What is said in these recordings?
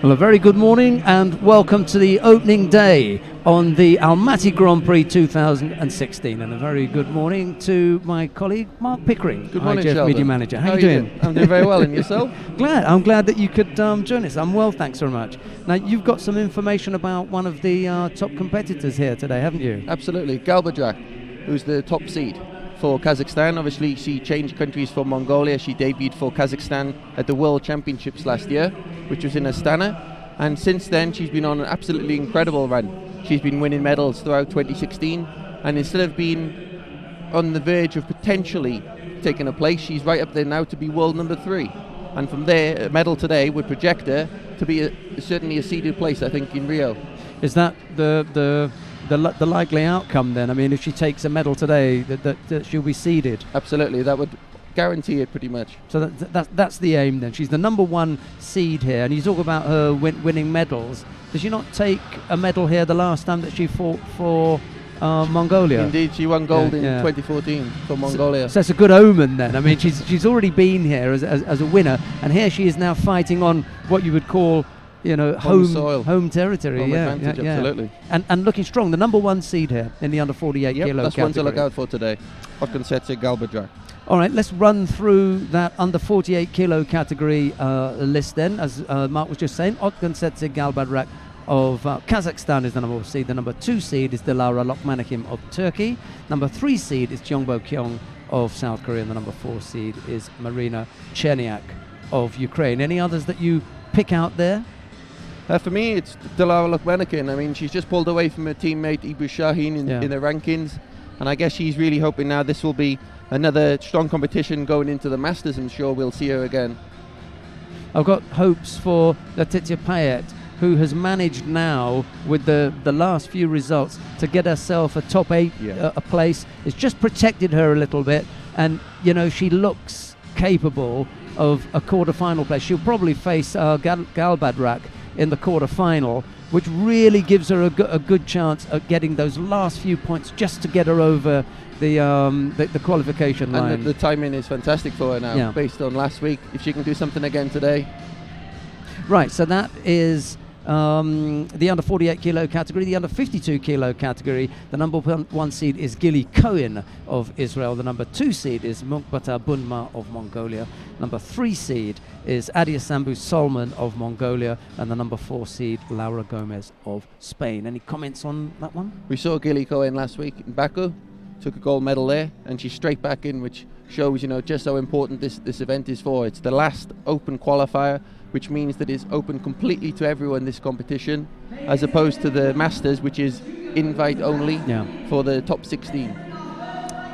Well, a very good morning and welcome to the opening day on the Almaty Grand-Prix 2016. And a very good morning to my colleague Mark Pickering. Good morning, IGF Sheldon. Media Manager. How are you doing? I'm doing very well, and yourself? I'm glad that you could join us. I'm well, thanks very much. Now, you've got some information about one of the top competitors here today, haven't you? Absolutely. Galbadrak, who's the top seed for Kazakhstan. Obviously, she changed countries for Mongolia. She debuted for Kazakhstan at the World Championships last year, which was in Astana. And since then, she's been on an absolutely incredible run. She's been winning medals throughout 2016. And instead of being on the verge of potentially taking a place, she's right up there now to be world number 3. And from there, a medal today would project her to be certainly a seeded place, I think, in Rio. Is that the likely outcome then? I mean, if she takes a medal today, that she'll be seeded? Absolutely, that would guarantee it pretty much. So that's the aim then. She's the number 1 seed here, and you talk about her winning medals. Did she not take a medal here the last time that she fought for Mongolia? Indeed, she won gold in 2014 for Mongolia. So it's a good omen then. I mean, she's already been here as a winner, and here she is now fighting on what you would call, you know, home soil, home territory. Home advantage, absolutely. And looking strong, the number 1 seed here in the under 48 kilo category. That's one to look out for today. Otkontsetse Galbadrak. All right, let's run through that under 48 kilo category list then. As Mark was just saying, Otkontsetse Galbadrak of Kazakhstan is the number 1 seed. The number 2 seed is Dilara Lokmanakim of Turkey. Number 3 seed is Jeongbo Kyung of South Korea. And the number 4 seed is Marina Cherniak of Ukraine. Any others that you pick out there? For me, it's Dilara Lokmanakim. I mean, she's just pulled away from her teammate Ibu Shahin in the rankings. And I guess she's really hoping now this will be another strong competition going into the Masters. I'm sure we'll see her again. I've got hopes for Letitia Payet, who has managed now with the last few results to get herself a top 8 a place. It's just protected her a little bit, and you know, she looks capable of a quarter-final place. She'll probably face Galbadrak in the quarter-final, which really gives her a good chance at getting those last few points just to get her over the qualification line. And the timing is fantastic for her now, based on last week. If she can do something again today. Right, so that is the under 48 kilo category. The under 52 kilo category, the number 1 seed is Gili Cohen of Israel. The number 2 seed is Munkbata Bunma of Mongolia. Number 3 seed is Adiasambu Solman of Mongolia. And the number 4 seed, Laura Gomez of Spain. Any comments on that one? We saw Gili Cohen last week in Baku. Took a gold medal there, and she's straight back in, which shows, you know, just how important this event is for. It's the last open qualifier, which means that it's open completely to everyone, this competition, as opposed to the Masters, which is invite only for the top 16.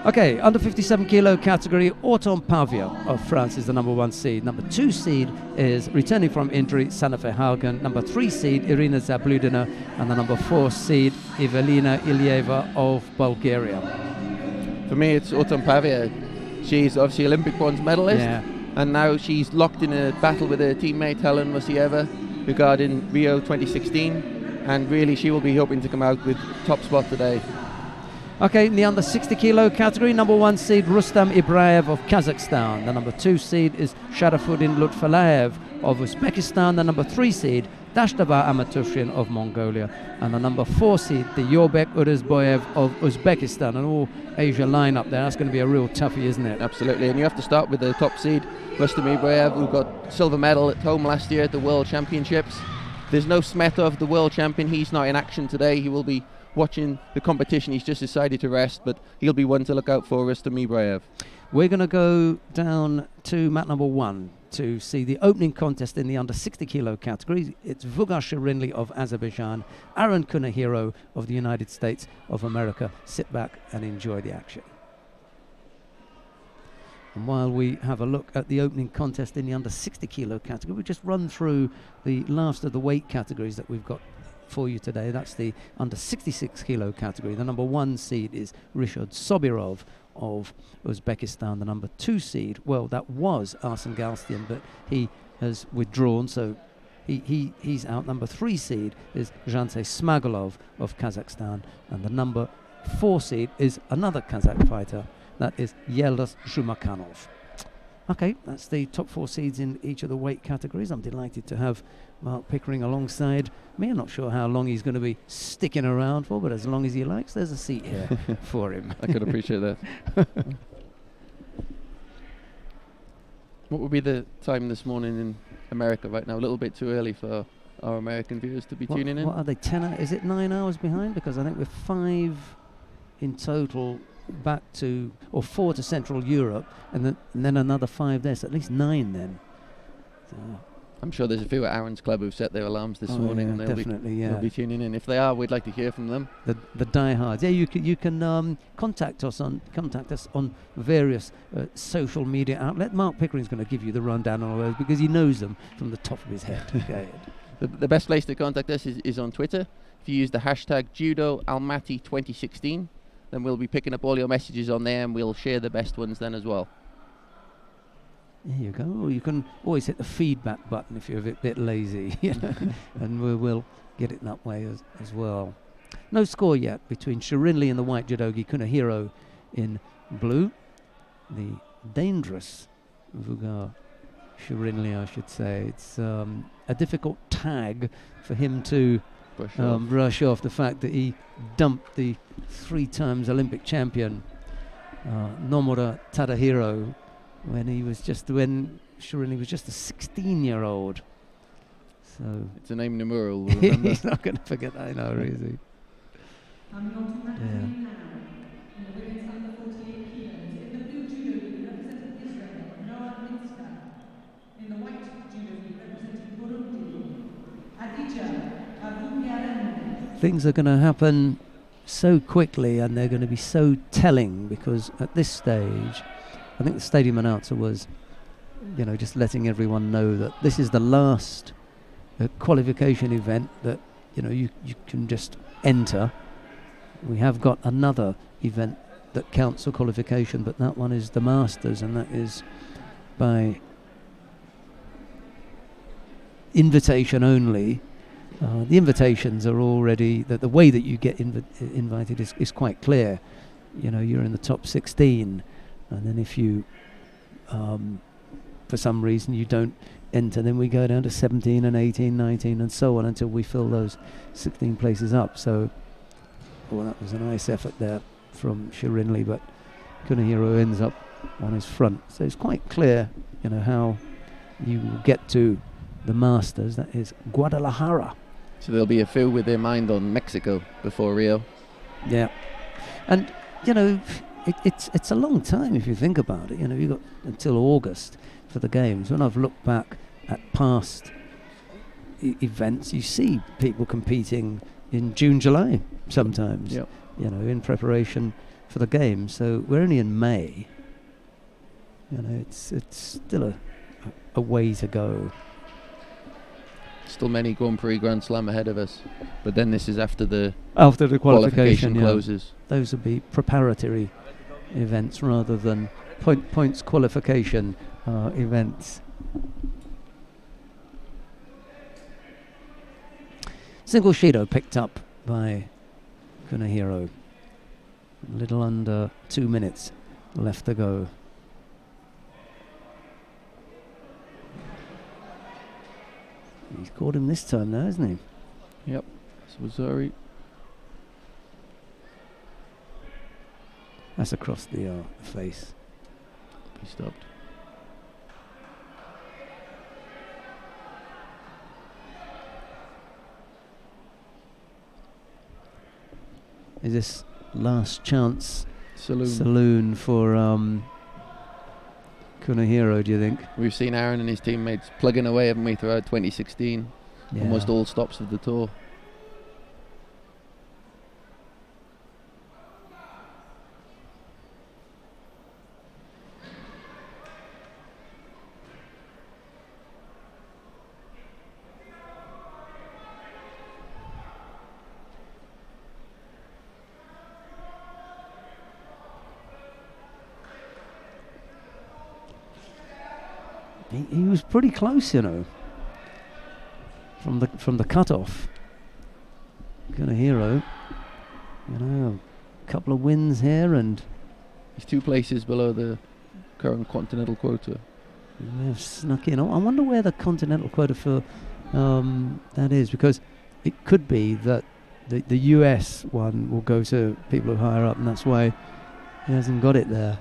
Okay, under 57 kilo category, Auton Pavia of France is the number 1 seed. Number 2 seed is, returning from injury, Sanafe Haugen. Number 3 seed, Irina Zabludina. And the number 4 seed, Evelina Ilieva of Bulgaria. For me, it's Auton Pavia. She's obviously Olympic bronze medalist. And now she's locked in a battle with her teammate Helen Mosieva regarding Rio 2016, and really she will be hoping to come out with top spot today. Okay, in the under 60 kilo category, number 1 seed Rustam Ibraev of Kazakhstan. The number 2 seed is Sharafuddin Lutfalayev of Uzbekistan. The number 3 seed Dashtaba Amatushin of Mongolia. And the number 4 seed, the Yorbek Urizboyev of Uzbekistan. An all Asia lineup there. That's going to be a real toughie, isn't it? Absolutely, and you have to start with the top seed, Rustam Ibraev, who got silver medal at home last year at the World Championships. There's no Smetov, the world champion. He's not in action today. He will be watching the competition. He's just decided to rest, but he'll be one to look out for, Rustam Ibraev. We're going to go down to mat number 1 to see the opening contest in the under 60 kilo category. It's Vugar Shirinli of Azerbaijan, Aaron Kunihiro of the United States of America. Sit back and enjoy the action. And while we have a look at the opening contest in the under 60 kilo category, we'll just run through the last of the weight categories that we've got for you today. That's the under 66 kilo category. The number 1 seed is Rishad Sobirov of Uzbekistan. The number 2 seed, well, that was Arsen Galstian, but he has withdrawn, so he's out. Number 3 seed is Zhantse Smagolov of Kazakhstan, and the number 4 seed is another Kazakh fighter, that is Yeldas Zhumakanov. Okay, that's the top 4 seeds in each of the weight categories. I'm delighted to have Mark Pickering alongside me. I'm not sure how long he's going to be sticking around for, but as long as he likes, there's a seat here for him. I could appreciate that. What would be the time this morning in America right now? A little bit too early for our American viewers to be tuning in. What are they, 10 is it 9 hours behind? Because I think we're 5 in total back to, or 4 to Central Europe, and then another 5 there, so at least 9 then. So I'm sure there's a few at Aaron's Club who've set their alarms this morning, and they'll be tuning in. If they are, we'd like to hear from them. The diehards. Yeah, you can contact us on various social media outlets. Mark Pickering's going to give you the rundown on all those because he knows them from the top of his head. Okay. The best place to contact us is on Twitter. If you use the hashtag Judo Almaty 2016, then we'll be picking up all your messages on there, and we'll share the best ones then as well. There you go. You can always hit the feedback button if you're a bit lazy, and we'll get it that way as well. No score yet between Shirinli in the white judogi, Kunihiro in blue. The dangerous Vugar Shirinli, I should say. It's a difficult tag for him to brush off the fact that he dumped the 3 times Olympic champion Nomura Tadahiro when Shirinli was just a 16-year-old. So it's a name Nomura will remember. He's not going to forget that, is he? Things are going to happen so quickly, and they're going to be so telling, because at this stage, I think the stadium announcer was, just letting everyone know that this is the last qualification event that, you can just enter. We have got another event that counts for qualification, but that one is the Masters, and that is by invitation only. The invitations are already, the way that you get invited is quite clear. You're in the top 16, and then if you, for some reason, you don't enter, then we go down to 17 and 18, 19, and so on until we fill those 16 places up. So, that was a nice effort there from Shirinli, but Kunihiro ends up on his front. So it's quite clear, how you will get to the Masters. That is Guadalajara. So there'll be a few with their mind on Mexico before Rio. Yeah, and it's a long time if you think about it. You've got until August for the games. When I've looked back at past events, you see people competing in June, July sometimes. Yep. In preparation for the games. So we're only in May. It's still a way to go. Still many Grand-Prix Grand Slam ahead of us, but then this is after the qualification closes. Those would be preparatory events rather than points qualification events. Single Shido picked up by Kunihiro. A little under 2 minutes left to go. He's caught him this time now, hasn't he? Yep. Swazari. That's across the face. He stopped. Is this last chance saloon for Kunihiro, do you think? We've seen Aaron and his teammates plugging away, haven't we, throughout 2016? Yeah. Almost all stops of the tour. He was pretty close, from the cutoff. Kunihiro, a couple of wins here, and he's 2 places below the current continental quota. may have snuck in. I wonder where the continental quota for that is, because it could be that the US one will go to people who are higher up, and that's why he hasn't got it there.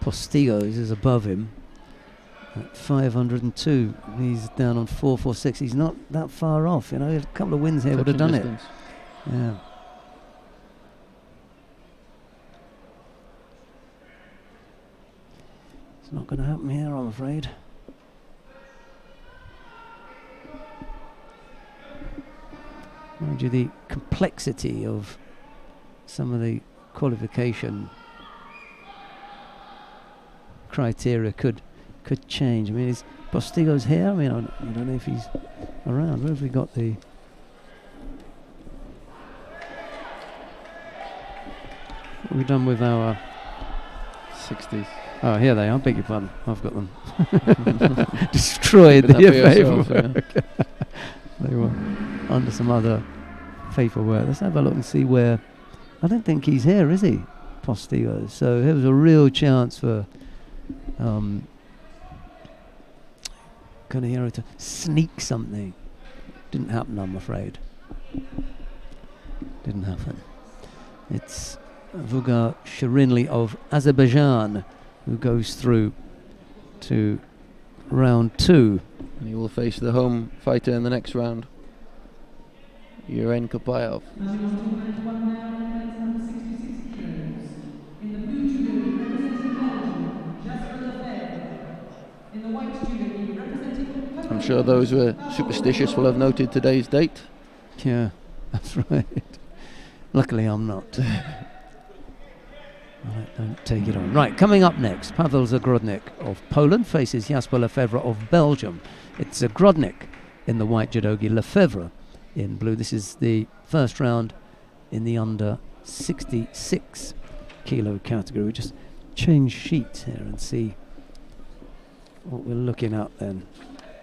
Postigos is above him at 502. He's down on 446. He's not that far off. A couple of wins here would have done distance. It. Yeah. It's not going to happen here, I'm afraid. Mind you, the complexity of some of the qualification criteria could change. I mean, is Postigos here? I mean, I don't know if he's around. Where have we got the... What have we done with our... 60s. Oh, here they are. Beg your pardon. I've got them. Destroyed the paperwork. They were under some other paperwork. Let's have a look and see where... I don't think he's here, is he? Postigos. So there was a real chance for... Kanehiro to sneak something. Didn't happen, I'm afraid. Didn't happen. It's Vugar Shirinli of Azerbaijan who goes through to round 2. And he will face the home fighter in the next round, Yuren Kopayov. I'm sure those who are superstitious will have noted today's date. Yeah, that's right. Luckily I'm not. Don't take it on. Right, coming up next, Pavel Zagrodnik of Poland faces Jasper Lefebvre of Belgium. It's Zagrodnik in the white judogi, Lefebvre in blue. This is the first round in the under 66 kilo category. We just change sheets here and see what we're looking at then.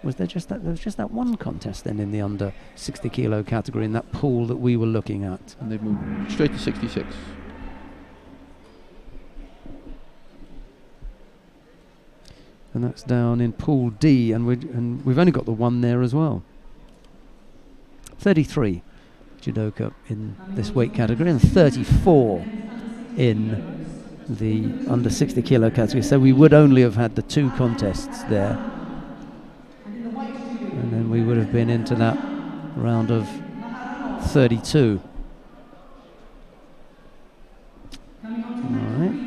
Was there just that? There was just that one contest then in the under 60 kilo category in that pool that we were looking at. And they've moved straight to 66. And that's down in Pool D, and we've only got the one there as well. 33 judoka in this weight category, and 34 in the under 60 kilo category. So we would only have had the 2 contests there, and then we would have been into that round of 32. All right.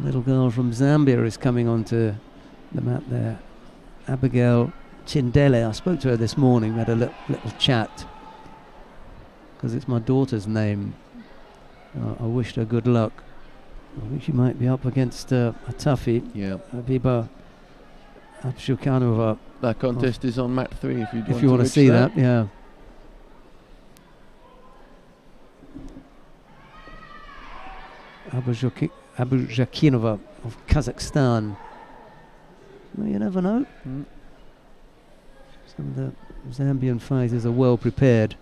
Little girl from Zambia is coming onto the mat there. Abigail Chindele. I spoke to her this morning. We had a little chat because it's my daughter's name. I wished her good luck. I think she might be up against a toughie. Yeah. Abiba Abshukanova. That contest is on mat 3 if you want to see that. Yeah. Abujakinova of Kazakhstan. Well, you never know. Some of the Zambian fighters are well prepared.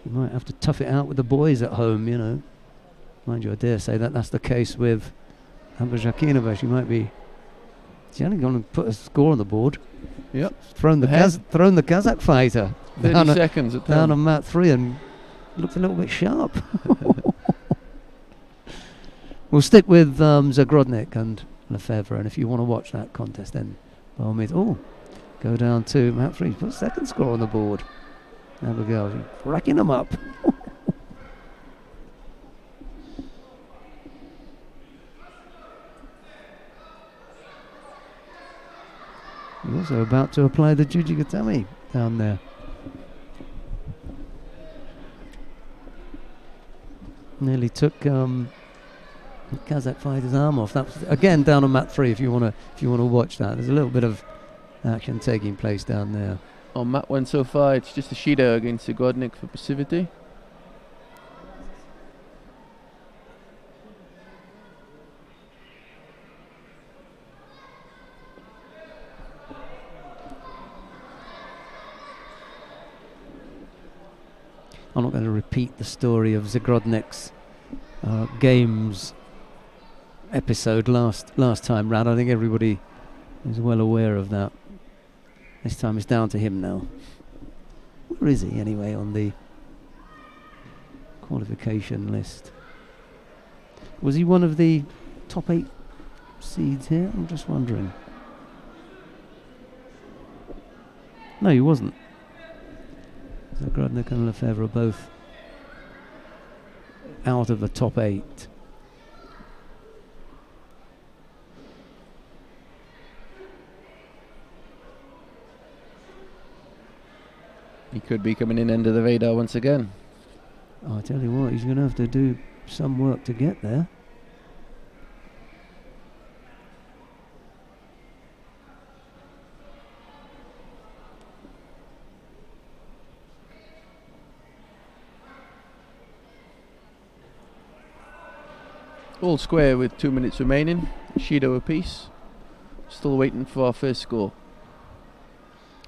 You might have to tough it out with the boys at home, you know. Mind you, I dare say that's the case with Abujakinova. She's only going to put a score on the board. Yep. Thrown the Kazakh fighter 30 seconds at down on mat 3 and looked a little bit sharp. We'll stick with Zagrodnik and Lefebvre, and if you want to watch that contest, then by all means, go down to mat 3, put a second score on the board. Abigail, racking them up. You're also about to apply the Jujigatami down there. Nearly took the Kazakh fighter's arm off. That was again down on mat 3. If you want to watch that, there's a little bit of action taking place down there. On mat 1 so far, it's just a Shida against Zagrodnik for passivity. I'm not going to repeat the story of Zagrodnik's games episode last time round. I think everybody is well aware of that. This time it's down to him now. Where is he anyway on the qualification list? Was he one of the top 8 seeds here? I'm just wondering. No, he wasn't. Zagrodnik and Lefebvre are both out of the top 8. He could be coming in under the radar once again. Oh, I tell you what, he's going to have to do some work to get there. All square with 2 minutes remaining. Shido apiece. Still waiting for our first score.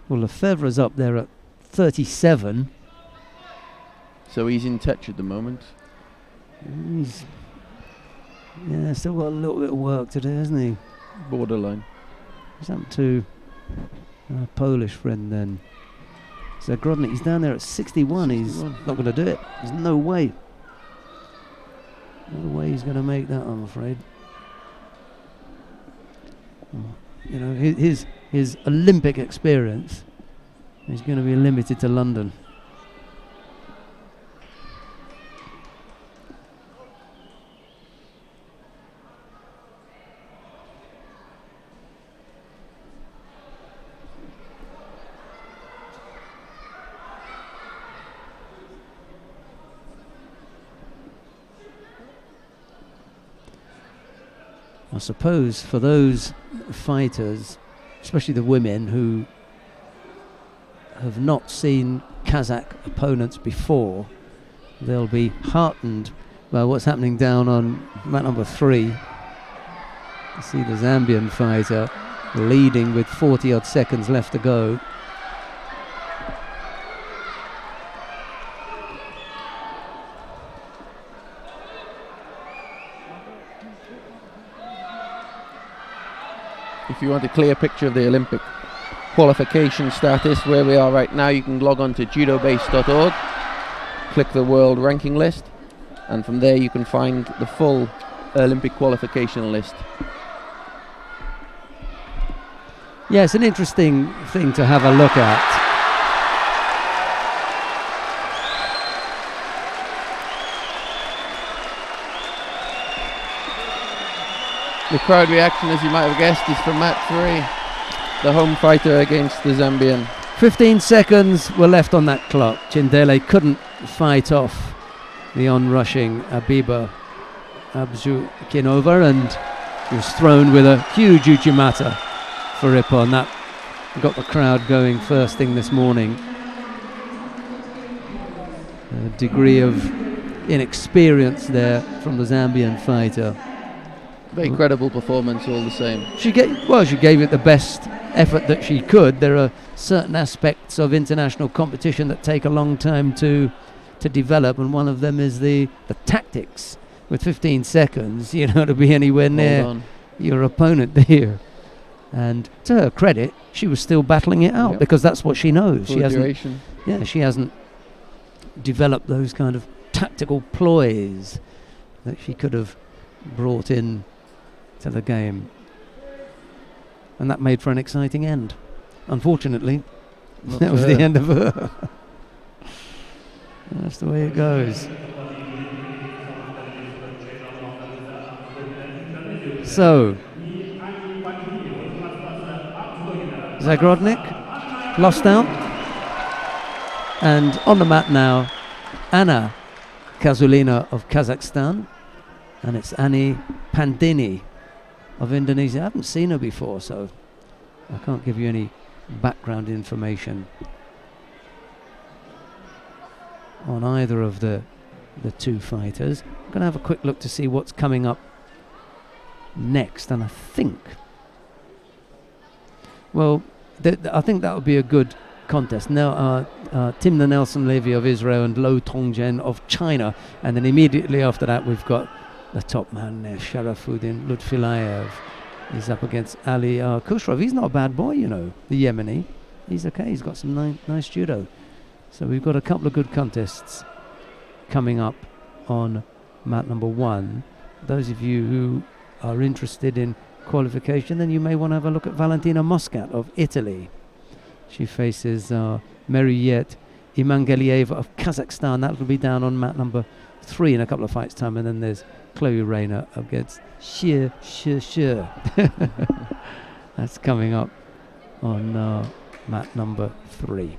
Well, Lefebvre's up there at 37. So he's in touch at the moment. He's still got a little bit of work to do, hasn't he? Borderline. He's up to our Polish friend then. Zagrodnik, he's down there at 61. He's not going to do it. There's no way. No way he's going to make that, I'm afraid. You know, his Olympic experience is going to be limited to London. I suppose for those fighters, especially the women who have not seen Kazakh opponents before, they'll be heartened by what's happening down on mat number 3. You see the Zambian fighter leading with 40 odd seconds left to go. If you want a clear picture of the Olympic qualification status, where we are right now, you can log on to judobase.org, click the world ranking list, and from there you can find the full Olympic qualification list. Yeah, it's an interesting thing to have a look at. The crowd reaction, as you might have guessed, is from mat 3, the home fighter against the Zambian. 15 seconds were left on that clock. Chindele couldn't fight off the onrushing Abiba Abzukinova, and he was thrown with a huge Uchimata for Ippon. That got the crowd going first thing this morning. A degree of inexperience there from the Zambian fighter. Very credible performance all the same. She gave it the best effort that she could. There are certain aspects of international competition that take a long time to develop, and one of them is the tactics. With 15 seconds, you know, to be anywhere near your opponent here. And to her credit, she was still battling it out, because that's what she knows. She hasn't developed those kind of tactical ploys that she could have brought in to the game, and that made for an exciting end. Unfortunately, that was the end of her. That's the way it goes. So Zagrodnik lost out, and on the mat now Anna Kazulina of Kazakhstan, and it's Ani Pandini of Indonesia. I haven't seen her before, so I can't give you any background information. on either of the two fighters. I'm going to have a quick look to see what's coming up next, and I think, well, I think that would be a good contest. Now, Timna Nelson-Levy of Israel and Lo Tongjen of China, and then immediately after that we've got the top man there, Sharafuddin Lutfilayev. He's up against Ali Khusrov. He's not a bad boy, you know, the Yemeni. He's okay. He's got some nice judo. So we've got a couple of good contests coming up on mat number 1. Those of you who are interested in qualification, then you may want to have a look at Valentina Moscat of Italy. She faces Meriyet Imangelieva of Kazakhstan. That will be down on mat number 3 in a couple of fights' time. And then there's Chloe Rayner against Xie. That's coming up on mat number 3.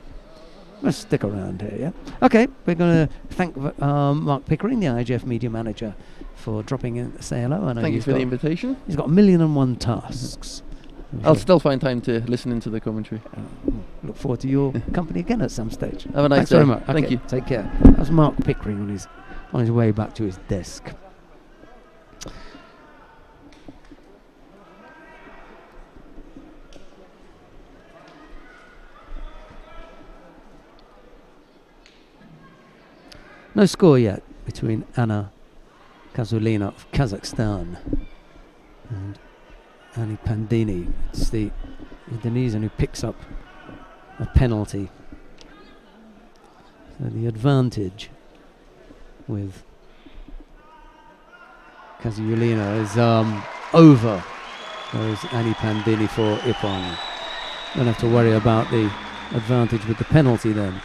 Let's stick around here, yeah? Okay, we're going to thank Mark Pickering, the IGF media manager, for dropping in to say hello. I know Thank you for the invitation. He's got 1,000,001 tasks. I'll still find time to listen into the commentary. Look forward to your company again at some stage. Have a nice Thanks day. very much. Thank Okay, you. Take care. That was Mark Pickering on his way back to his desk. No score yet between Anna Kazulina of Kazakhstan and Annie Pandini. It's the Indonesian who picks up a penalty. So the advantage with Kazulina is over. There's Annie Pandini for Ippon. Don't have to worry about the advantage with the penalty then.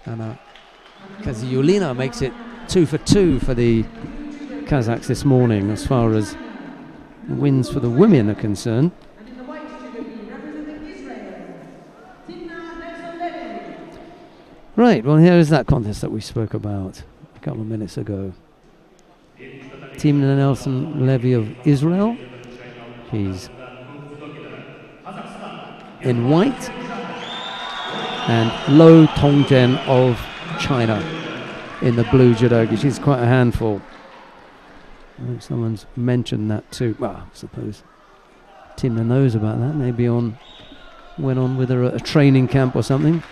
Anna Kazulina makes it 2 for 2 for the Kazakhs this morning as far as wins for the women are concerned. Right, well, here is that contest that we spoke about a couple of minutes ago. Timna Nelson-Levy of Israel. She's in white. And Lo Tongjen of China in the blue judogi. She's quite a handful. I think someone's mentioned that too. Well, I suppose Timna knows about that. Maybe went on with her at a training camp or something.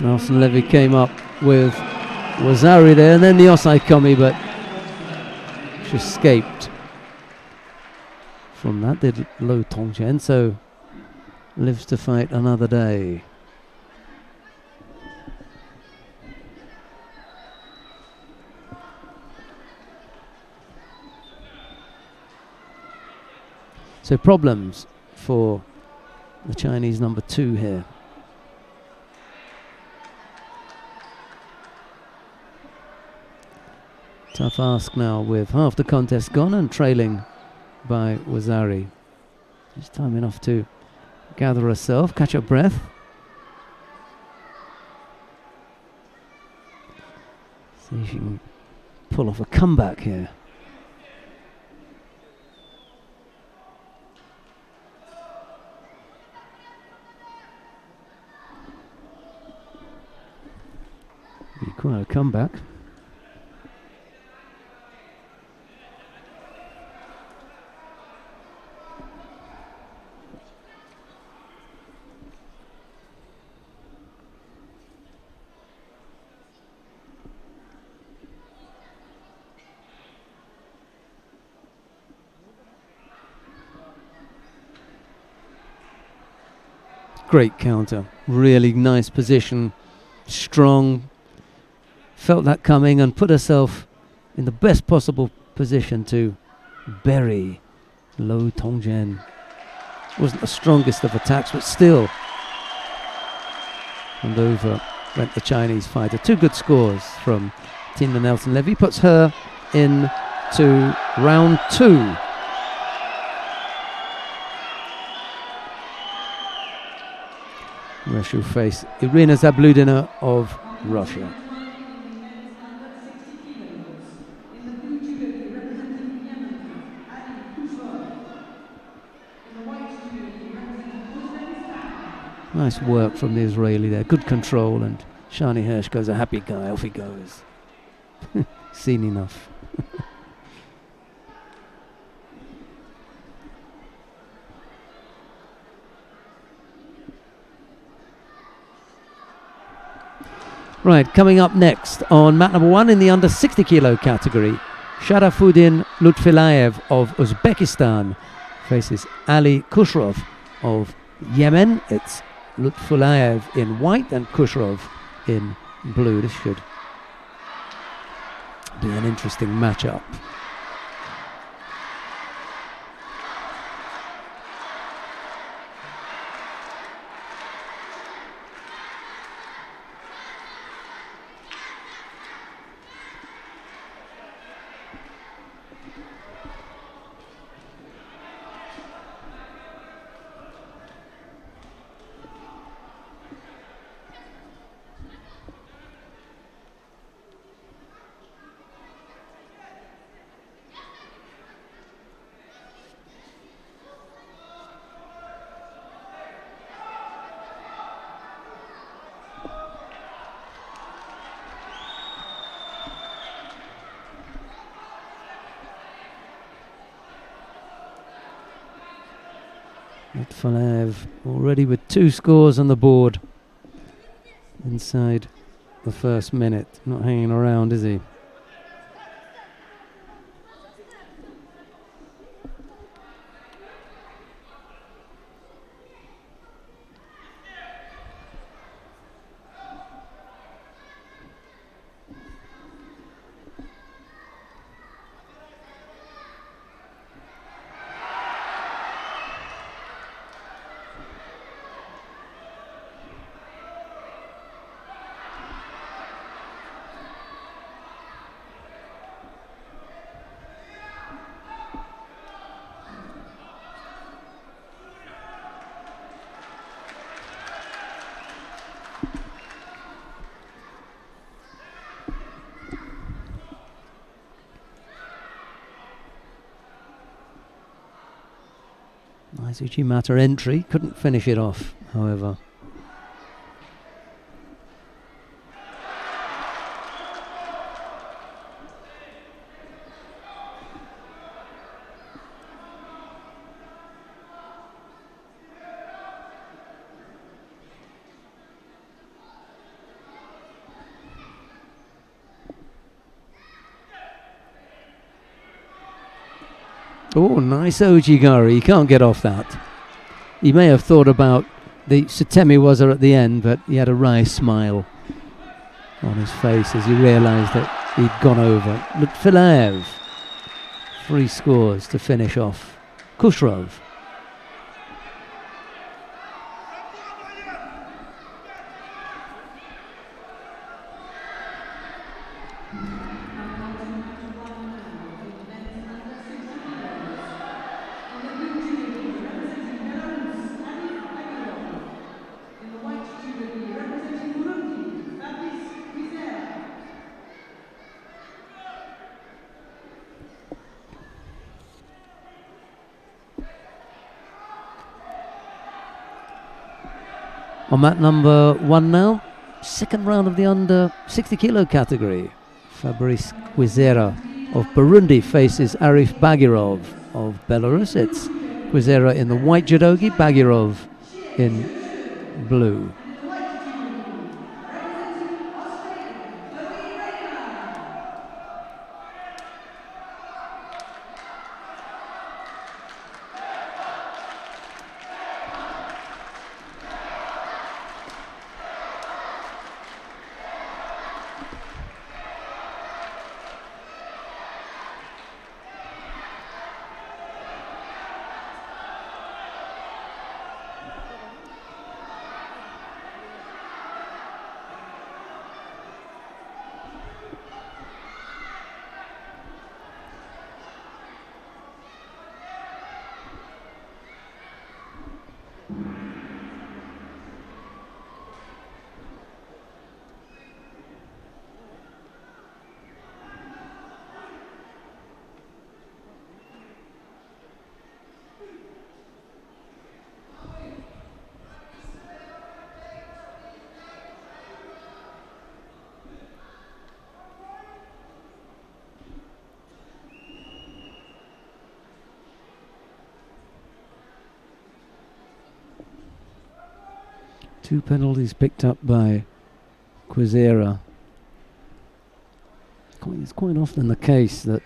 Nelson-Levy came up with Wazari there, and then the Osai Komi, but she escaped from that, did Lo Tongjen, so lives to fight another day. So problems for the Chinese number 2 here. Tough ask now with half the contest gone and trailing by Wazari. Just time enough to gather herself, catch her breath. See if she can pull off a comeback here. Be quite a comeback. Great counter, really nice position, strong, felt that coming and put herself in the best possible position to bury Lo Tongjian. Wasn't the strongest of attacks, but still. And over went the Chinese fighter. 2 good scores from Tina Nelson-Levy, puts her into round 2. Where she'll face Irina Zabludina of Russia. Nice work from the Israeli there, good control, and Shani Hershko's a happy guy, off he goes. Seen enough. Right, coming up next on mat number 1 in the under 60 kilo category, Sharafuddin Lutfilayev of Uzbekistan faces Ali Khusrov of Yemen. It's Lutfilayev in white and Khusrov in blue. This should be an interesting matchup. Lutfilayev already with 2 scores on the board inside the first minute. Not hanging around, is he? Nice Uchimata entry, couldn't finish it off, however. Oh, nice Ojigari. He can't get off that. He may have thought about the Sutemi Waza at the end, but he had a wry smile on his face as he realised that he'd gone over. Lutfilayev, 3 scores to finish off Khusrov. On mat number 1 now, second round of the under 60 kilo category. Fabrice Quizera of Burundi faces Arif Bagirov of Belarus. It's Quizera in the white judogi, Bagirov in blue. Two penalties picked up by Quizera. It's quite often the case that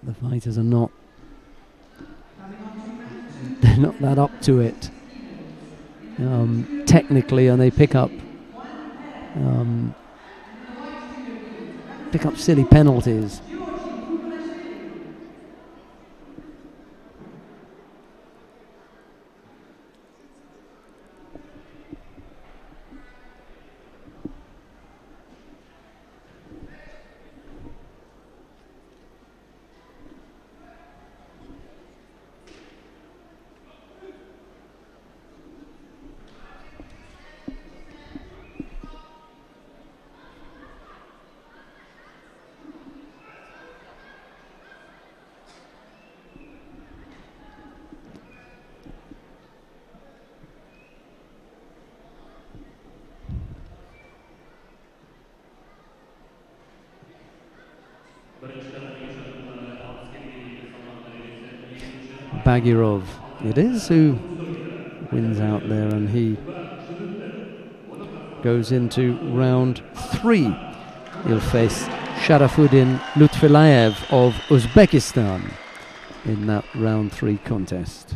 the fighters are not that up to it technically, and they pick up silly penalties. Bagirov it is who wins out there, and he goes into round 3. He'll face Sharafuddin Lutfilayev of Uzbekistan in that round 3 contest.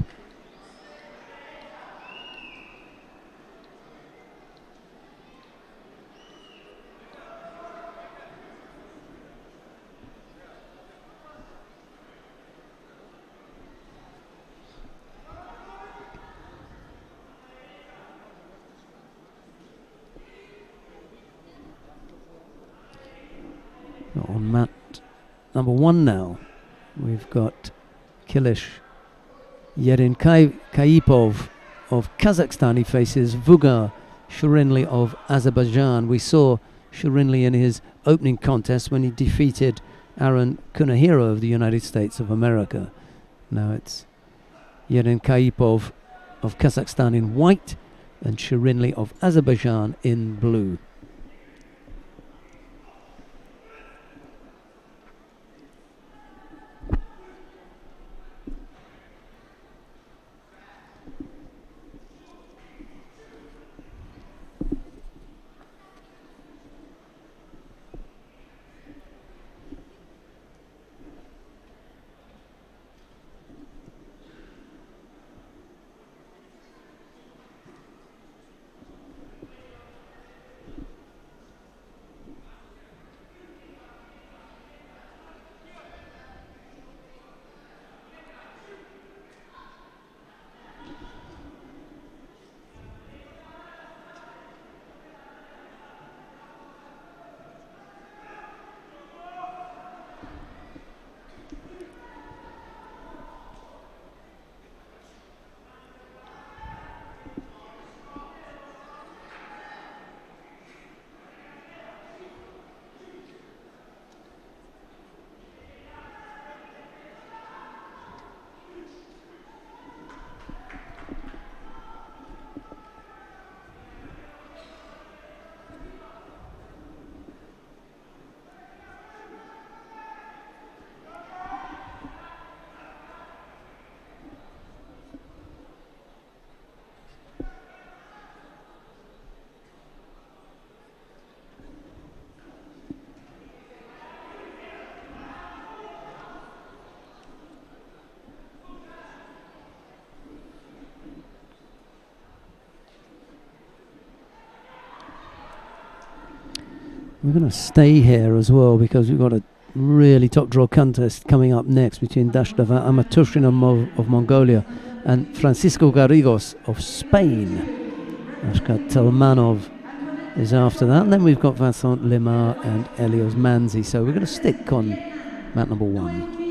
On mat number 1 now, we've got Kilish Yerinkaipov of Kazakhstan. He faces Vugar Shurinli of Azerbaijan. We saw Shurinli in his opening contest when he defeated Aaron Kunihiro of the United States of America. Now it's Yerinkaipov of Kazakhstan in white and Shurinli of Azerbaijan in blue. We're going to stay here as well because we've got a really top draw contest coming up next between Dashtava Amatushinov of Mongolia and Francisco Garrigos of Spain. Ashkat Telmanov is after that, and then we've got Vincent Lemar and Elios Manzi. So we're going to stick on mat number 1.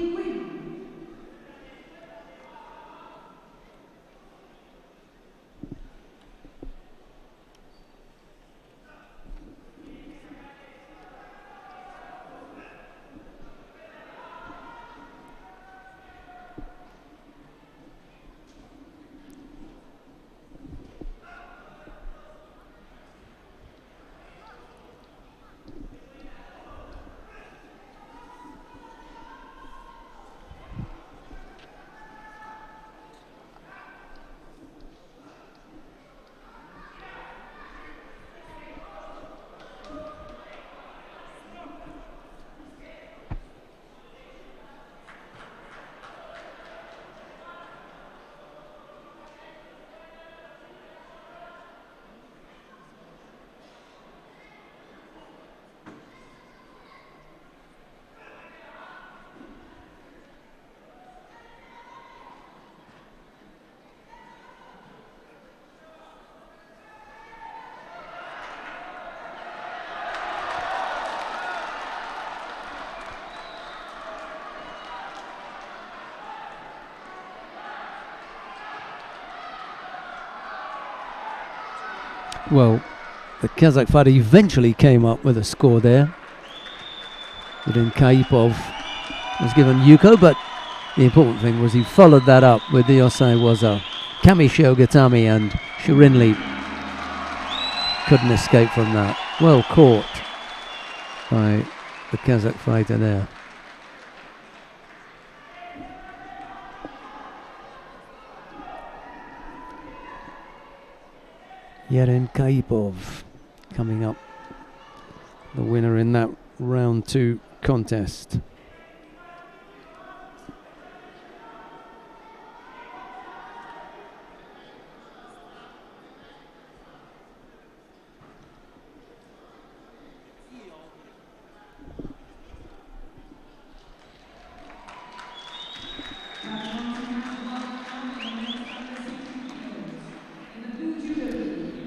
Well, the Kazakh fighter eventually came up with a score there. Irin Kaipov was given Yuko, but the important thing was he followed that up with the Osai Waza. Kami Shiogatami and Shirinli couldn't escape from that. Well caught by the Kazakh fighter there. Yeren Kaipov coming up, the winner in that round 2 contest.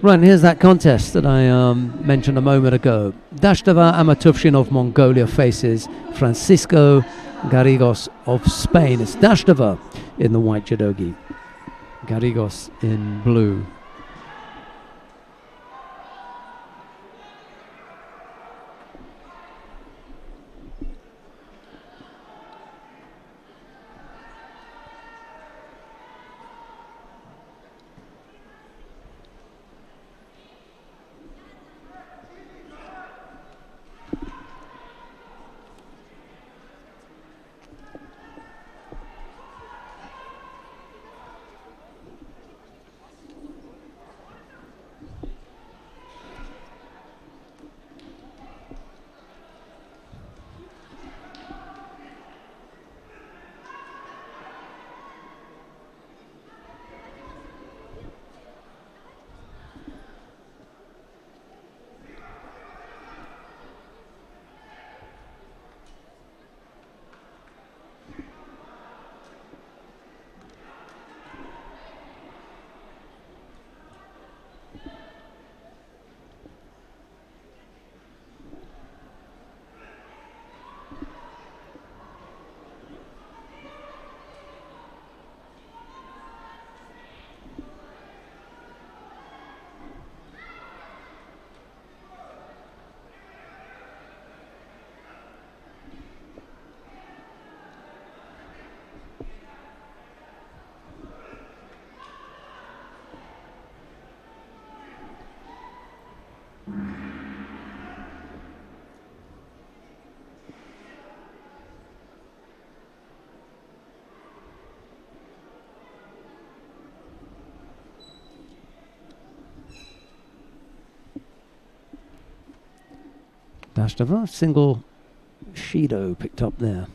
Right, and here's that contest that I mentioned a moment ago. Dashtava Amatufshin of Mongolia faces Francisco Garrigos of Spain. It's Dashtava in the white judogi, Garrigos in blue. Dashtava, single Shido picked up there.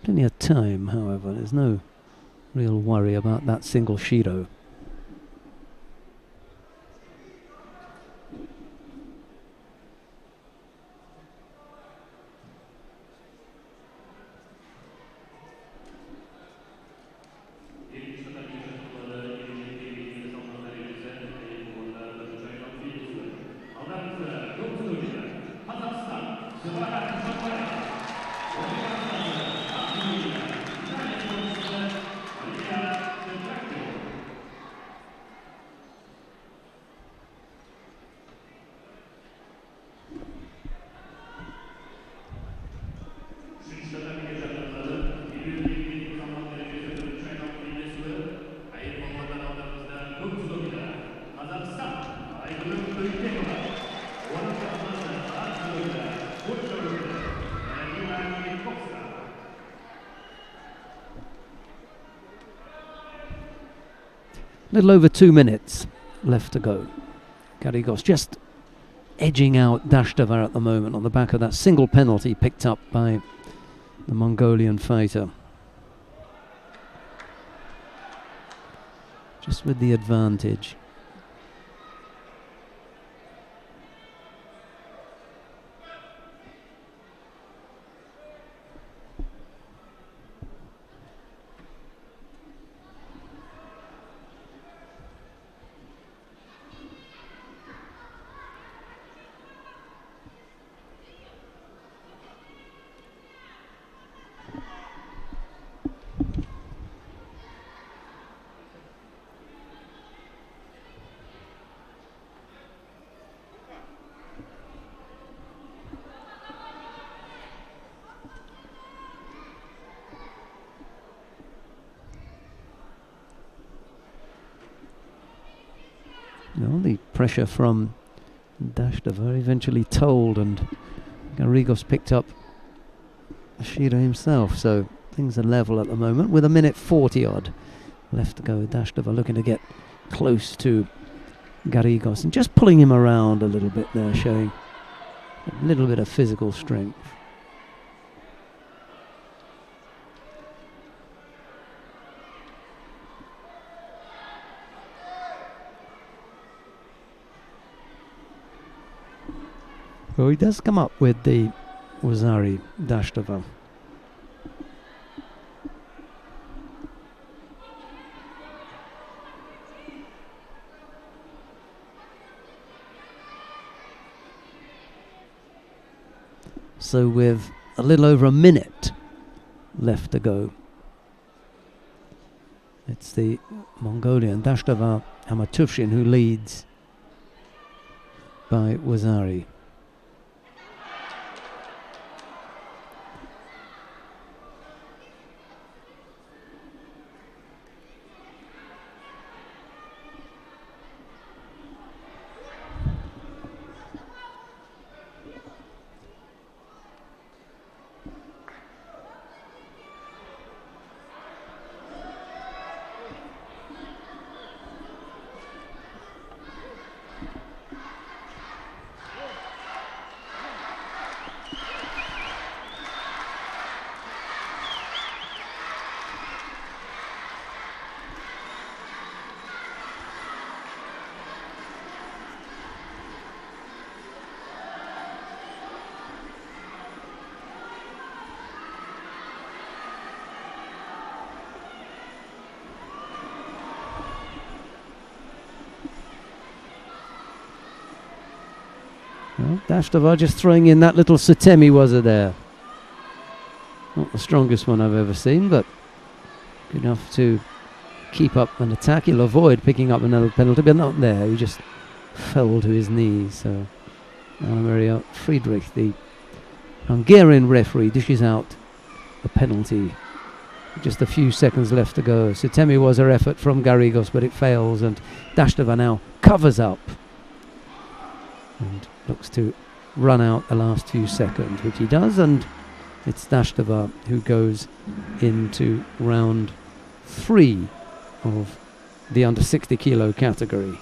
Plenty of time, however. There's no real worry about that single Shido. Little over 2 minutes left to go. Garrigos just edging out Dashtova at the moment on the back of that single penalty picked up by the Mongolian fighter. Just with the advantage. Well, the pressure from Dashtova eventually told, and Garrigos picked up Shido himself, so things are level at the moment with 1:40 odd left to go. Dashtova looking to get close to Garrigos and just pulling him around a little bit there, showing a little bit of physical strength. So he does come up with the Wazari Dashtova. So with a little over a minute left to go, it's the Mongolian Dashtova Hamatufshin who leads by Wazari. Well, Dashtova just throwing in that little Satemi Waza there. Not the strongest one I've ever seen, but good enough to keep up an attack. He'll avoid picking up another penalty, but not there. He just fell to his knees. So Anna-Maria Friedrich, the Hungarian referee, dishes out a penalty. Just a few seconds left to go. Satemi was her effort from Garrigos, but it fails, and Dashtova now covers up and looks to run out the last few seconds, which he does, and it's Dashtova who goes into round 3 of the under 60 kilo category.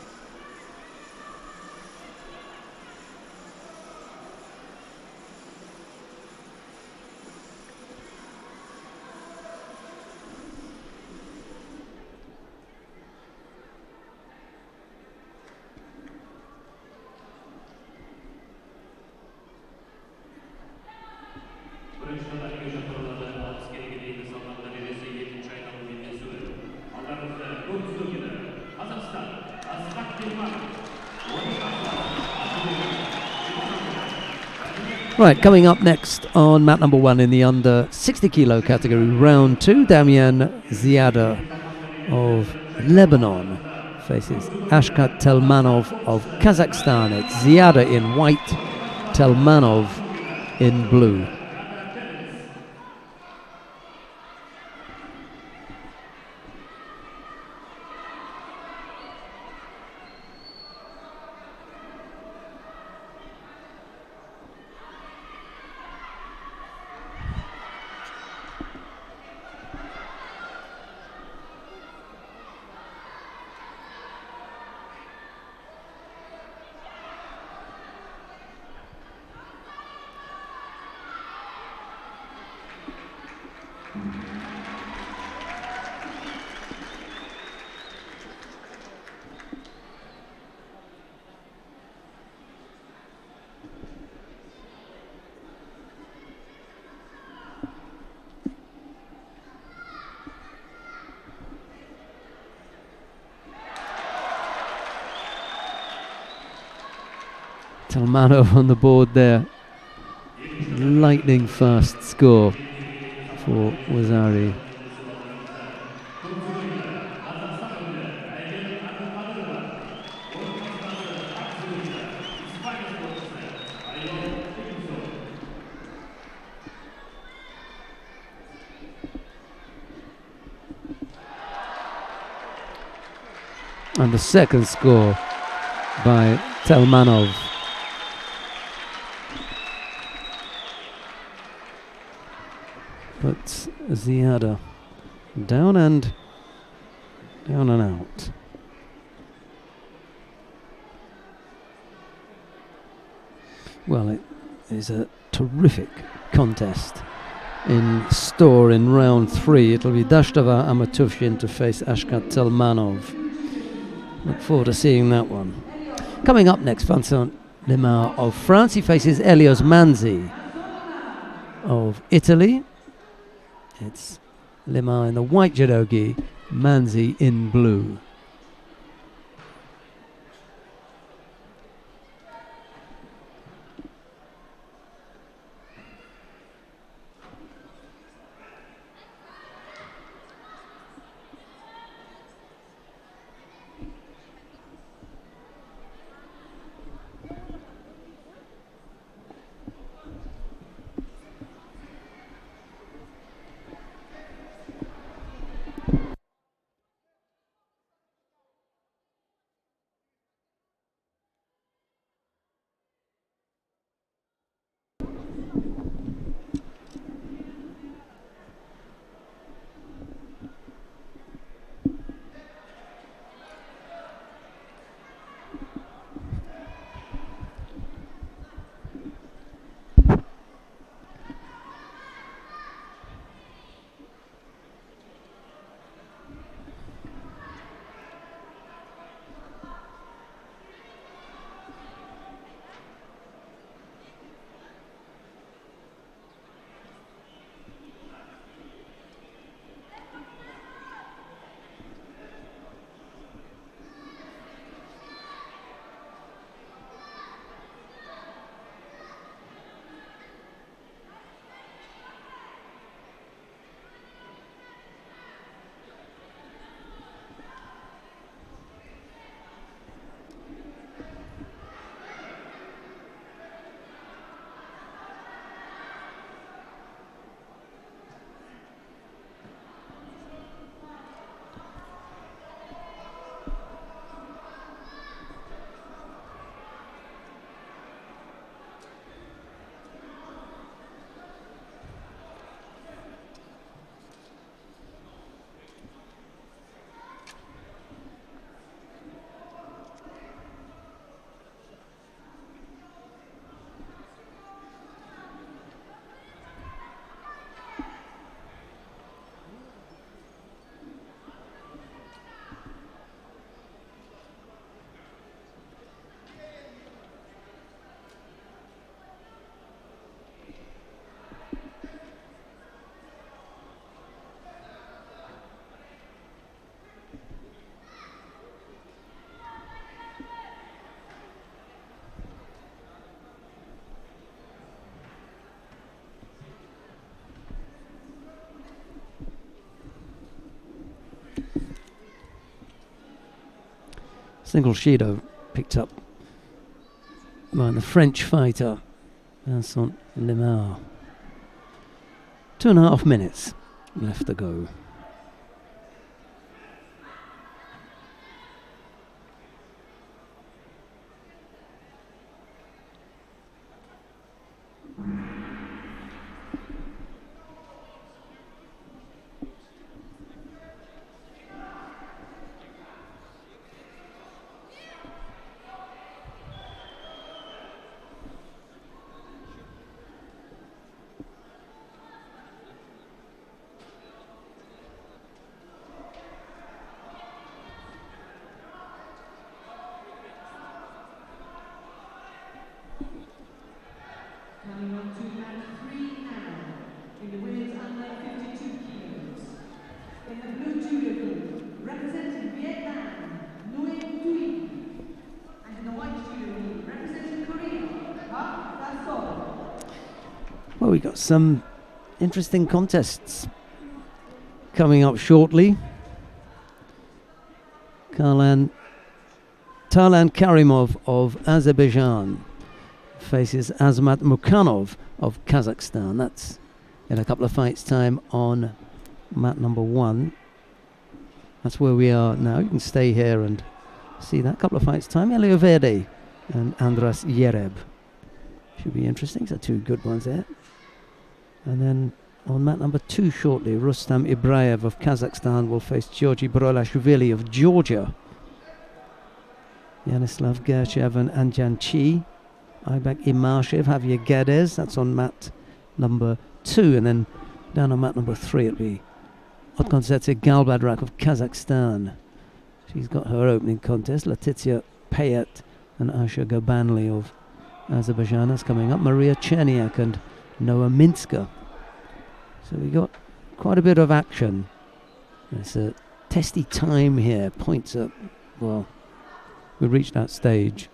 Right, coming up next on mat number 1 in the under 60 kilo category, round 2, Damian Ziada of Lebanon faces Ashkat Telmanov of Kazakhstan. It's Ziada in white, Telmanov in blue. Telmanov on the board there. Lightning fast score for Wazari. And the second score by Telmanov. But Ziada down and out. Well, it is a terrific contest in store in round 3. It'll be Dashtava Amatufshin to face Ashkat Telmanov. Look forward to seeing that one. Coming up next, Vincent Lemar of France. He faces Elios Manzi of Italy. It's Lemar in the white judogi, Manzi in blue. Single Shido picked up by the French fighter Vincent Limar. 2.5 minutes left to go. Coming on to round 3 now, in the women's under 52 kilos. In the blue judo group, representing Vietnam, Nguyen Duy. And in the white judo group, representing Korea, that's all. Well, we got some interesting contests coming up shortly. Tarlan Karimov of Azerbaijan faces Azmat Mukhanov of Kazakhstan. That's in a couple of fights' time on mat number 1. That's where we are now. You can stay here and see that. Couple of fights' time. Elio Verde and Andras Yereb. Should be interesting. So 2 good ones there. And then on mat number 2 shortly, Rustam Ibraev of Kazakhstan will face Georgi Borolashvili of Georgia. Yanislav Gerchev and Anjan Chi. Aybek Imashev, Javier Geddes, that's on mat number 2, and then down on mat number 3 it'll be Otkontsetse Galbadrak of Kazakhstan. She's got her opening contest. Letizia Payet and Asha Gabanli of Azerbaijan is coming up. Maria Cherniak and Noah Minska. So we got quite a bit of action. It's a testy time here. Points up. Well, we reached that stage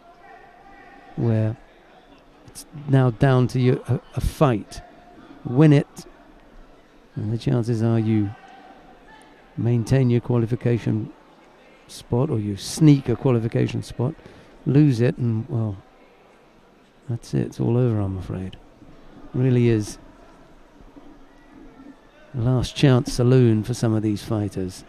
where it's now down to you a fight. Win it, and the chances are you maintain your qualification spot, or you sneak a qualification spot. Lose it, and well, that's it. It's all over, I'm afraid. Really is last chance saloon for some of these fighters.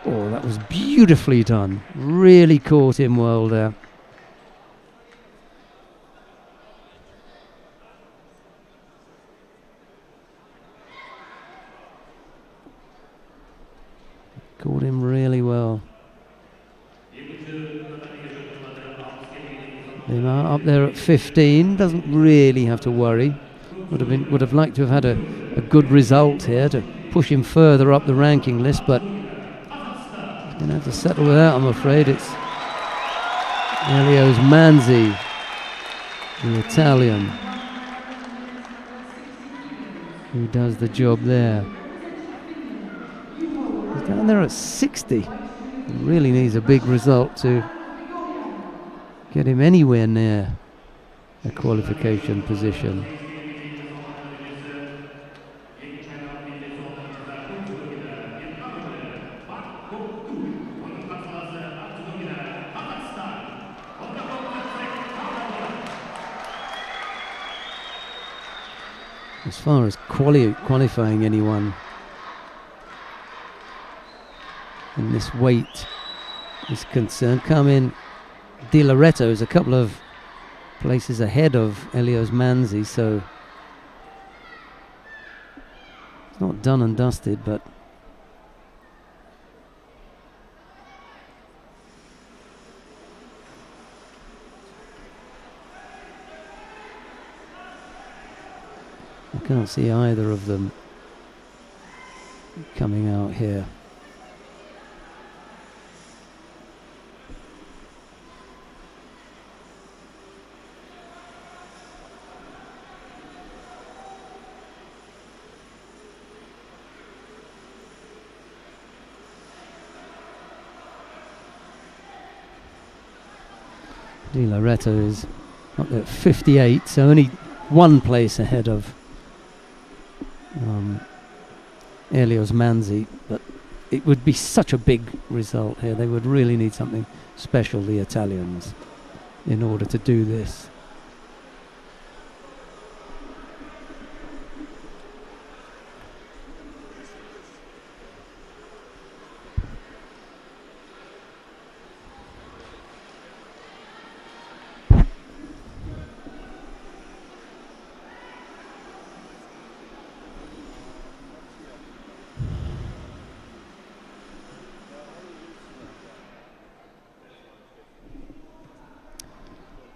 Oh, that was beautifully done. Really caught him well there. Caught him really well. Limar up there at 15. Doesn't really have to worry. Would have liked to have had a good result here to push him further up the ranking list, but going to have to settle with that, I'm afraid. It's Elios Manzi, the Italian, who does the job there. He's down there at 60. He really needs a big result to get him anywhere near a qualification position. As far as qualifying anyone in this weight is concerned, Carmen Di Loreto is a couple of places ahead of Elios Manzi, so it's not done and dusted, but I can't see either of them coming out here. Di Loreto is up there at 58, so only one place ahead of Elios Manzi, but it would be such a big result here. They would really need something special, the Italians, in order to do this.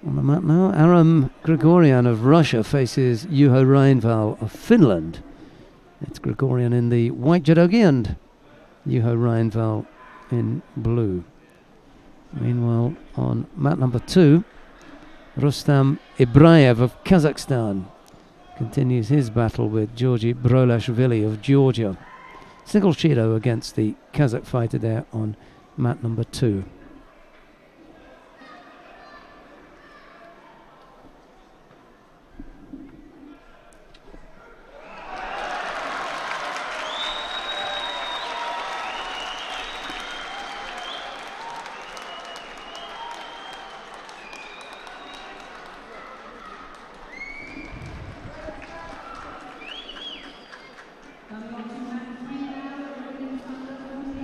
On the mat now, Aram Grigorian of Russia faces Juho Reinval of Finland. It's Grigorian in the white judogi and Juho Reinval in blue. Meanwhile, on mat number 2, Rustam Ibraev of Kazakhstan continues his battle with Georgi Brolashvili of Georgia. Single Shido against the Kazakh fighter there on mat number 2.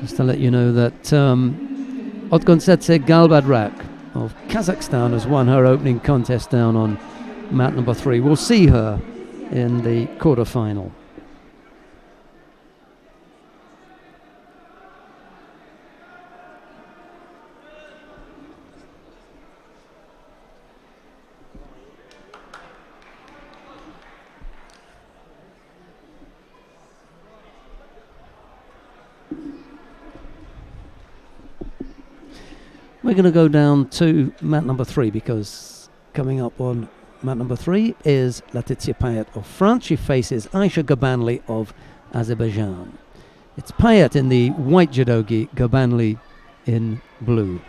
Just to let you know that Otgonsetse Galbadrak of Kazakhstan has won her opening contest down on mat number 3. We'll see her in the quarter-final. We're going to go down to mat number 3 because coming up on mat number 3 is Laetitia Payet of France. She faces Aisha Gabanli of Azerbaijan. It's Payet in the white judogi, Gabanli in blue.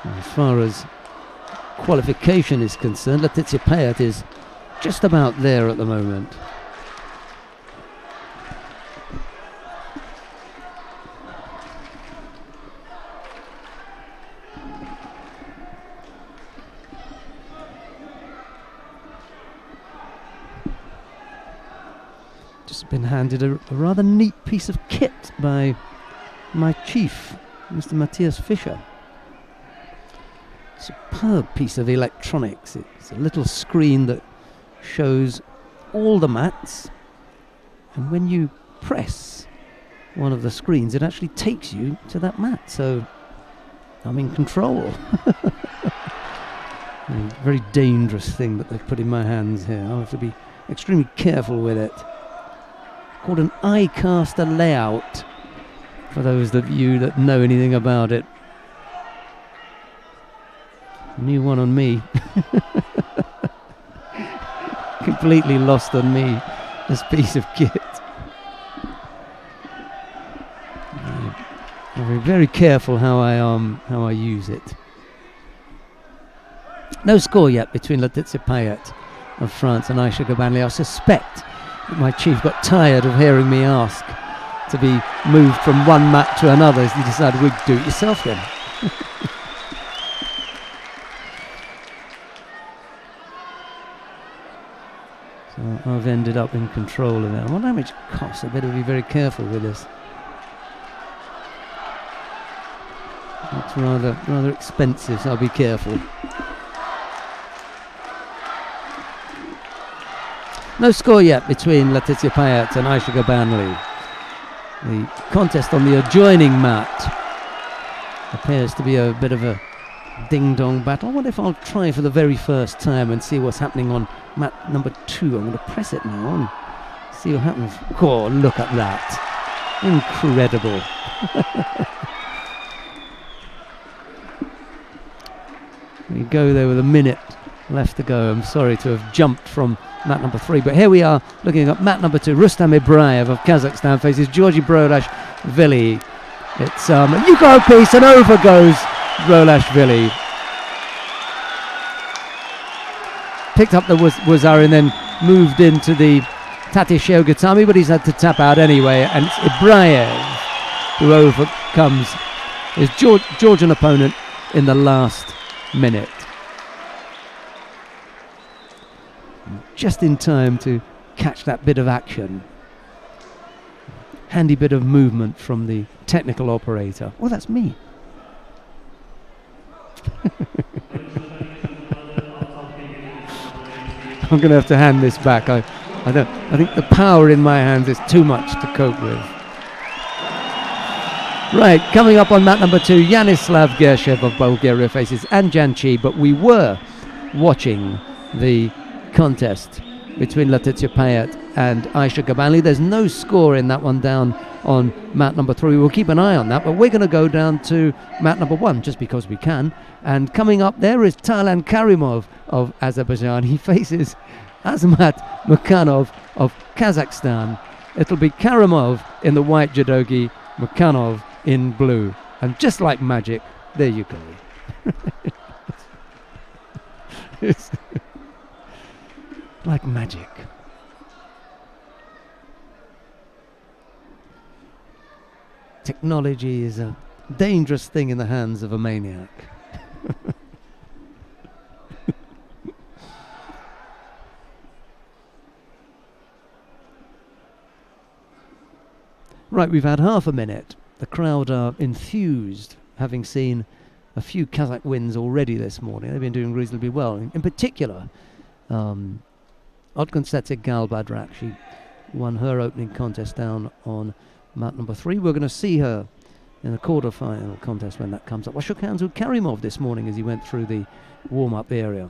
As far as qualification is concerned, Laetitia Payet is just about there at the moment. Just been handed a rather neat piece of kit by my chief, Mr. Matthias Fischer. Superb piece of electronics. It's a little screen that shows all the mats, and when you press one of the screens it actually takes you to that mat, so I'm in control. A very dangerous thing that they've put in my hands here. I'll have to be extremely careful with it. Called an iCaster layout, for those of you that know anything about it. New one on me. Completely lost on me, this piece of kit. I'll be very careful how I use it. No score yet between Laetitia Payet of France and Aisha Gabanli. I suspect that my chief got tired of hearing me ask to be moved from one mat to another, so he decided we'd do it yourself then. So I've ended up in control of it. I wonder how much it costs. I better be very careful with this. It's rather expensive, so I'll be careful. No score yet between Laetitia Payet and Aisha Gabanli. The contest on the adjoining mat appears to be a bit of a ding-dong battle. I wonder if I'll try for the very first time and see what's happening on mat number 2. I'm going to press it now and see what happens. Oh, look at that. Incredible. We go there with a minute left to go. I'm sorry to have jumped from mat number 3, but here we are looking at mat number 2. Rustam Ibraev of Kazakhstan faces Georgi Brodashvili. It's a Yugo piece, and over goes Brodashvili. Picked up the Wazari and then moved into the Tatisheo Gatami, but he's had to tap out anyway, and it's Ibraev who overcomes his Georgian opponent in the last minute. Just in time to catch that bit of action. Handy bit of movement from the technical operator. Oh, that's me. I'm going to have to hand this back. I think the power in my hands is too much to cope with. Right, coming up on mat number 2, Yanislav Gershev of Bulgaria faces Anjan Chi, but we were watching the contest between Letitia Payet and Aisha Gabanli. There's no score in that one down on mat number 3. We'll keep an eye on that, but we're going to go down to mat number 1 just because we can. And coming up there is Taylan Karimov of Azerbaijan. He faces Azmat Mukhanov of Kazakhstan. It'll be Karimov in the white judogi, Mukhanov in blue. And just like magic, there you go. It's like magic. Technology is a dangerous thing in the hands of a maniac. Right, we've had half a minute. The crowd are enthused, having seen a few Kazakh wins already this morning. They've been doing reasonably well. In particular, Otgontsetse Galbadrak, she won her opening contest down on mat number 3. We're going to see her in the quarter-final contest when that comes up. I shook hands with Karimov this morning as he went through the warm-up area.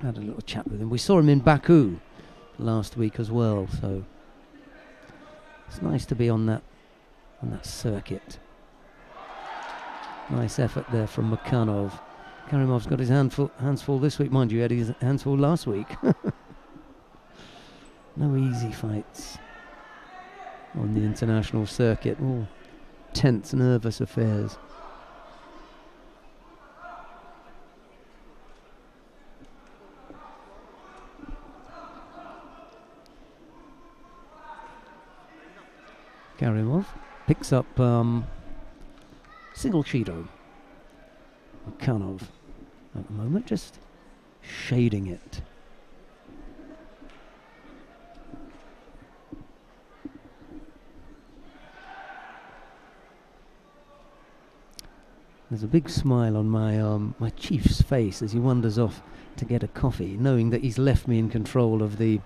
Had a little chat with him. We saw him in Baku last week as well, so it's nice to be on that circuit. Nice effort there from Mukhanov. Karimov's got his hands full this week. Mind you, he had his hands full last week. No easy fights on the international circuit. All tense, nervous affairs. Karimov picks up single Shido. Mukhanov at the moment just shading it. There's a big smile on my chief's face as he wanders off to get a coffee, knowing that he's left me in control of the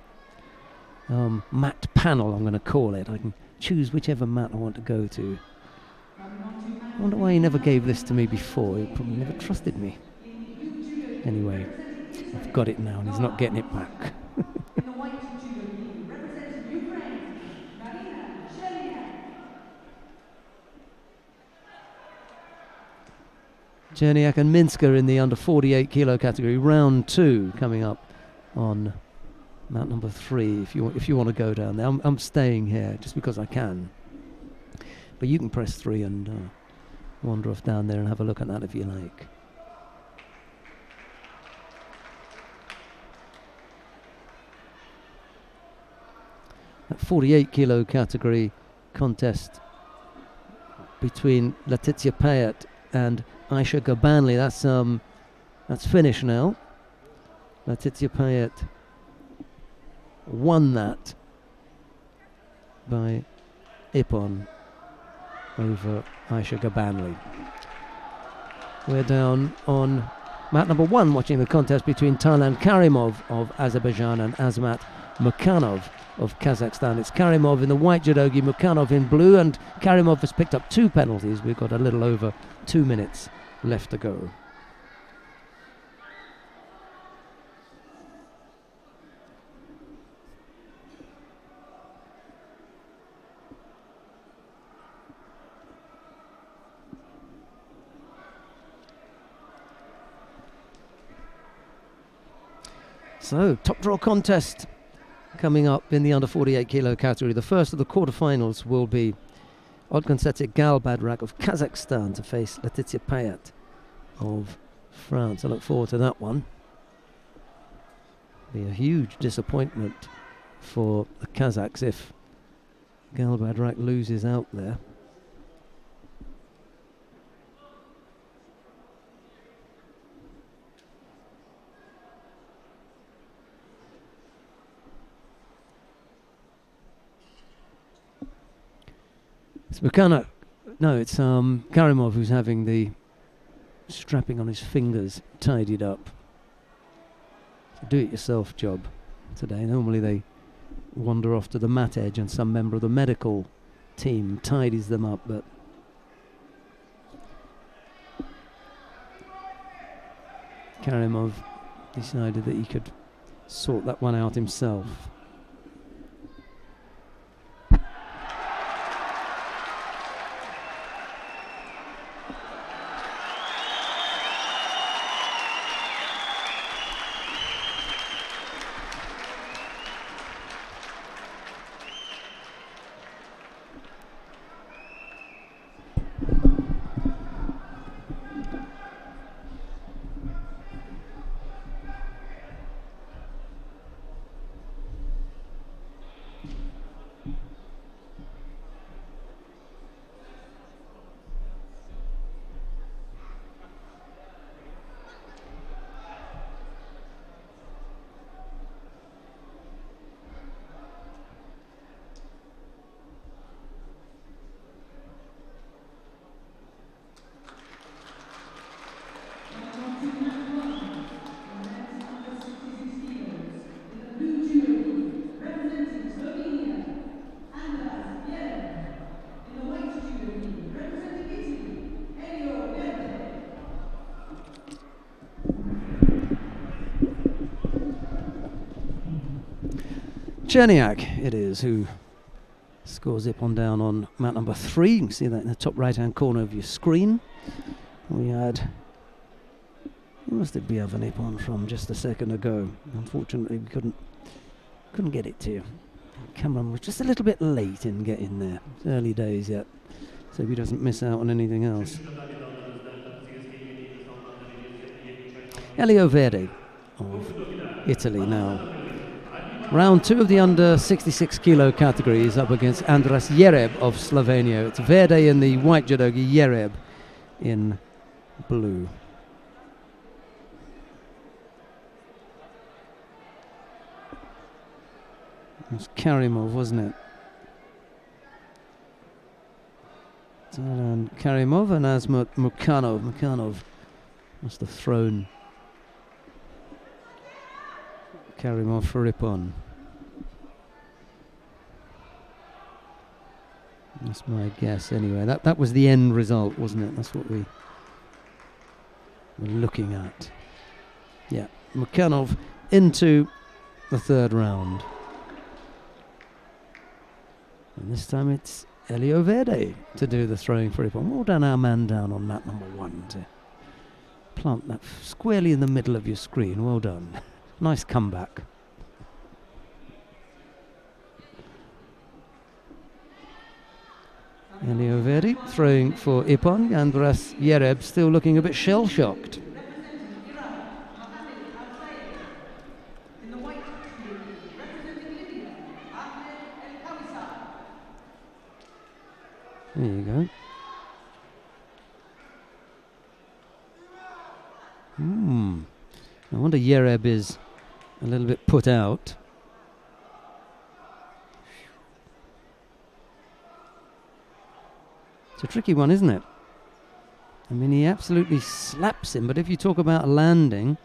mat panel, I'm going to call it. I can choose whichever mat I want to go to. I wonder why he never gave this to me before. He probably never trusted me. Anyway, I've got it now and he's not getting it back. Cherniak and Minska in the under 48 kilo category. Round 2 coming up on mat number 3. If you want to go down there, I'm staying here just because I can. But you can press 3 and wander off down there and have a look at that if you like. That 48 kilo category contest between Letitia Payet and Aisha Gabanli. That's finished now. Letitia Payet won that by Ippon over Aisha Gabanli. We're down on mat number 1 watching the contest between Taylan Karimov of Azerbaijan and Azmat Mukhanov of Kazakhstan. It's Karimov in the white judogi, Mukhanov in blue, and Karimov has picked up 2 penalties. We've got a little over 2 minutes left to go. So, top draw contest coming up in the under 48 kilo category. The first of the quarterfinals will be Odgonsetic Galbadrak of Kazakhstan to face Laetitia Payet of France. I look forward to that one. Be a huge disappointment for the Kazakhs if Galbadrak loses out there. It's Karimov who's having the strapping on his fingers tidied up. It's a do-it-yourself job today. Normally they wander off to the mat edge and some member of the medical team tidies them up, but Karimov decided that he could sort that one out himself. Cherniak it is who scores Ippon down on mat number 3. You can see that in the top right hand corner of your screen. We had, where must it be, of an Ippon from just a second ago? Unfortunately we couldn't get it to you. Cameron was just a little bit late in getting there. It's early days yet, so he doesn't miss out on anything else. Elio Verde of Italy now. Round 2 of the under 66 kilo category is up against Andras Jereb of Slovenia. It's Verde in the white judogi, Jereb in blue. It was Karimov, wasn't it? Karimov and Azmat Mukhanov. Mukhanov must have thrown Karimov for Ippon. That's my guess anyway. That was the end result, wasn't it? That's what we were looking at. Yeah, Mukhanov into the third round. And this time it's Elio Verde to do the throwing for Ippon. Well done, our man down on mat number 1 to plant that squarely in the middle of your screen. Well done. Nice comeback. Elio Verde throwing for Ippon. Andras Jereb still looking a bit shell-shocked. There you go. I wonder Jereb is a little bit put out. It's a tricky one, isn't it? I mean, he absolutely slaps him, but if you talk about landing,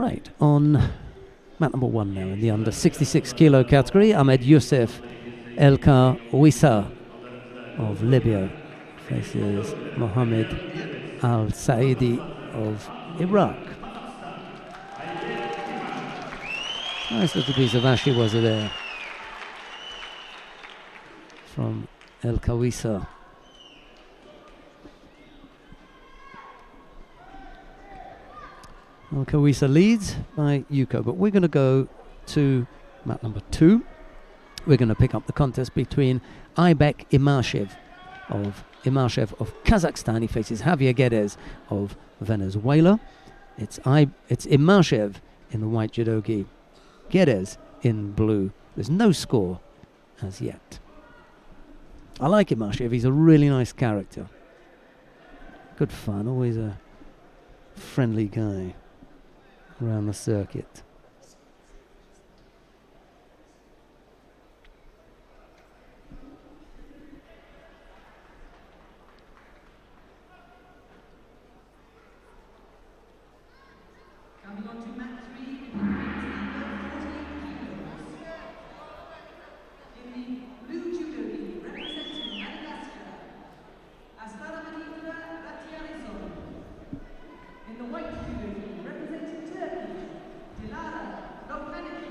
Right, on mat number 1 now in the under 66 kilo category, Ahmed Youssef Elka Wissa of Libya faces Mohammed Al Saidi of Iraq. Nice little piece of Ashiwaza there from El Kawisa. El Kawisa leads by Yuko, but we're going to go to mat number 2. We're going to pick up the contest between Aybek Imashev of Kazakhstan. He faces Javier Guedes of Venezuela. It's Imashev in the white judo gi, Guedes in blue. There's no score as yet. I like Imashev. He's a really nice character. Good fun. Always a friendly guy around the circuit. Coming on to mat 3 in the in the blue judo gi, representing Madagascar, Asfaramanitra Ratiarizon. In the white judo gi, representing Turkey, Dilara Lokmanaki.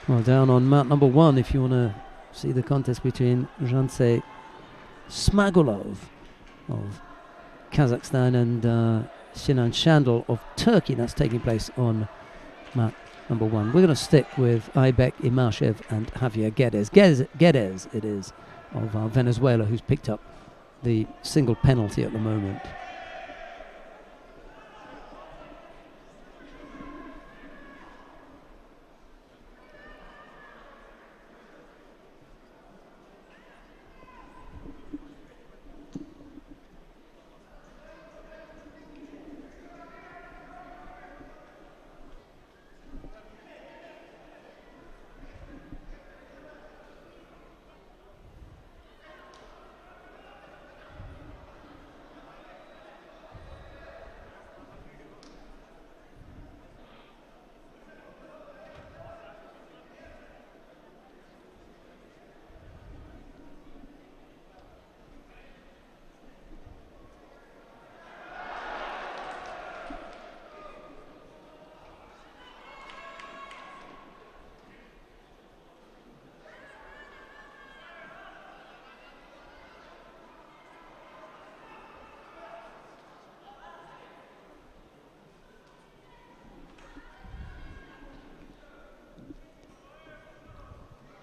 Well, down on mat number 1, if you want to see the contest between Janse Smagulov of Kazakhstan and Sinan Shandal of Turkey. That's taking place on mat number 1. We're going to stick with Aybek Imashev and Javier Guedes. Guedes it is, of Venezuela, who's picked up the single penalty at the moment.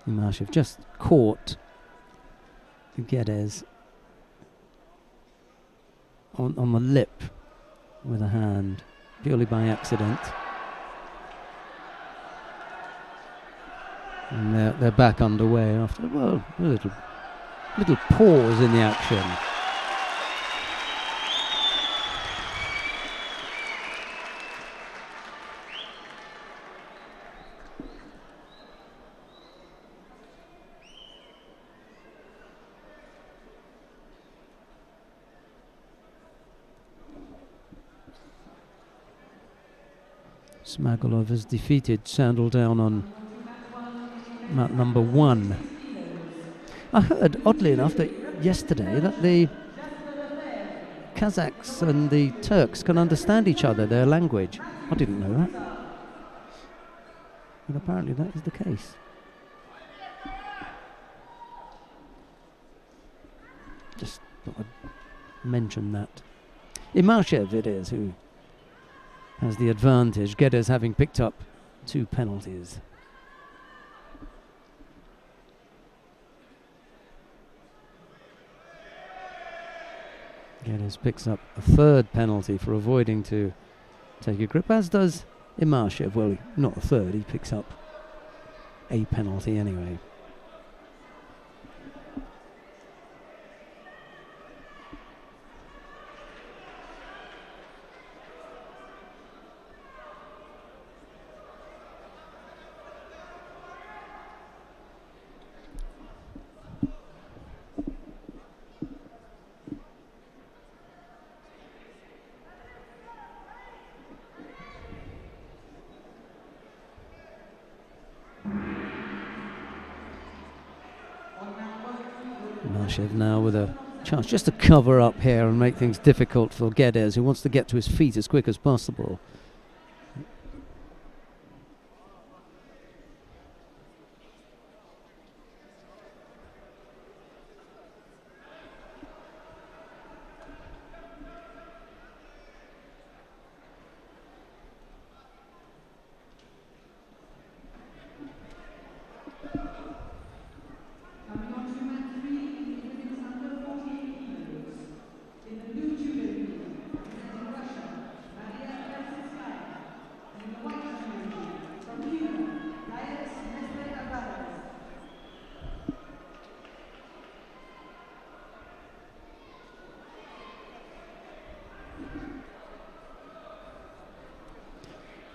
Imashev just caught Guedes on the lip with a hand, purely by accident. And they're back underway after, well, a little pause in the action. Smagulov has defeated Sandal down on mat number 1. I heard, oddly enough, that yesterday that the Kazakhs and the Turks can understand each other, their language. I didn't know that. But apparently that is the case. Just thought I'd mention that. Imashev it is who has the advantage, Geddes having picked up 2 penalties. Geddes picks up a 3rd penalty for avoiding to take a grip, as does Imashev. Well, not a 3rd, he picks up a penalty anyway. Imashev now with a chance just to cover up here and make things difficult for Geddes, who wants to get to his feet as quick as possible.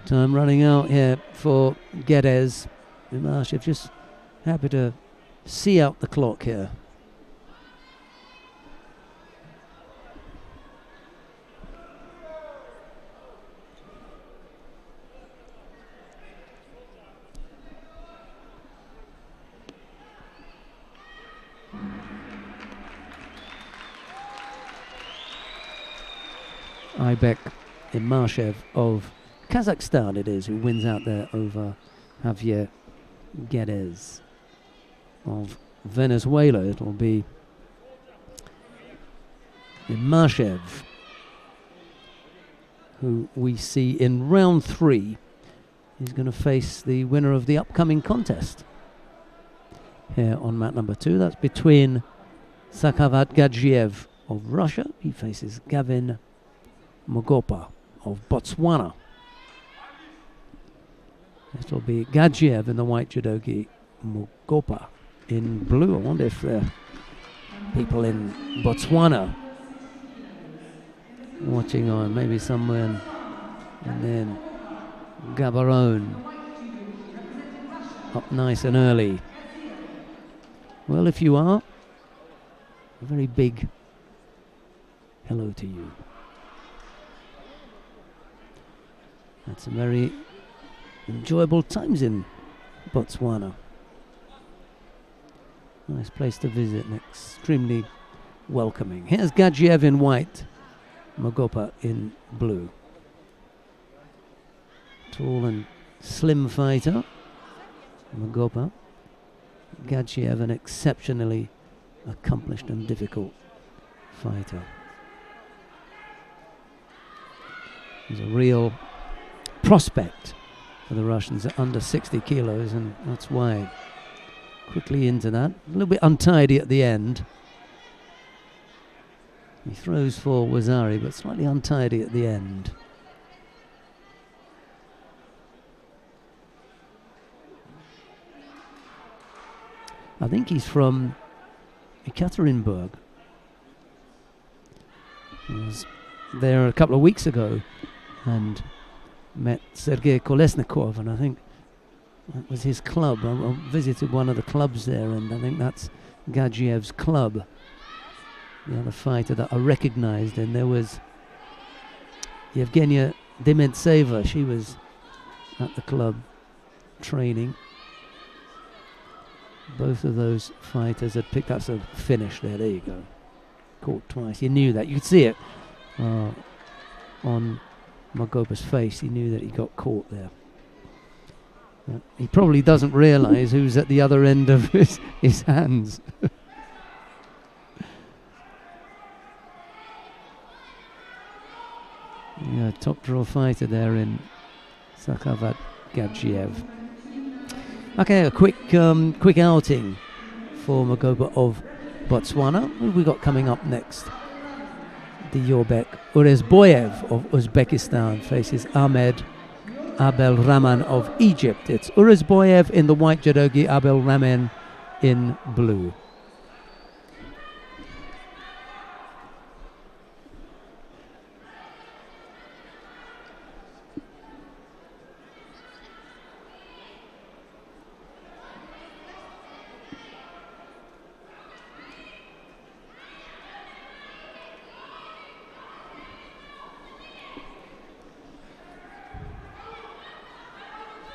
Time running out here for Geddes. Imashev just happy to see out the clock here. Aybek Imashev of Kazakhstan it is who wins out there over Javier Geddes of Venezuela. It'll be Imashev who we see in round 3. He's going to face the winner of the upcoming contest here on mat number 2. That's between Sakhavat Gadzhiev of Russia. He faces Gavin Mogopa of Botswana. This will be Gadzhiev in the white judogi, Mogopa in blue. I wonder if there are people in Botswana watching on, maybe somewhere, and then Gaborone up nice and early. Well, if you are, a very big hello to you. Had some very enjoyable times in Botswana. Nice place to visit and extremely welcoming. Here's Gadzhiev in white, Mogopa in blue. Tall and slim fighter, Mogopa. Gadzhiev, an exceptionally accomplished and difficult fighter. He's a real prospect for the Russians at under 60 kilos, and that's why quickly into that. A little bit untidy at the end. He throws for Wazari, but slightly untidy at the end. I think he's from Ekaterinburg. He was there a couple of weeks ago and met Sergei Kolesnikov, and I think that was his club. I visited one of the clubs there, and I think that's Gadziev's club. The other fighter that I recognized, and there was Yevgenia Dementseva. She was at the club training. Both of those fighters had picked up some finish there. There you go. Caught twice. You knew that. You could see it on Mogopa's face. He knew that he got caught there. He probably doesn't realize who's at the other end of his hands. Yeah, top draw fighter there in Sakhavat Gadzhiev. Okay, a quick outing for Magoba of Botswana. What have we got coming up next? Diobek Urezboyev of Uzbekistan faces Ahmed Abel Rahman of Egypt. It's Urezboyev in the white judogi, Abel Rahman in blue.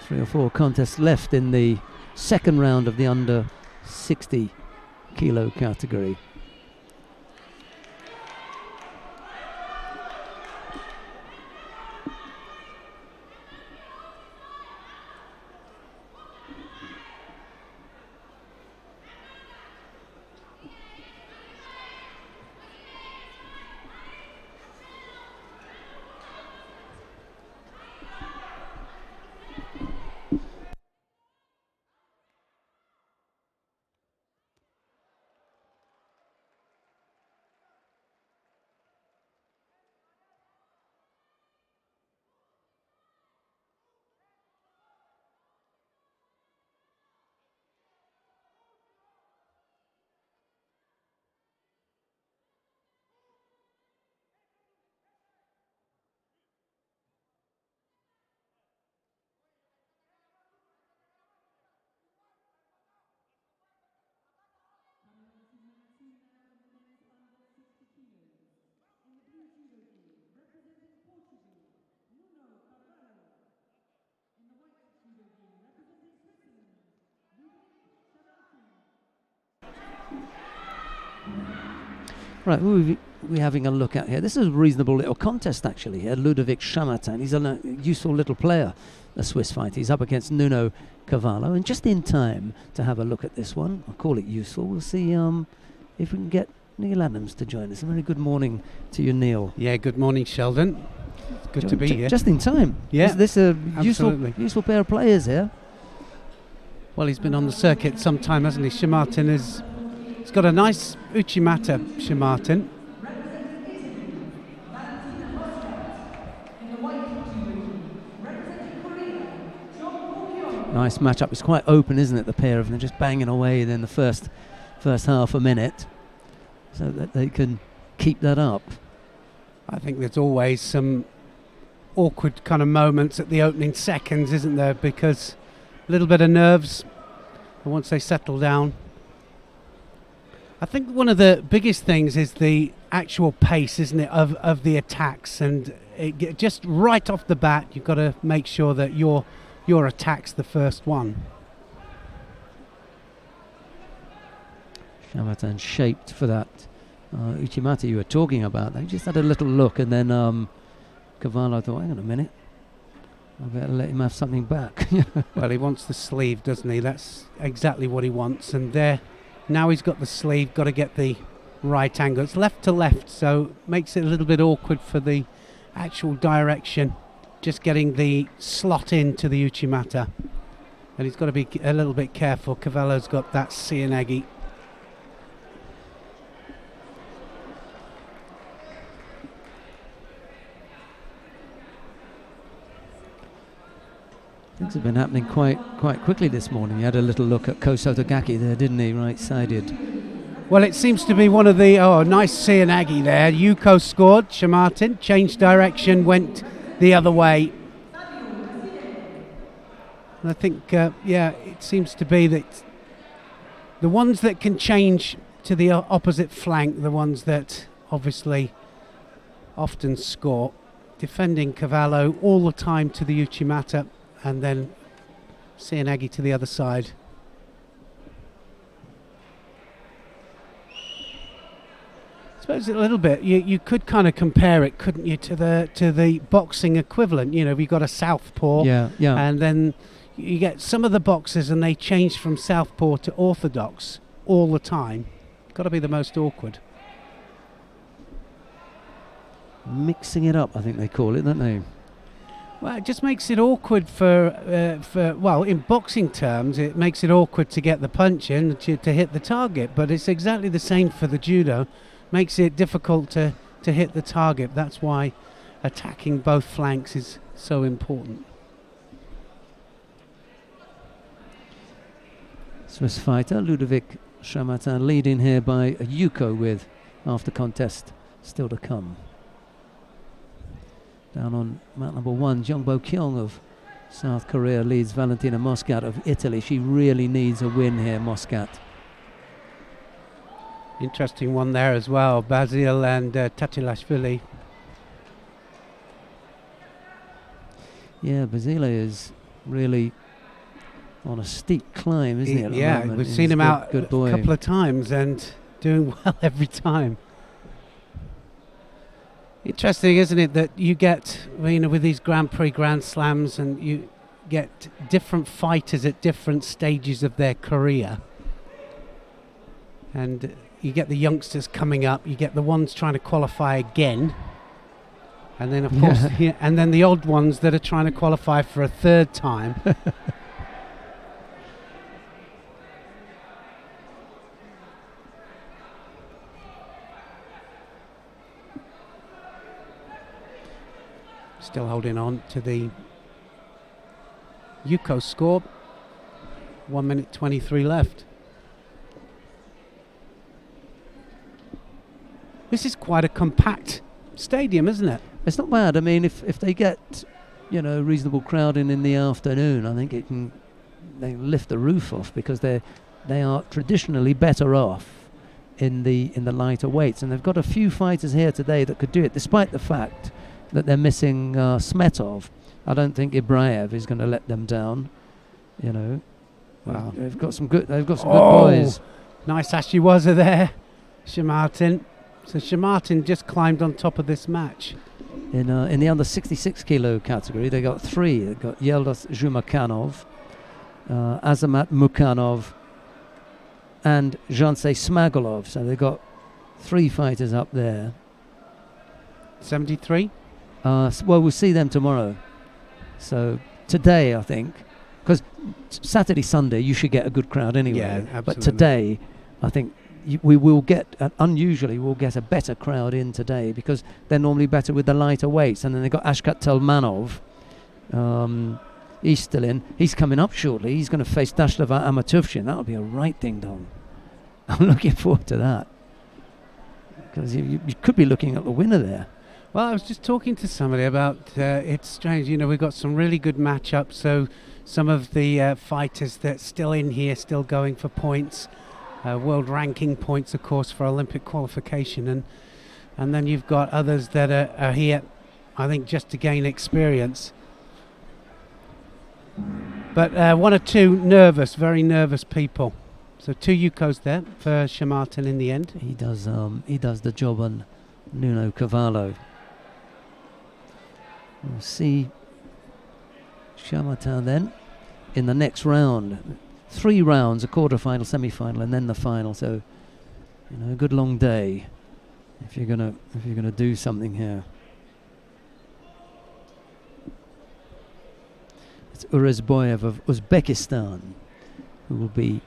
Three or four contests left in the second round of the under 60 kilo category. Right, we're having a look at here. This is a reasonable little contest actually here. Ludovic Chamatan, he's a useful little player, a Swiss fighter. He's up against Nuno Cavallo, and just in time to have a look at this one. I'll call it useful. We'll see if we can get Neil Adams to join us. A very good morning to you, Neil. Yeah, good morning, Sheldon. Good to be here. Just in time. Yeah, this a useful pair of players here. Well, he's been on the circuit some time, hasn't he? Chamatan he's got a nice Uchimata, Chamatan. Nice matchup. It's quite open, isn't it? The pair of them just banging away in the first half a minute, so that they can keep that up. I think there's always some awkward kind of moments at the opening seconds, isn't there? Because a little bit of nerves, and once they settle down. I think one of the biggest things is the actual pace, isn't it, of the attacks, and just right off the bat, you've got to make sure that your attack's the first one. Chamatan shaped for that Uchimata you were talking about. They just had a little look, and then Cavallo thought, hang on a minute, I better let him have something back. Well, he wants the sleeve, doesn't he? That's exactly what he wants, and there, now he's got the sleeve, got to get the right angle. It's left to left, so makes it a little bit awkward for the actual direction. Just getting the slot into the Uchimata, and he's got to be a little bit careful. Cavallo's got that Cianegi. Things have been happening quite quickly this morning. He had a little look at Ko Sotogaki there, didn't he? Right-sided. Well, it seems to be one of the nice Cianegi there. Yuko scored. Chamatan changed direction, went the other way. And I think, it seems to be that the ones that can change to the opposite flank, the ones that obviously often score, defending Cavallo all the time to the Uchimata, and then Cianegi to the other side. I suppose a little bit, you could kind of compare it, couldn't you, to the boxing equivalent. You know, we got a southpaw, and then you get some of the boxers and they change from southpaw to orthodox all the time. Got to be the most awkward. mixing it up, I think they call it, don't they? Well, it just makes it awkward well, in boxing terms, it makes it awkward to get the punch in to hit the target, but it's exactly the same for the judo. Makes it difficult to hit the target. That's why attacking both flanks is so important. Swiss fighter Ludovic Chamartin leading here by a Yuko with after contest still to come. Down on mat number 1, Jungbo Kyung of South Korea leads Valentina Moscat of Italy. She really needs a win here, Moscat. Interesting one there as well, Basil and Tatilashvili. Yeah, Basile is really on a steep climb, isn't he? At the Yeah, moment? we've He's seen him out good a boy. couple of times and doing well every time. Interesting, isn't it, that you get, with these Grand Prix Grand Slams, and you get different fighters at different stages of their career. And you get the youngsters coming up, you get the ones trying to qualify again. And then, of course, and then the odd ones that are trying to qualify for a third time. Still holding on to the Yuko score. 1 minute 23 left. This is quite a compact stadium, isn't it? It's not bad. I mean, if they get, a reasonable crowd in the afternoon, I think they lift the roof off, because they are traditionally better off in the lighter weights, and they've got a few fighters here today that could do it, despite the fact that they're missing Smetov. I don't think Ibraev is going to let them down. Wow. They've got some good boys. Nice Ashiwaza there, Chamartin. So Chamartin just climbed on top of this match. In the under 66 kilo category, they got 3. They got Yeldas Zhumakanov, Azamat Mukhanov, and Jansei Smagolov. So they got 3 fighters up there. 73. Well, we'll see them tomorrow. So today, I think, because Saturday, Sunday, you should get a good crowd anyway. Yeah, absolutely. But today, I think we will get, unusually, we'll get a better crowd in today, because they're normally better with the lighter weights. And then they've got Ashkat Telmanov. He's still in. He's coming up shortly. He's going to face Dashlava Amatuvshin. That'll be a right ding-dong. I'm looking forward to that, because you could be looking at the winner there. Well, I was just talking to somebody about, it's strange, we've got some really good matchups, so some of the fighters that's still in here, still going for points, world ranking points, of course, for Olympic qualification, and then you've got others that are here, I think, just to gain experience. But 1 or 2 very nervous people. So 2 Yukos there for Chamartin in the end. He does the job on Nuno Cavallo. We'll see Chamartin then in the next round. 3 rounds, a quarter-final, semi-final, and then the final. So, a good long day if you're gonna do something here. It's Urezboyev of Uzbekistan, who will be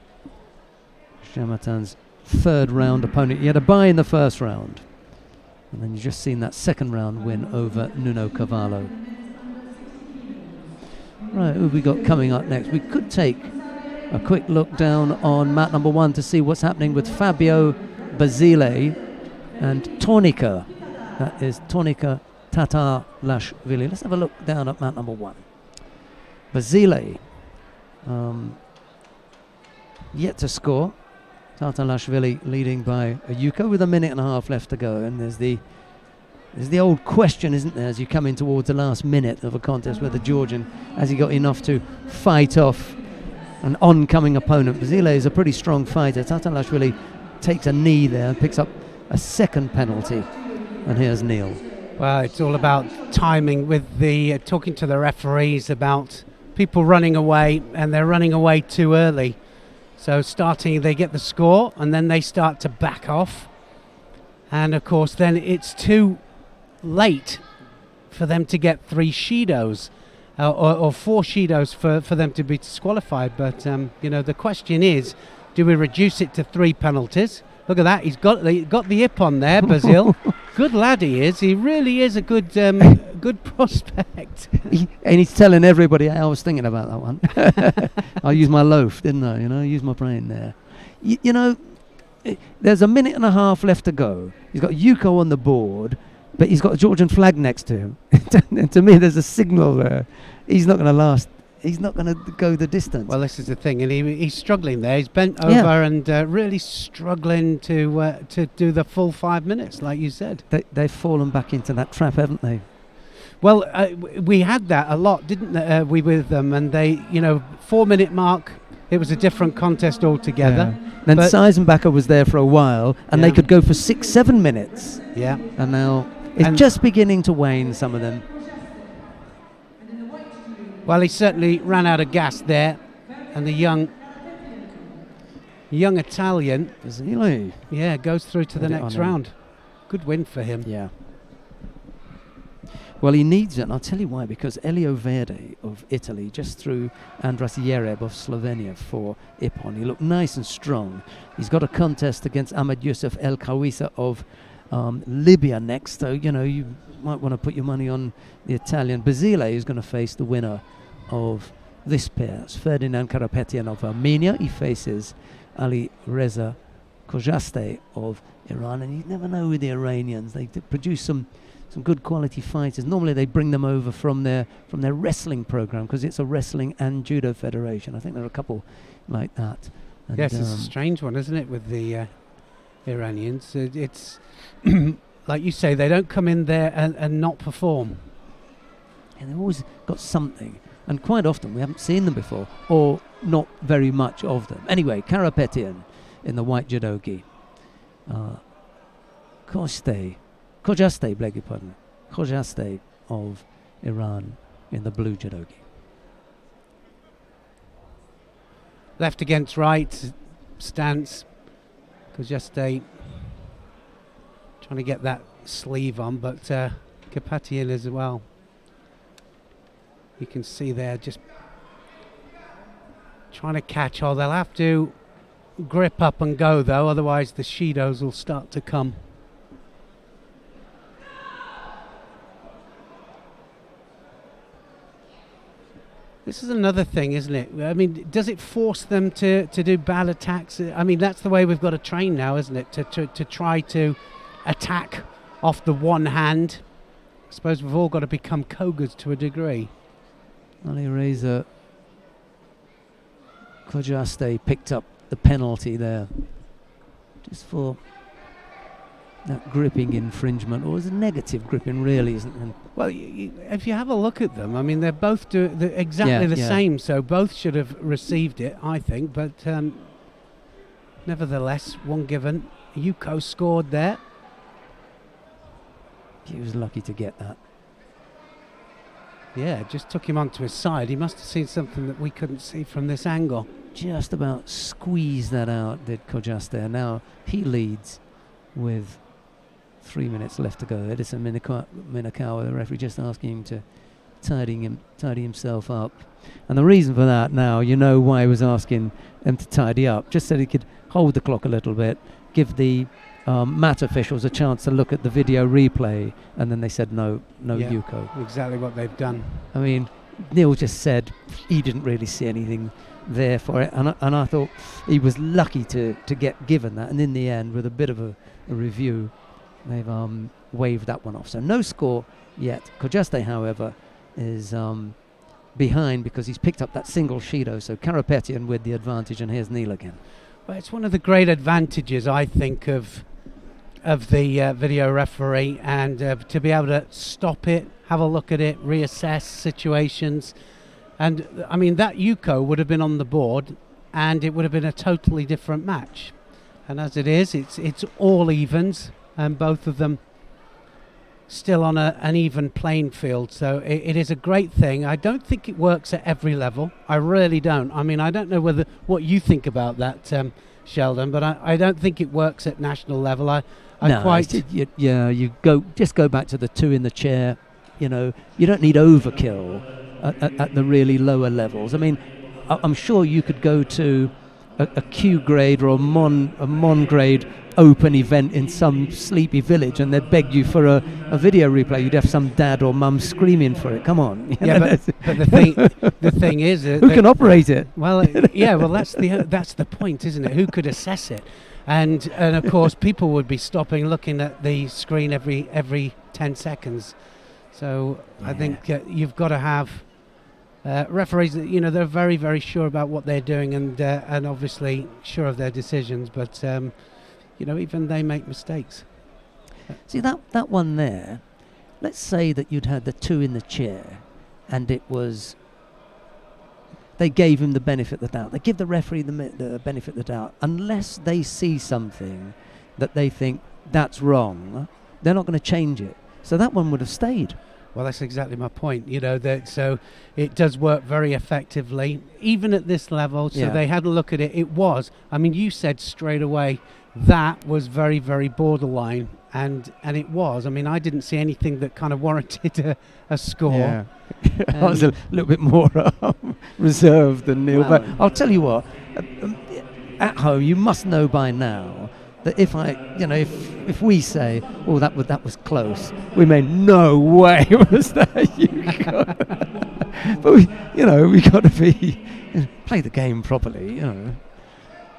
Chamartin's 3rd round opponent. He had a bye in the 1st round, and then you've just seen that 2nd round win over Nuno Cavallo. Right, who have we got coming up next? We could take a quick look down on mat number 1 to see what's happening with Fabio Basile and Tonika. That is Tonika Tatarlashvili. Let's have a look down at mat number 1. Basile, yet to score. Tatarlashvili leading by a Yuko with 1.5 minutes left to go, and there's the old question, isn't there, as you come in towards the last minute of a contest, where the Georgian, has he got enough to fight off an oncoming opponent? Basile is a pretty strong fighter. Tatarlashvili takes a knee there, picks up a 2nd penalty, and here's Neil. Well, it's all about timing with the talking to the referees about people running away, and they're running away too early. So they get the score, and then they start to back off. And of course, then it's too late for them to get 3 Shidos. Or 4 Shidos for them to be disqualified. But, the question is, do we reduce it to 3 penalties? Look at that. He's got the hip on there, Basil. Good lad he is. He really is a good good prospect. And he's telling everybody, I was thinking about that one. I used my loaf, didn't I? I used my brain there. There's a minute and a half left to go. He's got Yuko on the board, but he's got a Georgian flag next to him. And to me, there's a signal there. He's not going to last. He's not going to go the distance. Well, this is the thing, and he's struggling there. He's bent over and really struggling to do the full 5 minutes, like you said. They've fallen back into that trap, haven't they? Well, we had that a lot, didn't we, with them? And they, 4 minute mark, it was a different contest altogether. Yeah. Then Seisenbacher was there for a while, and they could go for 6-7 minutes. Yeah. And now it's just beginning to wane, some of them. Well, he certainly ran out of gas there, and the young Italian, goes through to the next round. Good win for him. Yeah. Well, he needs it, and I'll tell you why. Because Elio Verde of Italy just threw Andras Jereb of Slovenia for Ippon. He looked nice and strong. He's got a contest against Ahmed Youssef El Kawisa of Libya next, so you might want to put your money on the Italian. Basile is going to face the winner of this pair. It's Ferdinand Karapetian of Armenia. He faces Ali Reza Khojaste of Iran, and you never know with the Iranians. They produce some good quality fighters. Normally they bring them over from their wrestling program, because it's a wrestling and judo federation. I think there are a couple like that. And yes, it's a strange one, isn't it, with the Iranians? It's like you say, they don't come in there and not perform. And they've always got something, and quite often we haven't seen them before, or not very much of them. Anyway, Karapetian in the white judogi. Khojaste, beg your pardon. Khojaste of Iran in the blue judogi. Left against right stance. Khojaste trying to get that sleeve on, but Karapetian as well. You can see there just trying to catch. They'll have to grip up and go though, otherwise the Shidos will start to come. This is another thing, isn't it? I mean, does it force them to do bad attacks? I mean, that's the way we've got to train now, isn't it? To try to attack off the one hand. I suppose we've all got to become Kogas to a degree. Ali Reza Khojaste picked up the penalty there, just for that gripping infringement, or was a negative gripping, really, isn't it? Well, if you have a look at them, I mean, they're both exactly the same, so both should have received it, I think, but nevertheless, one given. Yuko scored there. He was lucky to get that. Yeah, just took him onto his side. He must have seen something that we couldn't see from this angle. Just about squeezed that out, did Khojaste. Now he leads with 3 minutes left to go. Edison Minakawa, the referee, just asking him to tidy himself up. And the reason for that, now you know why he was asking him to tidy up. Just so he could hold the clock a little bit, give the mat officials a chance to look at the video replay, and then they said no, Yuko. Exactly what they've done. I mean, Neil just said he didn't really see anything there for it, and I thought he was lucky to get given that, and in the end, with a bit of a review, they've waved that one off. So no score yet. Khojaste, however, is behind because he's picked up that single Shido, so Karapetian with the advantage, and here's Neil again. Well, it's one of the great advantages, I think, of the video referee, and to be able to stop it, have a look at it, reassess situations. And I mean, that Yuko would have been on the board and it would have been a totally different match. And as it is, it's all evens, and both of them still on an even playing field. So it is a great thing. I don't think it works at every level. I really don't. I mean, I don't know what you think about that, Sheldon, but I don't think it works at national level. I You just go back to the 2 in the chair. You know, you don't need overkill at the really lower levels. I mean, I'm sure you could go to a Q grade or a mon grade open event in some sleepy village and they'd beg you for a video replay. You'd have some dad or mum screaming for it. Come on. Yeah, but the thing is, who can operate it? Well, well that's the point, isn't it? Who could assess it? And of course, people would be stopping, looking at the screen every 10 seconds. So I think you've got to have referees that they're very, very sure about what they're doing and obviously sure of their decisions. But even they make mistakes. See that one there. Let's say that you'd had the 2 in the chair, and it was. They gave him the benefit of the doubt. They give the referee the benefit of the doubt. Unless they see something that they think that's wrong, they're not going to change it. So that one would have stayed. Well, that's exactly my point. So it does work very effectively, even at this level. So they had a look at it. It was. I mean, you said straight away that was very, very borderline, and it was. I mean, I didn't see anything that kind of warranted a score. Yeah. I was a little bit more reserved than Neil. But I'll tell you what. At home, you must know by now that if we say, "Oh, that was close," we mean, "No way was that." But we got to play the game properly.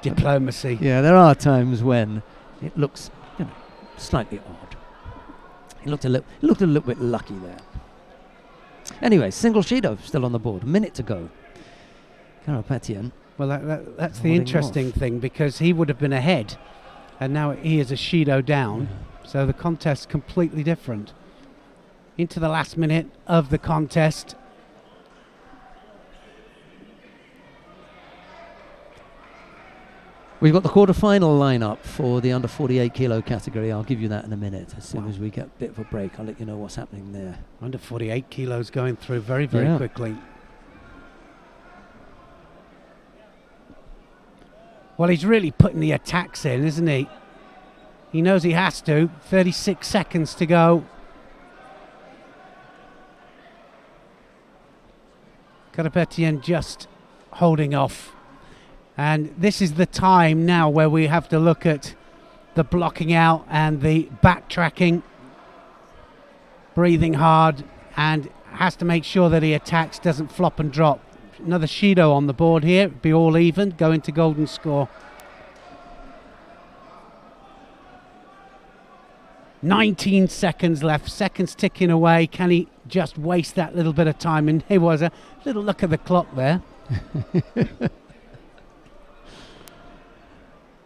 Diplomacy. Yeah, there are times when it looks slightly odd. It looked a little bit lucky there. Anyway, single Shido still on the board. A minute to go. Karapetian. Well, that's the interesting thing, because he would have been ahead. And now he is a Shido down, so the contest's completely different. Into the last minute of the contest. We've got the quarter-final lineup for the under 48 kilo category. I'll give you that in a minute. As soon as we get a bit of a break, I'll let you know what's happening there. Under 48 kilos going through very, very quickly. Well, he's really putting the attacks in, isn't he? He knows he has to. 36 seconds to go. Karapetian just holding off. And this is the time now where we have to look at the blocking out and the backtracking. Breathing hard, and has to make sure that he attacks, doesn't flop and drop. Another Shido on the board here. Be all even, going to golden score. 19 seconds left, seconds ticking away. Can he just waste that little bit of time? And here was a little look at the clock there.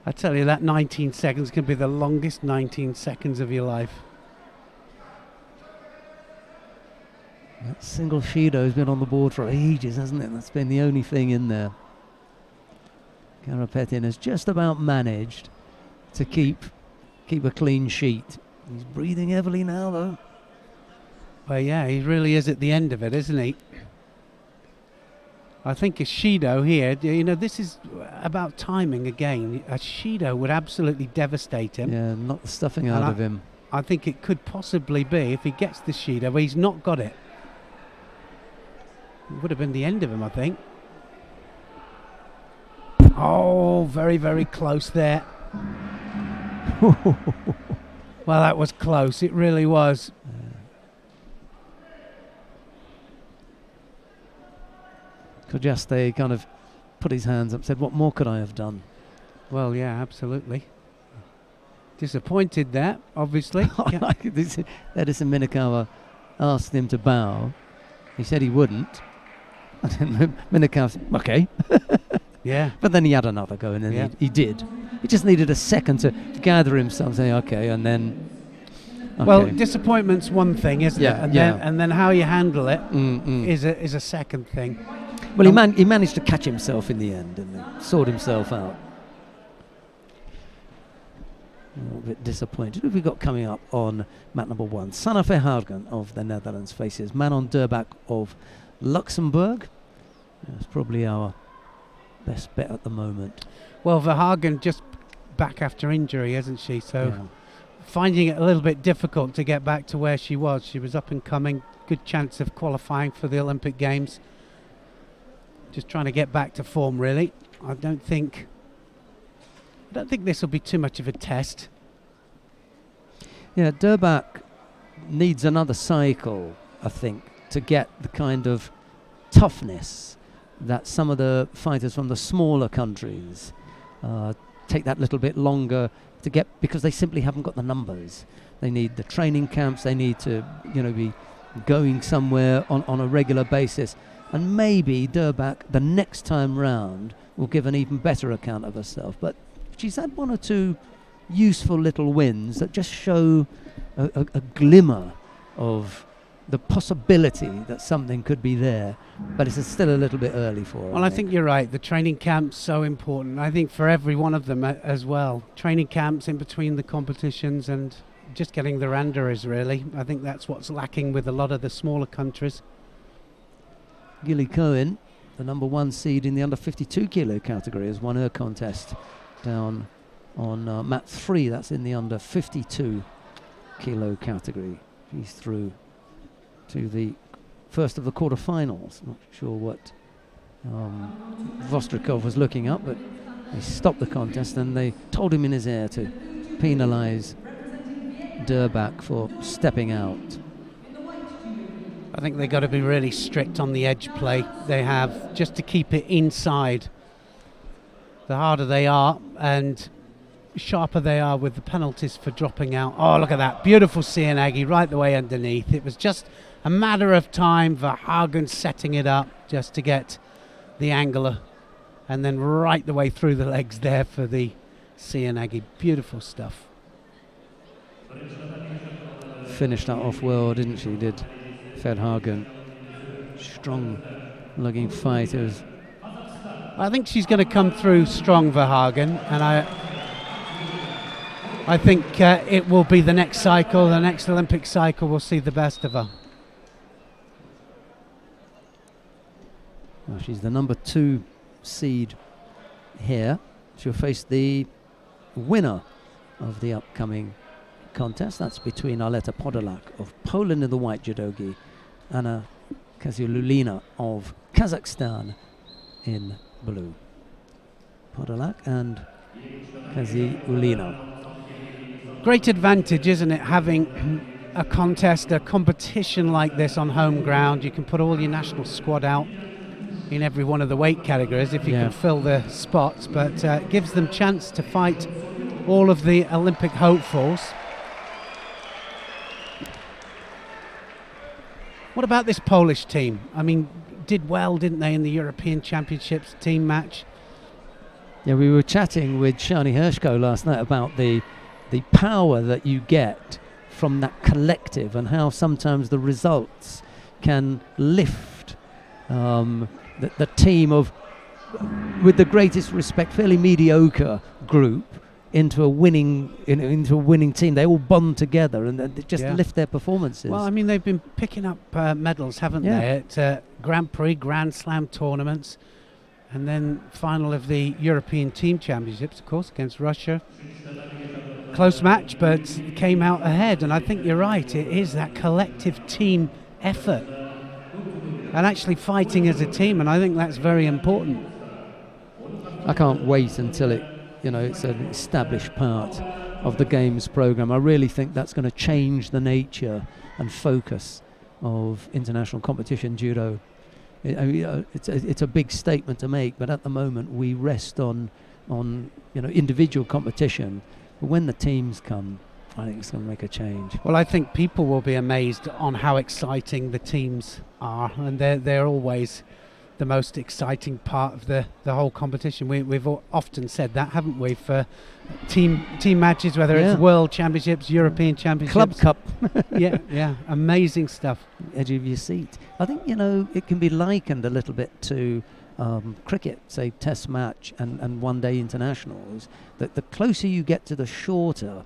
I tell you, that 19 seconds can be the longest 19 seconds of your life. That single Shido's been on the board for ages, hasn't it? That's been the only thing in there. Karapetian has just about managed to keep a clean sheet. He's breathing heavily now, though. Well, yeah, he really is at the end of it, isn't he? I think a Shido here, this is about timing again. A Shido would absolutely devastate him. Yeah, knock the stuffing out of him. I think it could possibly be, if he gets the Shido, but he's not got it. It would have been the end of him, I think. Oh, very, very close there. Well, that was close. It really was. Kojaste kind of put his hands up, said, "What more could I have done?" Well, yeah, absolutely. Disappointed there, obviously. Edison Minakawa asked him to bow. He said he wouldn't. And then Minakawa said, "Okay." Yeah. But then he had another go, and then he did. He just needed a second to gather himself, say, "Okay," and then... Okay. Well, disappointment's one thing, isn't it? And then how you handle it is a second thing. Well, he managed to catch himself in the end and sort himself out. A little bit disappointed. Who have we got coming up on mat number 1? Sanne Verhagen of the Netherlands faces Manon Durbach of Luxembourg. That's probably our best bet at the moment. Well, Verhagen just back after injury, isn't she? So finding it a little bit difficult to get back to where she was. She was up and coming, good chance of qualifying for the Olympic Games. Just trying to get back to form, really. I don't think this will be too much of a test. Yeah, Durbach needs another cycle, I think, to get the kind of toughness that some of the fighters from the smaller countries take that little bit longer to get, because they simply haven't got the numbers. They need the training camps, they need to be going somewhere on a regular basis. And maybe Durbach, the next time round, will give an even better account of herself. But she's had one or two useful little wins that just show a glimmer of the possibility that something could be there, but it's still a little bit early for her. Well, I think you're right. The training camp's so important. I think for every one of them as well. Training camps in between the competitions and just getting their unders, really. I think that's what's lacking with a lot of the smaller countries. Gilly Cohen, the number 1 seed in the under 52 kilo category, has won her contest down on mat 3. That's in the under 52 kilo category. She's through to the first of the quarterfinals. Not sure what Vostrikov was looking up, but they stopped the contest and they told him in his ear to penalise Durbach for stepping out. I think they've got to be really strict on the edge play they have, just to keep it inside. The harder they are and sharper they are with the penalties for dropping out. Oh, look at that. Beautiful Cianagi right the way underneath. It was just a matter of time for Hagen setting it up just to get the angler, and then right the way through the legs there for the Cianagi. Beautiful stuff. Finished that off well, didn't she? Did Fed Hagen. Strong looking fight. I think she's going to come through strong, Verhagen, and I think it will be the next cycle, the next Olympic cycle, we'll see the best of her. Well, she's the number 2 seed here. She'll face the winner of the upcoming contest. That's between Arleta Podolak of Poland in the white judogi, Anna Kaziulina of Kazakhstan in blue. Podolak and Kaziulina. Great advantage, isn't it, having a contest, a competition like this on home ground. You can put all your national squad out in every one of the weight categories if you can fill the spots, but it gives them chance to fight all of the Olympic hopefuls. What about this Polish team? I mean, did well, didn't they, in the European Championships team match? Yeah, we were chatting with Shani Hershko last night about the power that you get from that collective and how sometimes the results can lift the team of, with the greatest respect, fairly mediocre group into a winning team. They all bond together and they just lift their performances. Well, I mean, they've been picking up medals, haven't they, at Grand Prix, Grand Slam tournaments, and then final of the European Team Championships, of course, against Russia. Close match, but came out ahead, and I think you're right. It is that collective team effort and actually fighting as a team, and I think that's very important. I can't wait until it's an established part of the Games programme. I really think that's going to change the nature and focus of international competition judo. It's a big statement to make, but at the moment we rest on individual competition. But when the teams come, I think it's going to make a change. Well, I think people will be amazed on how exciting the teams are, and they're always the most exciting part of the whole competition. We've often said that, haven't we, for team matches, whether it's World Championships, European Championships. Club Cup. yeah, amazing stuff. Edge of your seat. I think, it can be likened a little bit to cricket, say test match and one-day internationals, that the closer you get to the shorter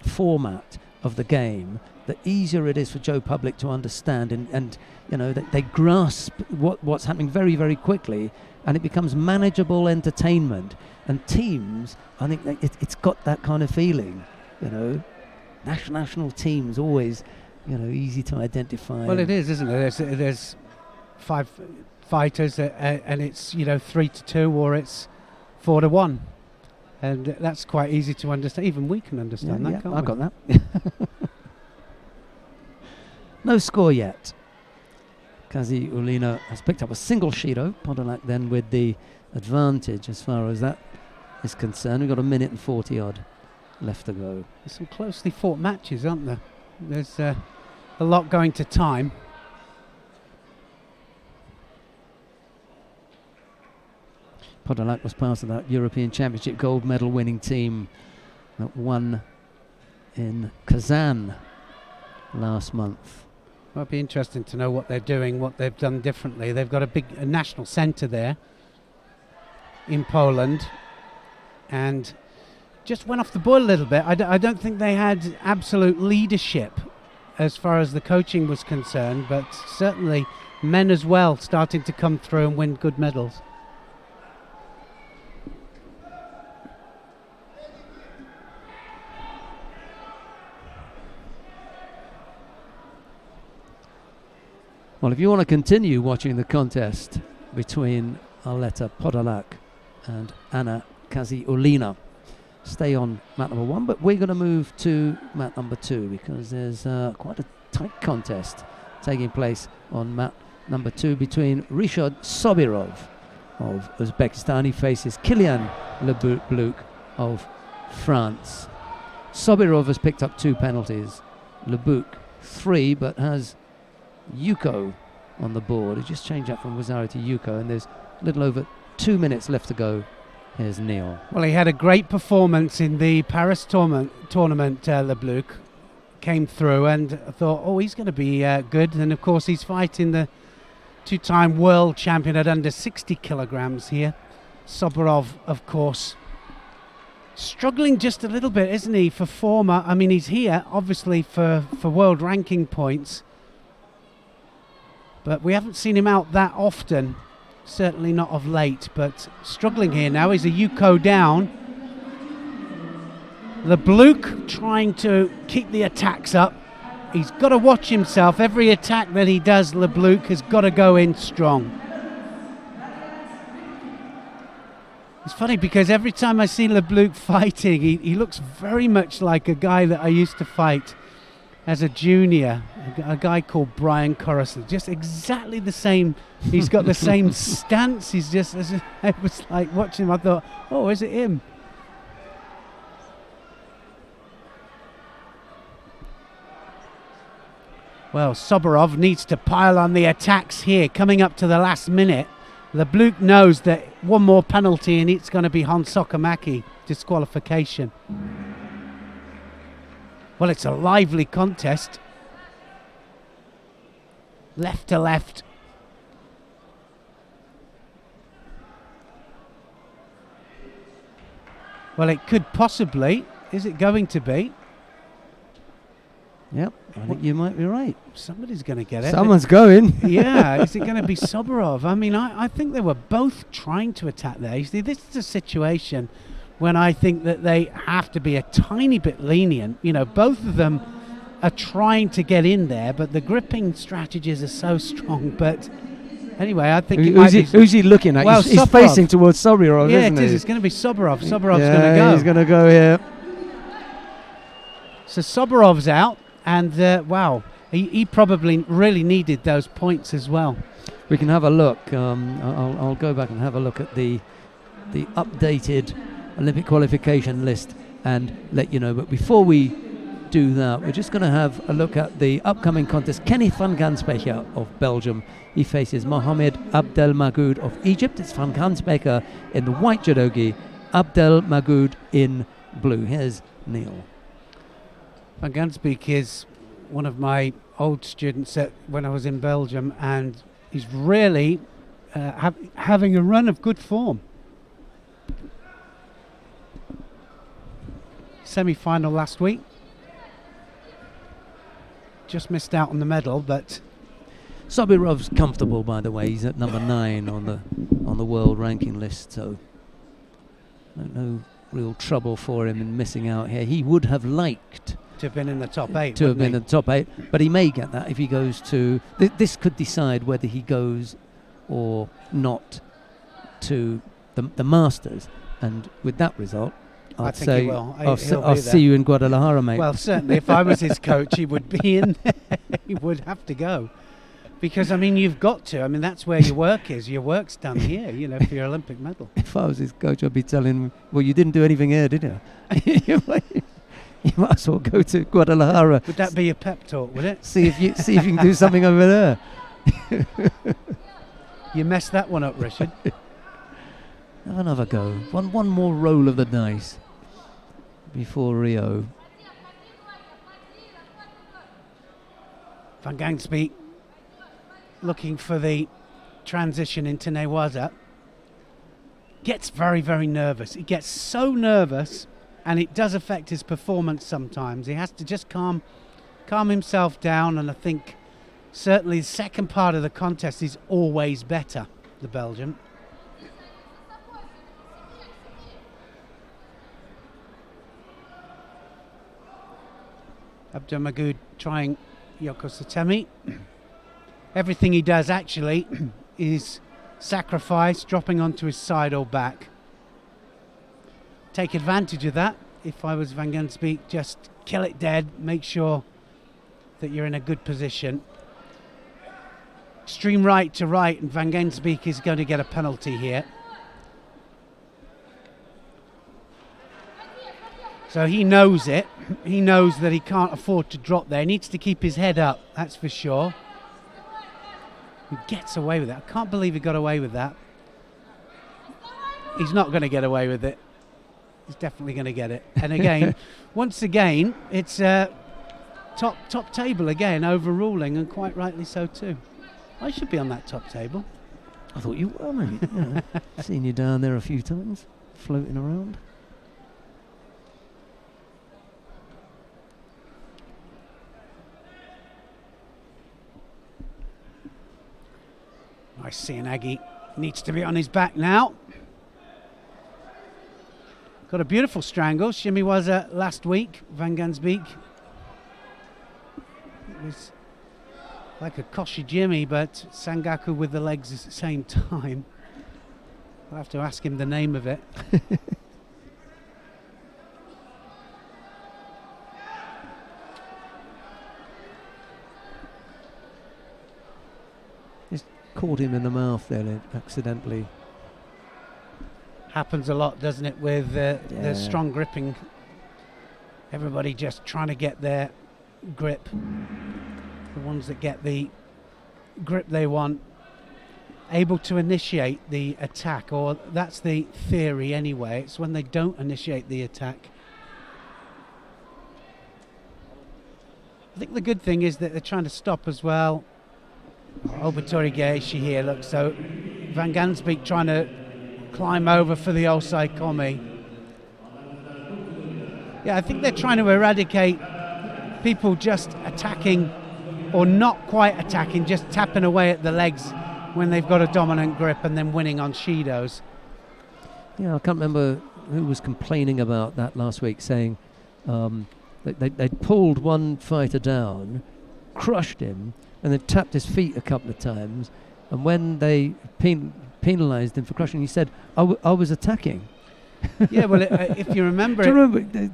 format of the game, the easier it is for Joe Public to understand and that they grasp what's happening very, very quickly, and it becomes manageable entertainment. And teams, I think it's got that kind of feeling. you know, national teams always, you know, easy to identify. Well, it is, isn't it? There's 5 fighters, and it's, you know, 3-2 or it's 4-1, and that's quite easy to understand. Even we can understand that. Can't I've we? got that. No score yet. Kazi Ulina has picked up a single Shiro. Podolak then with the advantage as far as that is concerned. We've got 1 minute and 40 odd left to go. There's some closely fought matches, aren't there? There's a lot going to time. Podolak was part of that European Championship gold medal winning team that won in Kazan last month. Well, it'll be interesting to know what they're doing, what they've done differently. They've got a national centre there in Poland, and just went off the boil a little bit. I don't think they had absolute leadership as far as the coaching was concerned, but certainly men as well starting to come through and win good medals. Well, if you want to continue watching the contest between Aletta Podolak and Anna Kaziulina, stay on mat number 1, but we're going to move to mat number 2 because there's quite a tight contest taking place on mat number 2 between Rishad Sobirov of Uzbekistan. He faces Kilian Leblouk of France. Sobirov has picked up 2 penalties, Leblouk 3, but has Yuko on the board. He just changed up from Wazari to Yuko, and there's a little over 2 minutes left to go. Here's Neil. Well, he had a great performance in the Paris tournament. Leblouk came through, and I thought, oh, he's going to be good. And of course, he's fighting the 2-time world champion at under 60 kilograms here. Sobirov, of course, struggling just a little bit, isn't he, for former? I mean, he's here obviously for world ranking points, but we haven't seen him out that often, certainly not of late, but struggling here now. He's a Yuko down. Leblouk trying to keep the attacks up. He's got to watch himself. Every attack that he does, Leblouk has got to go in strong. It's funny because every time I see Leblouk fighting, he looks very much like a guy that I used to fight as a junior, a guy called Brian Coruscant, just exactly the same. He's got the same stance. He's just, I was like watching him, I thought, oh, is it him? Well, Sobirov needs to pile on the attacks here, coming up to the last minute. Leblouk knows that one more penalty and it's going to be Honsokamaki, disqualification. Well, it's a lively contest. Left to left. Well, it could possibly. Is it going to be? Yep, I think you might be right. Somebody's going to get it. Someone's going. Yeah, is it going to be Sobirov? I mean, I think they were both trying to attack there. You see, this is a situation when I think that they have to be a tiny bit lenient. You know, both of them are trying to get in there, but the gripping strategies are so strong. But anyway, I think who's he looking at? Well, he's facing towards Sobirov, yeah, isn't it is. he? It's going to be Sobirov. Sobirov's yeah, going to go. He's going to go here. So Sobirov's out, and wow, he probably really needed those points as well. We can have a look. I'll go back and have a look at the updated Olympic qualification list and let you know. But before we do that, we're just going to have a look at the upcoming contest. Kenny van Gansbeker of Belgium. He faces Mohamed Abdelmagoud of Egypt. It's van Gansbeker in the white judogi, Abdelmagoud in blue. Here's Neil. Van Gansbeek is one of my old students when I was in Belgium, and he's really having a run of good form. Semi-final last week. Just missed out on the medal, but Sobirov's comfortable, by the way. He's at number 9 on the world ranking list, so I don't know real trouble for him in missing out here. He would have liked To have been in the top 8. to have wouldn't been in the top 8, but he may get that if he goes to... this could decide whether he goes or not to the Masters, and with that result, I I'd think say he will. I'll He'll be see there. you in Guadalajara, mate. Well, certainly, if I was his coach, he would be in there. He would have to go. Because, I mean, you've got to. I mean, that's where your work is. Your work's done here, you know, for your Olympic medal. If I was his coach, I'd be telling him, well, you didn't do anything here, did you? You might as well go to Guadalajara. Would that be your pep talk, would it? See if you can do something over there. You messed that one up, Richard. Have another go. One more roll of the dice before Rio. Van Gansbeek looking for the transition into Newaza. Gets very, very nervous. He gets so nervous, and it does affect his performance sometimes. He has to just calm himself down, and I think certainly the second part of the contest is always better, the Belgian. Abdelmagoud trying Yoko Satemi. Everything he does actually is sacrifice, dropping onto his side or back. Take advantage of that. If I was Van Gansbeek, just kill it dead, make sure that you're in a good position. Extreme right to right, and Van Gansbeek is going to get a penalty here. So he knows it. He knows that he can't afford to drop there. He needs to keep his head up, that's for sure. He gets away with it. I can't believe he got away with that. He's not going to get away with it. He's definitely going to get it. And again, once again, it's top table again, overruling, and quite rightly so too. I should be on that top table. I thought you were, mate. Yeah. Seen you down there a few times, floating around. I see an Aggie needs to be on his back now. Got a beautiful strangle. Shimmy was last week, Van Gansbeek. It was like a Koshi Jimmy, but Sangaku with the legs at the same time. I'll have to ask him the name of it. Caught him in the mouth there accidentally. Happens a lot, doesn't it, with the strong gripping. Everybody just trying to get their grip. The ones that get the grip they want, able to initiate the attack, or that's the theory anyway. It's when they don't initiate the attack. I think the good thing is that they're trying to stop as well. Obatori Geishi here, look, so Van Gansbeek trying to climb over for the Osai Komi. Yeah, I think they're trying to eradicate people just attacking or not quite attacking, just tapping away at the legs when they've got a dominant grip and then winning on Shidos. Yeah, I can't remember who was complaining about that last week, saying they'd pulled one fighter down, crushed him, and then tapped his feet a couple of times, and when they penalised him for crushing, he said, I was attacking. Yeah, well, if you remember,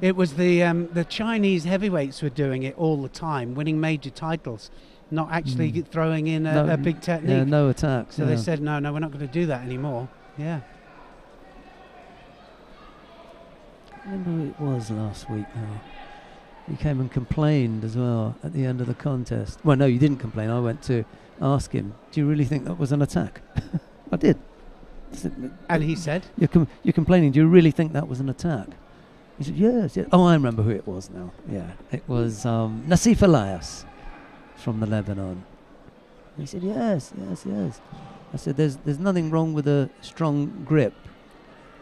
it was the Chinese heavyweights were doing it all the time, winning major titles, not actually throwing in a big technique. Yeah, no attacks. So they said, no, we're not going to do that anymore. Yeah. I remember who it was last week now. He came and complained as well at the end of the contest. Well, no, you didn't complain. I went to ask him, do you really think that was an attack? I did. And he said? You're complaining, do you really think that was an attack? He said, yes. Oh, I remember who it was now. Yeah, it was Nassif Elias from the Lebanon. And he said, yes. I said, there's nothing wrong with a strong grip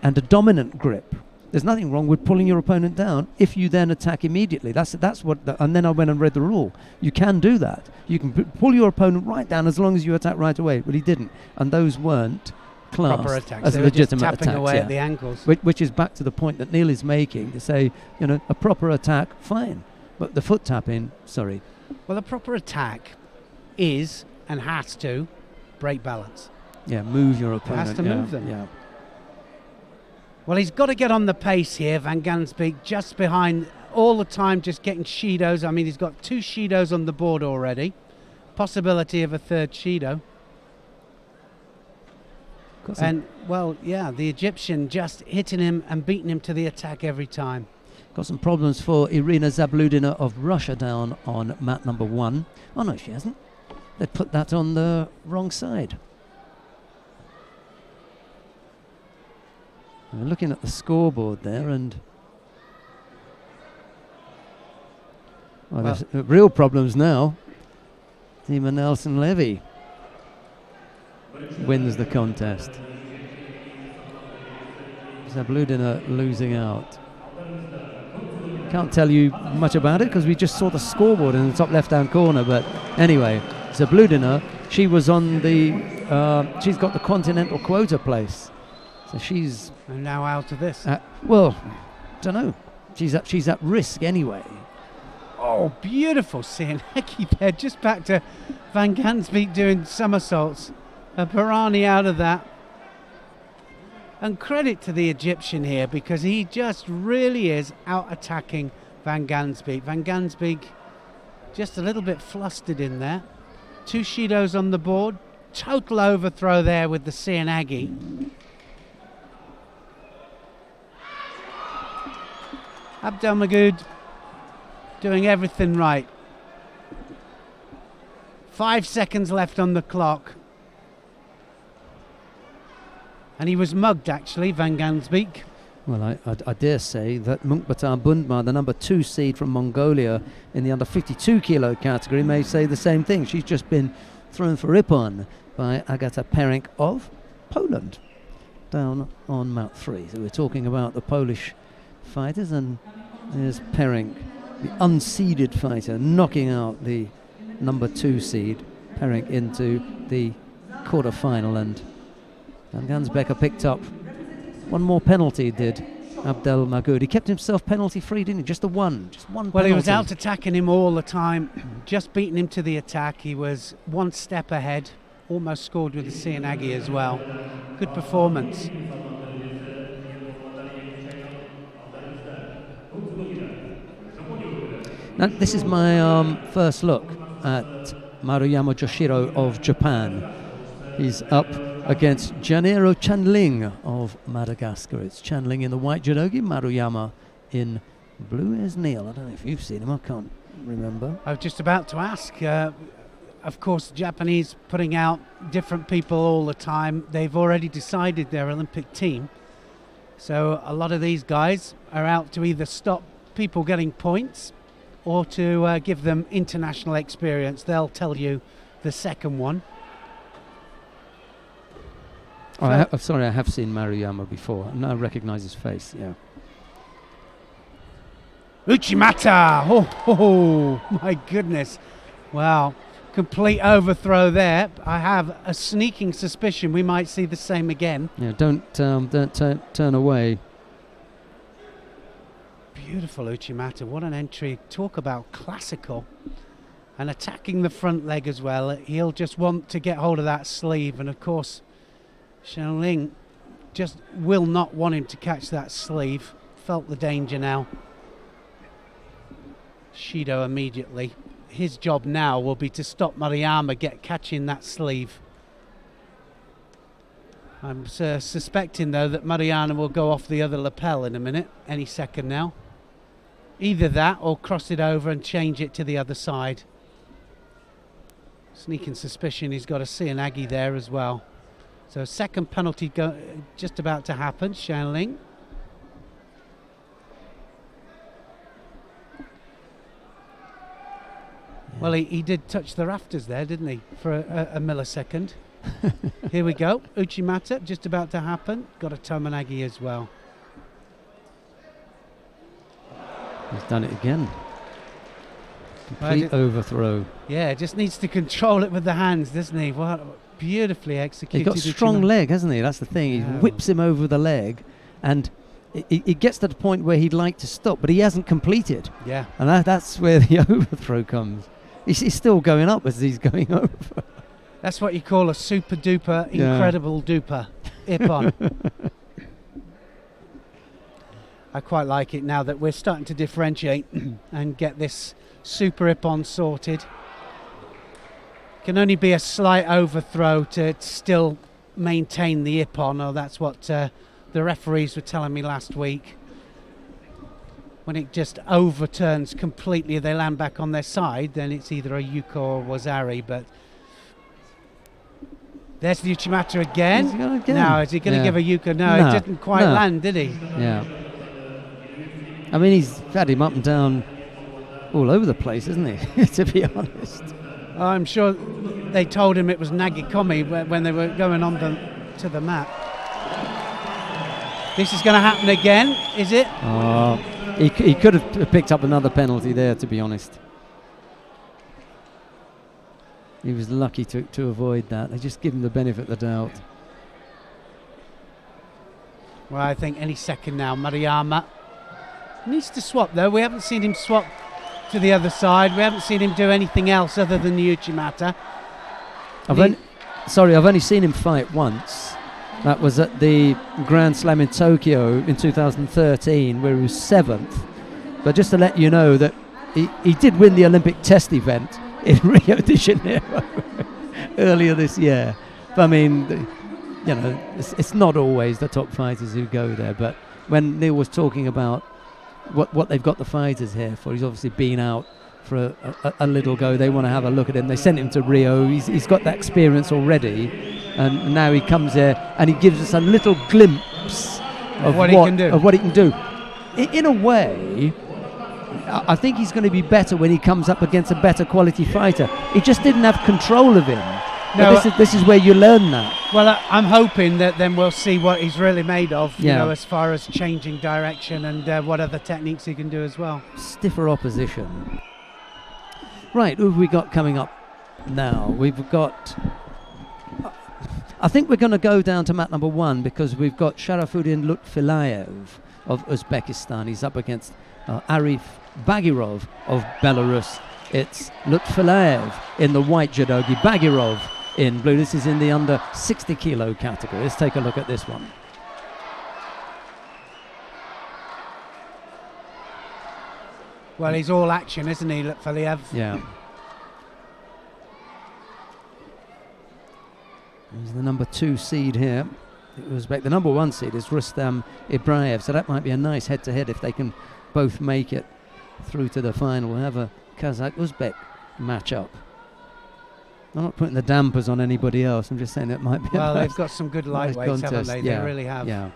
and a dominant grip. There's nothing wrong with pulling your opponent down if you then attack immediately. That's what. And then I went and read the rule. You can do that. You can pull your opponent right down as long as you attack right away. But he didn't, and those weren't classed proper attacks. as They were just legitimate tapping attacks. away Yeah. at the ankles. Which is back to the point that Neil is making to say, a proper attack, fine, but the foot tapping, sorry. Well, a proper attack is and has to break balance. Yeah, move your opponent. Has to move them. Yeah. Well, he's got to get on the pace here, Van Gansbeek, just behind all the time, just getting Shidos. I mean, he's got 2 Shidos on the board already. Possibility of a third Shido. And, well, yeah, the Egyptian just hitting him and beating him to the attack every time. Got some problems for Irina Zabludina of Russia down on mat number 1. Oh, no, she hasn't. They put that on the wrong side. We're looking at the scoreboard there, and there's real problems now. Tima Nelson-Levy wins the contest. Zabludina losing out. Can't tell you much about it because we just saw the scoreboard in the top left-hand corner. But anyway, Zabludina, she was on the. She's got the continental quota place, so she's. And now out of this. Well, don't know. She's at risk anyway. Oh, beautiful Sieneki there. Just back to Van Gansbeek doing somersaults. A Pirani out of that. And credit to the Egyptian here because he just really is out-attacking Van Gansbeek. Van Gansbeek just a little bit flustered in there. 2 Shidos on the board. Total overthrow there with the Sienagi. Abdelmagoud doing everything right. 5 seconds left on the clock. And he was mugged, actually, Van Gansbeek. Well, I dare say that Munkbatar Bundma, the number 2 seed from Mongolia in the under 52 kilo category, may say the same thing. She's just been thrown for Ippon by Agata Perink of Poland down on mat 3. So we're talking about the Polish fighters, and there's Perink, the unseeded fighter, knocking out the number 2 seed, Perink, into the quarter-final, and Van Gansbeek picked up one more penalty, did Abdelmagoud. He kept himself penalty-free, didn't he? Just one Well, penalty. he was out attacking him all the time, just beating him to the attack. He was one step ahead, almost scored with the Sienagi as well. Good performance. Now, this is my first look at Maruyama Joshiro of Japan. He's up against Janero Chanling of Madagascar. It's Chanling in the white judogi, Maruyama in blue. Is Neil. I don't know if you've seen him. I can't remember. I was just about to ask. Of course, the Japanese putting out different people all the time. They've already decided their Olympic team. So a lot of these guys are out to either stop people getting points or to give them international experience. They'll tell you the second one. Oh, sorry, I have seen Maruyama before. And I recognise his face, yeah. Uchimata! Oh, my goodness. Wow. Complete overthrow there. I have a sneaking suspicion we might see the same again. Yeah, don't turn away. Beautiful Uchimata. What an entry. Talk about classical. And attacking the front leg as well. He'll just want to get hold of that sleeve. And, of course, Xiaoling just will not want him to catch that sleeve. Felt the danger now. Shido immediately. His job now will be to stop Maruyama catching that sleeve. I'm suspecting, though, that Maruyama will go off the other lapel in a minute, any second now. Either that or cross it over and change it to the other side. Sneaking suspicion he's got a Sienagi there as well. So second penalty just about to happen, Xiaoling. Well, he did touch the rafters there, didn't he, for a millisecond. Here we go. Uchimata, just about to happen. Got a Tomonagi as well. He's done it again. Complete overthrow. Yeah, just needs to control it with the hands, doesn't he? What beautifully executed. He's got a strong Uchimata. leg, hasn't he? That's the thing. He Yeah. whips him over the leg, and it gets to the point where he'd like to stop, but he hasn't completed. Yeah. And that's where the overthrow comes. He's still going up as he's going over. That's what you call a super duper, Yeah. incredible duper ippon. I quite like it now that we're starting to differentiate and get this super ippon sorted. Can only be a slight overthrow to still maintain the ippon, or that's what the referees were telling me last week. When it just overturns completely, they land back on their side, then it's either a yuko or wazari, but there's the Uchimata again. Is he gonna again? Now, is he going to Yeah. give a yuko? No, No, it didn't quite no. land, did he? Yeah. I mean, he's had him up and down all over the place, isn't he? To be honest. I'm sure they told him it was Nagikomi when they were going on to the mat. This is going to happen again, is it? Oh, he could have picked up another penalty there, to be honest. He was lucky to avoid that. They just give him the benefit of the doubt. Well, I think any second now, Mariyama needs to swap, though. We haven't seen him swap to the other side. We haven't seen him do anything else other than the Uchimata. I've only seen him fight once. That was at the Grand Slam in Tokyo in 2013, where he was 7th. But just to let you know that he did win the Olympic test event in Rio de Janeiro earlier this year. But I mean, you know, it's not always the top fighters who go there. But when Neil was talking about what they've got the fighters here for, he's obviously been out for a little go. They want to have a look at him. They sent him to Rio. He's got that experience already, and now he comes here and he gives us a little glimpse of what he can do. In a way, I think he's going to be better when he comes up against a better quality fighter. He just didn't have control of him. No, this is where you learn that. Well, I'm hoping that then we'll see what he's really made of, you Yeah. know, as far as changing direction and what other techniques he can do as well. Stiffer opposition. Right, who have we got coming up now? We've got... I think we're going to go down to mat number 1 because we've got Sharafuddin Lutfilayev of Uzbekistan. He's up against Arif Bagirov of Belarus. It's Lutfilayev in the white judogi, Bagirov in blue. This is in the under 60 kilo category. Let's take a look at this one. Well, he's all action, isn't he, Lutfilayev? Yeah. He's the number 2 seed here. The number 1 seed is Rustam Ibraev, so that might be a nice head-to-head if they can both make it through to the final. We'll have a Kazakh-Uzbek matchup. I'm not putting the dampers on anybody else. I'm just saying that might be Well, a they've got some good nice lightweights, haven't contest. they? Yeah. They really have. Yeah.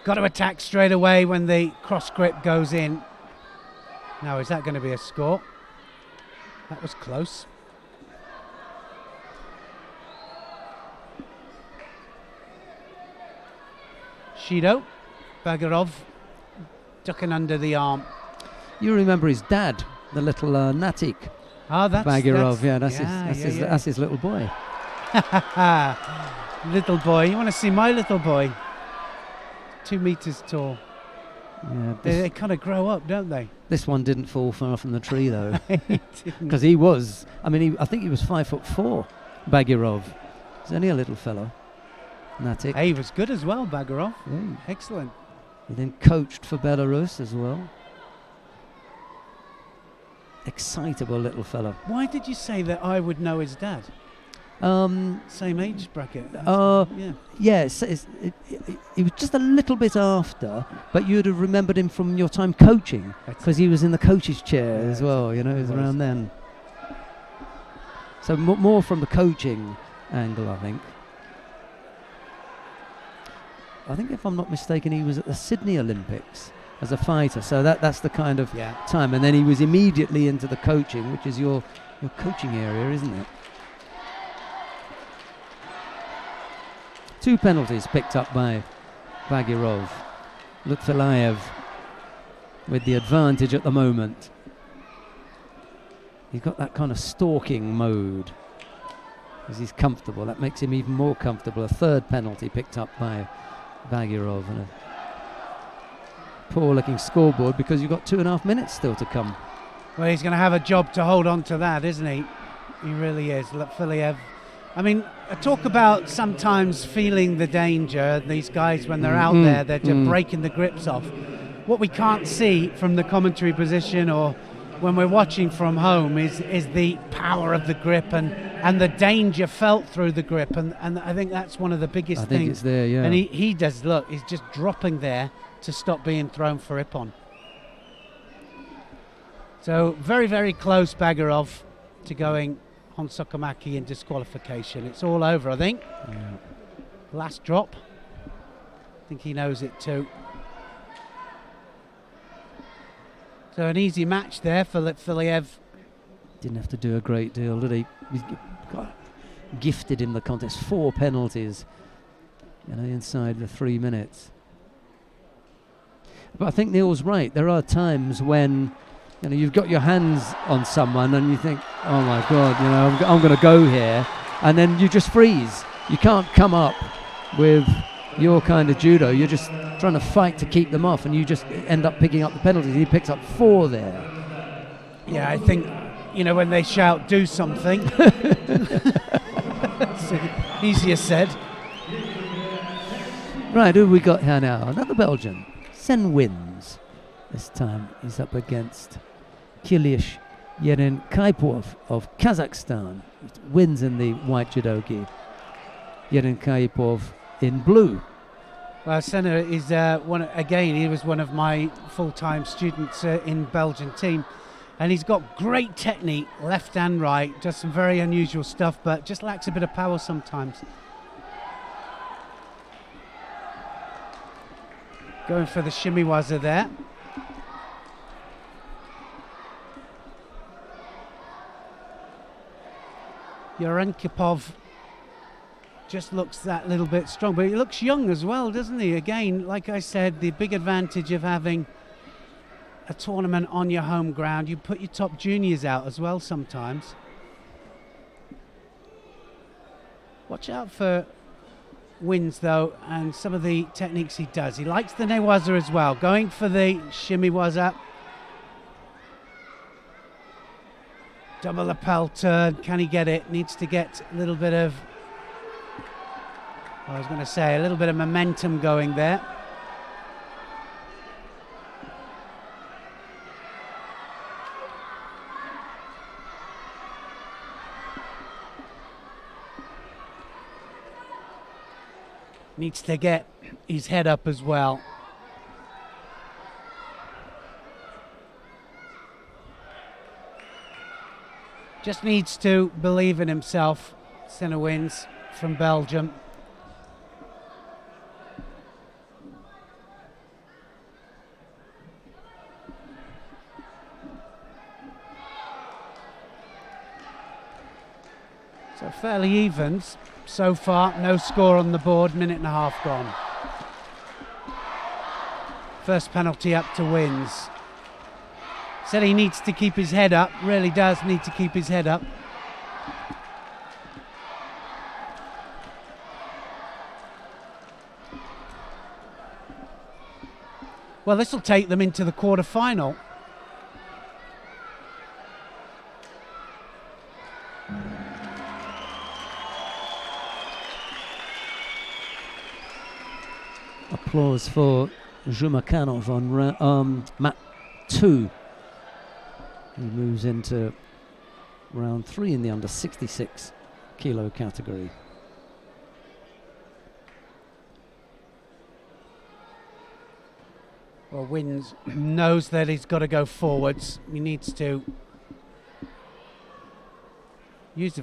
Got to attack straight away when the cross grip goes in. Now, is that going to be a score? That was close. Shido, Bagirov, ducking under the arm. You remember his dad, the little Natik Ah, that's Bagirov. that's That's his little boy. Little boy. You want to see my little boy? 2 meters tall. Yeah, They kind of grow up, don't they? this one didn't fall far from the tree though, because he was. I mean, I think he was 5'4", Bagirov. He's only a little fellow. Natik. Hey, he was good as well, Bagirov. Yeah. Excellent. He then coached for Belarus as well. Excitable little fellow. Why did you say that I would know his dad? Same age bracket. Yeah. Yes, he was just a little bit after, but you'd have remembered him from your time coaching, because he was in the coach's chair as well, you know, it was around then. So more from the coaching angle, I think. I think, if I'm not mistaken, he was at the Sydney Olympics as a fighter, so that's the kind of time. And then he was immediately into the coaching, which is your coaching area, isn't it? 2 penalties picked up by Bagirov. Lutfilayev with the advantage at the moment. He's got that kind of stalking mode. Because he's comfortable. That makes him even more comfortable. A third penalty picked up by Bagirov, and a poor-looking scoreboard because you've got 2.5 minutes still to come. Well, he's going to have a job to hold on to that, isn't he? He really is. Filiev. I mean, I talk about sometimes feeling the danger. These guys, when they're out there, they're just breaking the grips off. What we can't see from the commentary position or when we're watching from home is the power of the grip and the danger felt through the grip. And I think that's one of the biggest things. I think it's there, yeah. And he does, look, he's just dropping there to stop being thrown for Ippon. So very, very close, Bagirov, to going on Sokomaki in disqualification. It's all over, I think. Yeah. Last drop. I think he knows it too. So an easy match there for Filiev. Didn't have to do a great deal, did he? He's got gifted in the contest. 4 penalties, inside the 3 minutes. But I think Neil's right. There are times when you've got your hands on someone and you think, oh my God, I'm going to go here, and then you just freeze. You can't come up with your kind of judo. You're just trying to fight to keep them off, and you just end up picking up the penalties. He picks up 4 there. Yeah, I think when they shout "do something," it's easier said. Right, who have we got here now? Another Belgian. Sen wins. This time he's up against Kilish Yerenkaipov of Kazakhstan. He wins in the white judogi. Yerenkaipov in blue. Well, Senna is he was one of my full-time students in Belgian team, and he's got great technique, left and right, does some very unusual stuff, but just lacks a bit of power sometimes. Going for the shimiwaza there. Yerenkipov just looks that little bit strong, but he looks young as well, doesn't he? Again, like I said, the big advantage of having a tournament on your home ground, you put your top juniors out as well sometimes. Watch out for Wins though, and some of the techniques he does. He likes the newaza as well, going for the shimiwaza. Double lapel turn, can he get it? Needs to get a little bit of, I was going to say, a little bit of momentum going there. Needs to get his head up as well. Just needs to believe in himself. Senna wins from Belgium. So fairly evens so far, no score on the board, minute and a half gone. First penalty up to Wins. Said he needs to keep his head up, really does need to keep his head up. Well, this will take them into the quarter-final. Applause for Zhumakanov on mat 2. He moves into round 3 in the under 66 kilo category. Well, Wins knows that he's got to go forwards. He needs to use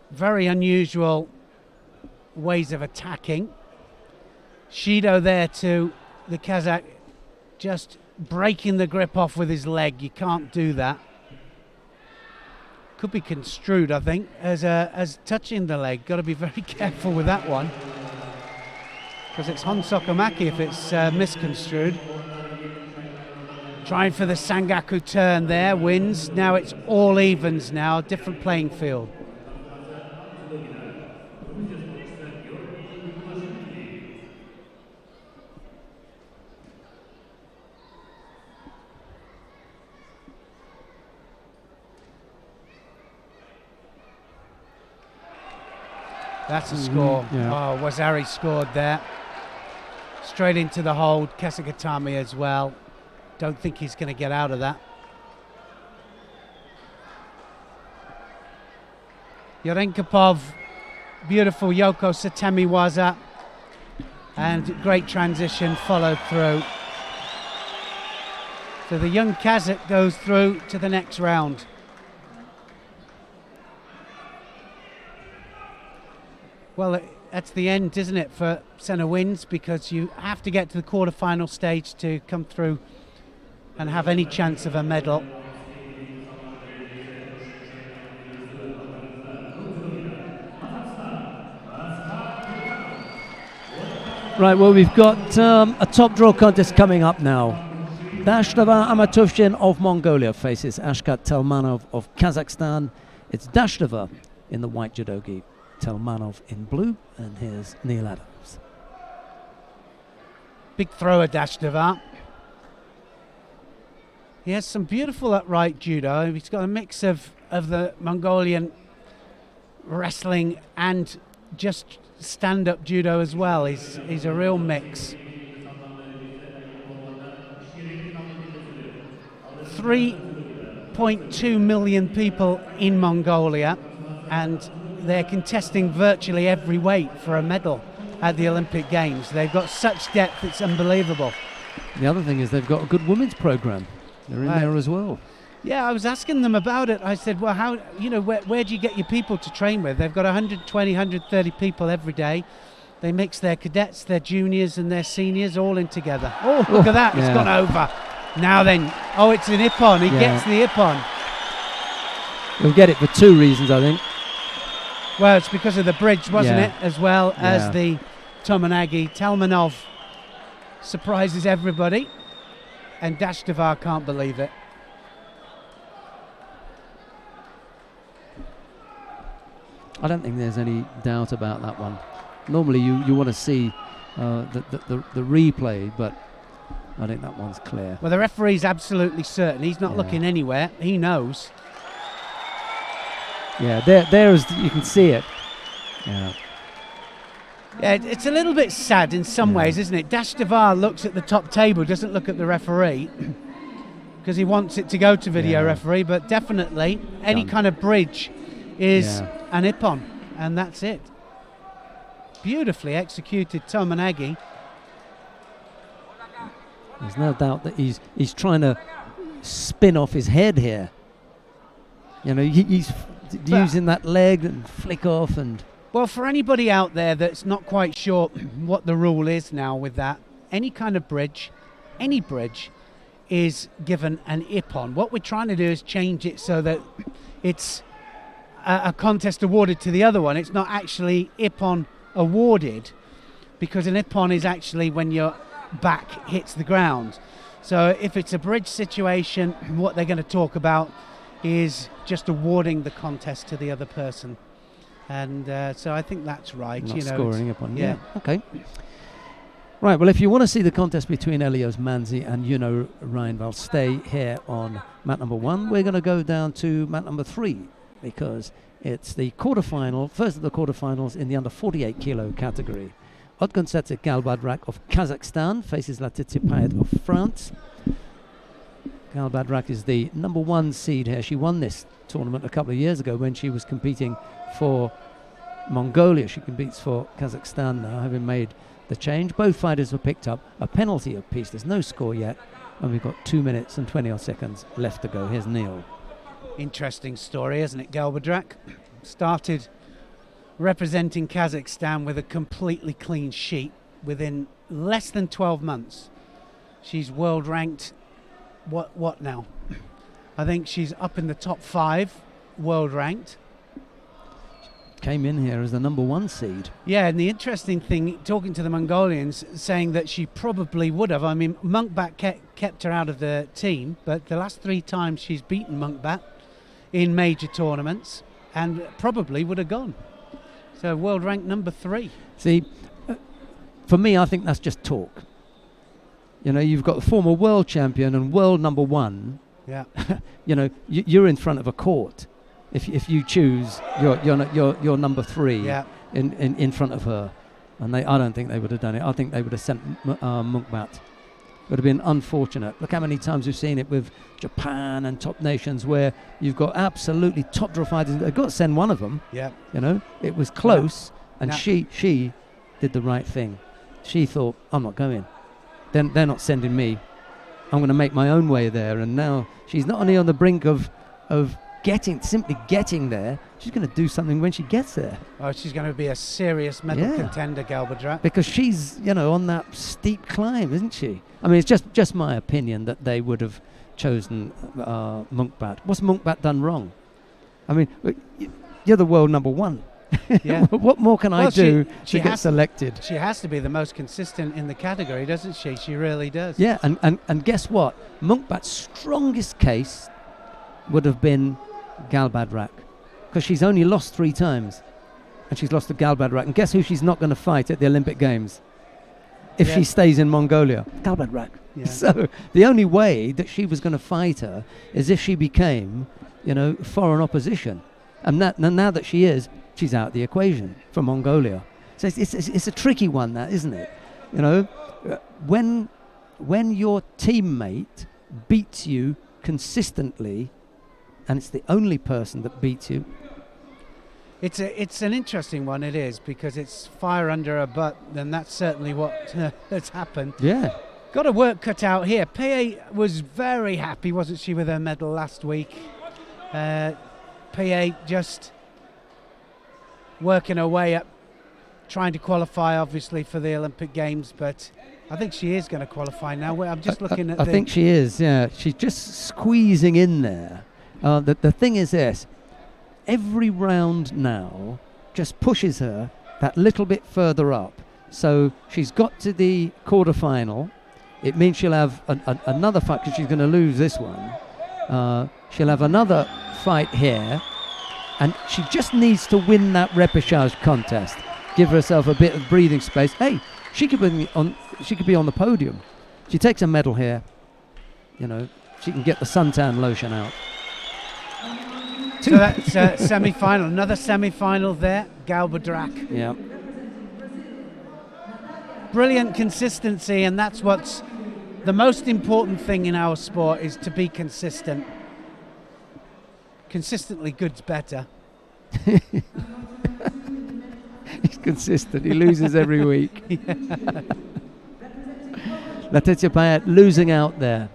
very unusual ways of attacking. Shido there to the Kazakh, just breaking the grip off with his leg. You can't do that. Could be construed, I think, as touching the leg. Got to be very careful with that one, because it's Hon Sokomaki if it's misconstrued. Trying for the Sangaku turn there, Wins. Now it's all evens now, different playing field. That's a score. Yeah. Oh, Wazari scored there. Straight into the hold. Kesagatame as well. Don't think he's going to get out of that. Yorenkapov, beautiful Yoko Satemi waza, and great transition followed through. So the young Kazakh goes through to the next round. Well, that's the end, isn't it, for Senna Wins, because you have to get to the quarter-final stage to come through and have any chance of a medal. Right, well, we've got a top draw contest coming up now. Dashtava Amatovshin of Mongolia faces Ashkat Telmanov of Kazakhstan. It's Dashtava in the white judogi, Telmanov in blue, and here's Neil Adams. Big thrower, Dashtava. He has some beautiful upright judo. He's got a mix of the Mongolian wrestling and just stand-up judo as well. He's a real mix. 3.2 million people in Mongolia, and they're contesting virtually every weight for a medal at the Olympic Games. They've got such depth, it's unbelievable. The other thing is they've got a good women's program. They're in there as well. Yeah, I was asking them about it. I said, well, how, where do you get your people to train with? They've got 120, 130 people every day. They mix their cadets, their juniors and their seniors all in together. Oh, look at that. It's gone over. Now then. Oh, it's an Ippon. He gets the Ippon. He'll get it for two reasons, I think. Well, it's because of the bridge, wasn't it? As well as the Tomonagi. Telmanov surprises everybody. And Dashtava can't believe it. I don't think there's any doubt about that one. Normally you want to see the replay, but I think that one's clear. Well, the referee's absolutely certain. He's not looking anywhere. He knows. Yeah, there is, you can see it. Yeah. Yeah, it's a little bit sad in some ways, isn't it? Dashtava looks at the top table, doesn't look at the referee, because he wants it to go to video referee, but definitely any kind of bridge is an Ippon, and that's it. Beautifully executed Tomonagi. There's no doubt that he's trying to spin off his head here. He's using that leg and flick off and... Well, for anybody out there that's not quite sure what the rule is now with that, any kind of bridge, any bridge, is given an Ippon. What we're trying to do is change it so that it's a contest awarded to the other one. It's not actually Ippon awarded, because an Ippon is actually when your back hits the ground. So if it's a bridge situation, what they're going to talk about is just awarding the contest to the other person. And so I think that's right. Not scoring Ippon. Yeah. Okay. Right, well, if you want to see the contest between Elios Manzi and Juno Reinvald, stay here on mat number 1. We're going to go down to mat number 3, because it's the quarterfinal, first of the quarterfinals in the under 48 kilo category. Otgontsetse Galbadrak of Kazakhstan faces Laetitia Payet of France. Galbadrak is the number 1 seed here. She won this tournament a couple of years ago when she was competing for Mongolia. She competes for Kazakhstan now, having made the change. Both fighters were picked up a penalty apiece. There's no score yet, and we've got 2 minutes and 20 odd seconds left to go. Here's Neil. Interesting story, isn't it? Galbadrak started representing Kazakhstan with a completely clean sheet within less than 12 months. She's world ranked, what now? I think she's up in the top 5 world ranked. Came in here as the number 1 seed. Yeah, and the interesting thing, talking to the Mongolians, saying that she probably would have. I mean, Munkbat kept her out of the team, but the last 3 times she's beaten Munkbat in major tournaments, and probably would have gone. So world rank number 3. See, for me, I think that's just talk. You've got the former world champion and world number 1. Yeah. You're in front of a court if you choose your number 3. Yeah. in front of her. And I don't think they would have done it. I think they would have sent Munkbat. It would have been unfortunate. Look how many times we've seen it with Japan and top nations where you've got absolutely top draw fighters. They've got to send one of them. Yeah. You know, it was close, and No. she did the right thing. She thought, I'm not going. They're not sending me. I'm going to make my own way there. And now she's not only on the brink of simply getting there, she's going to do something when she gets there. Oh, she's going to be a serious medal contender, Galbadrak. Because she's, on that steep climb, isn't she? I mean, it's just my opinion that they would have chosen Munkbat. What's Munkbat done wrong? I mean, you're the world number one. Yeah. What more can I do to get selected? She has to be the most consistent in the category, doesn't she? She really does. Yeah, and guess what? Munkbat's strongest case would have been Galbadrak, because she's only lost 3 times, and she's lost to Galbadrak. And guess who she's not going to fight at the Olympic Games if she stays in Mongolia? Galbadrak. Yeah. So the only way that she was going to fight her is if she became, foreign opposition. And now that she is, she's out the equation for Mongolia. So it's a tricky one, that, isn't it? When your teammate beats you consistently, and it's the only person that beats you. It's an interesting one, it is, because it's fire under her butt, and that's certainly what has happened. Yeah. Got a work cut out here. Pie was very happy, wasn't she, with her medal last week? Pie just working her way up, trying to qualify, obviously, for the Olympic Games, but I think she is going to qualify now. I'm just looking at I think she is, yeah. She's just squeezing in there. The thing is this, every round now just pushes her that little bit further up. So she's got to the quarterfinal. It means she'll have another fight, because she's going to lose this one. She'll have another fight here, and she just needs to win that repechage contest. Give herself a bit of breathing space. Hey, she could be on the podium. She takes a medal here. She can get the suntan lotion out. So that's semi-final, another semi-final there, Galbadrak. Yeah. Brilliant consistency, and that's what's the most important thing in our sport, is to be consistent. Consistently good's better. He's consistent. He loses every week. Letitia Payet losing out there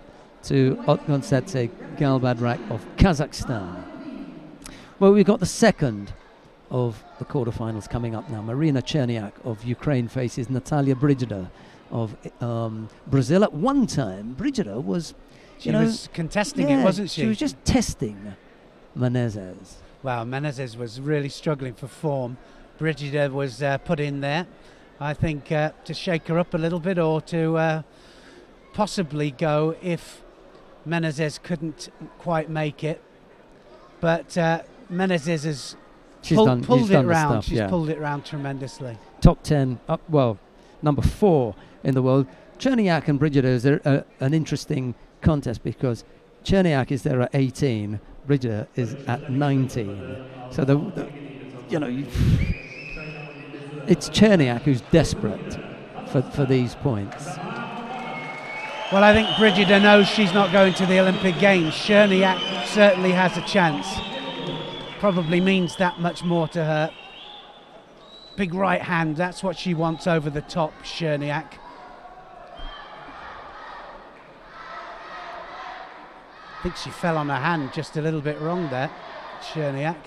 to Otgonsetse Galbadrak of Kazakhstan. Well, we've got the second of the quarterfinals coming up now. Marina Cherniak of Ukraine faces Natalia Brigida of Brazil. At one time, Brigida was... She was contesting it, wasn't she? She was just testing Menezes. Well, Menezes was really struggling for form. Brigida was put in there, I think, to shake her up a little bit, or to possibly go if Menezes couldn't quite make it. But Menezes has pulled it round. She's pulled it round tremendously. Top 10, number 4 in the world. Cherniak and Brigida is an interesting contest, because Cherniak is there at 18, Brigida is at 19. So it's Cherniak who's desperate for these points. Well, I think Brigida knows she's not going to the Olympic Games. Cherniak certainly has a chance. Probably means that much more to her. Big right hand, that's what she wants over the top, Cherniak. I think she fell on her hand just a little bit wrong there, Cherniak.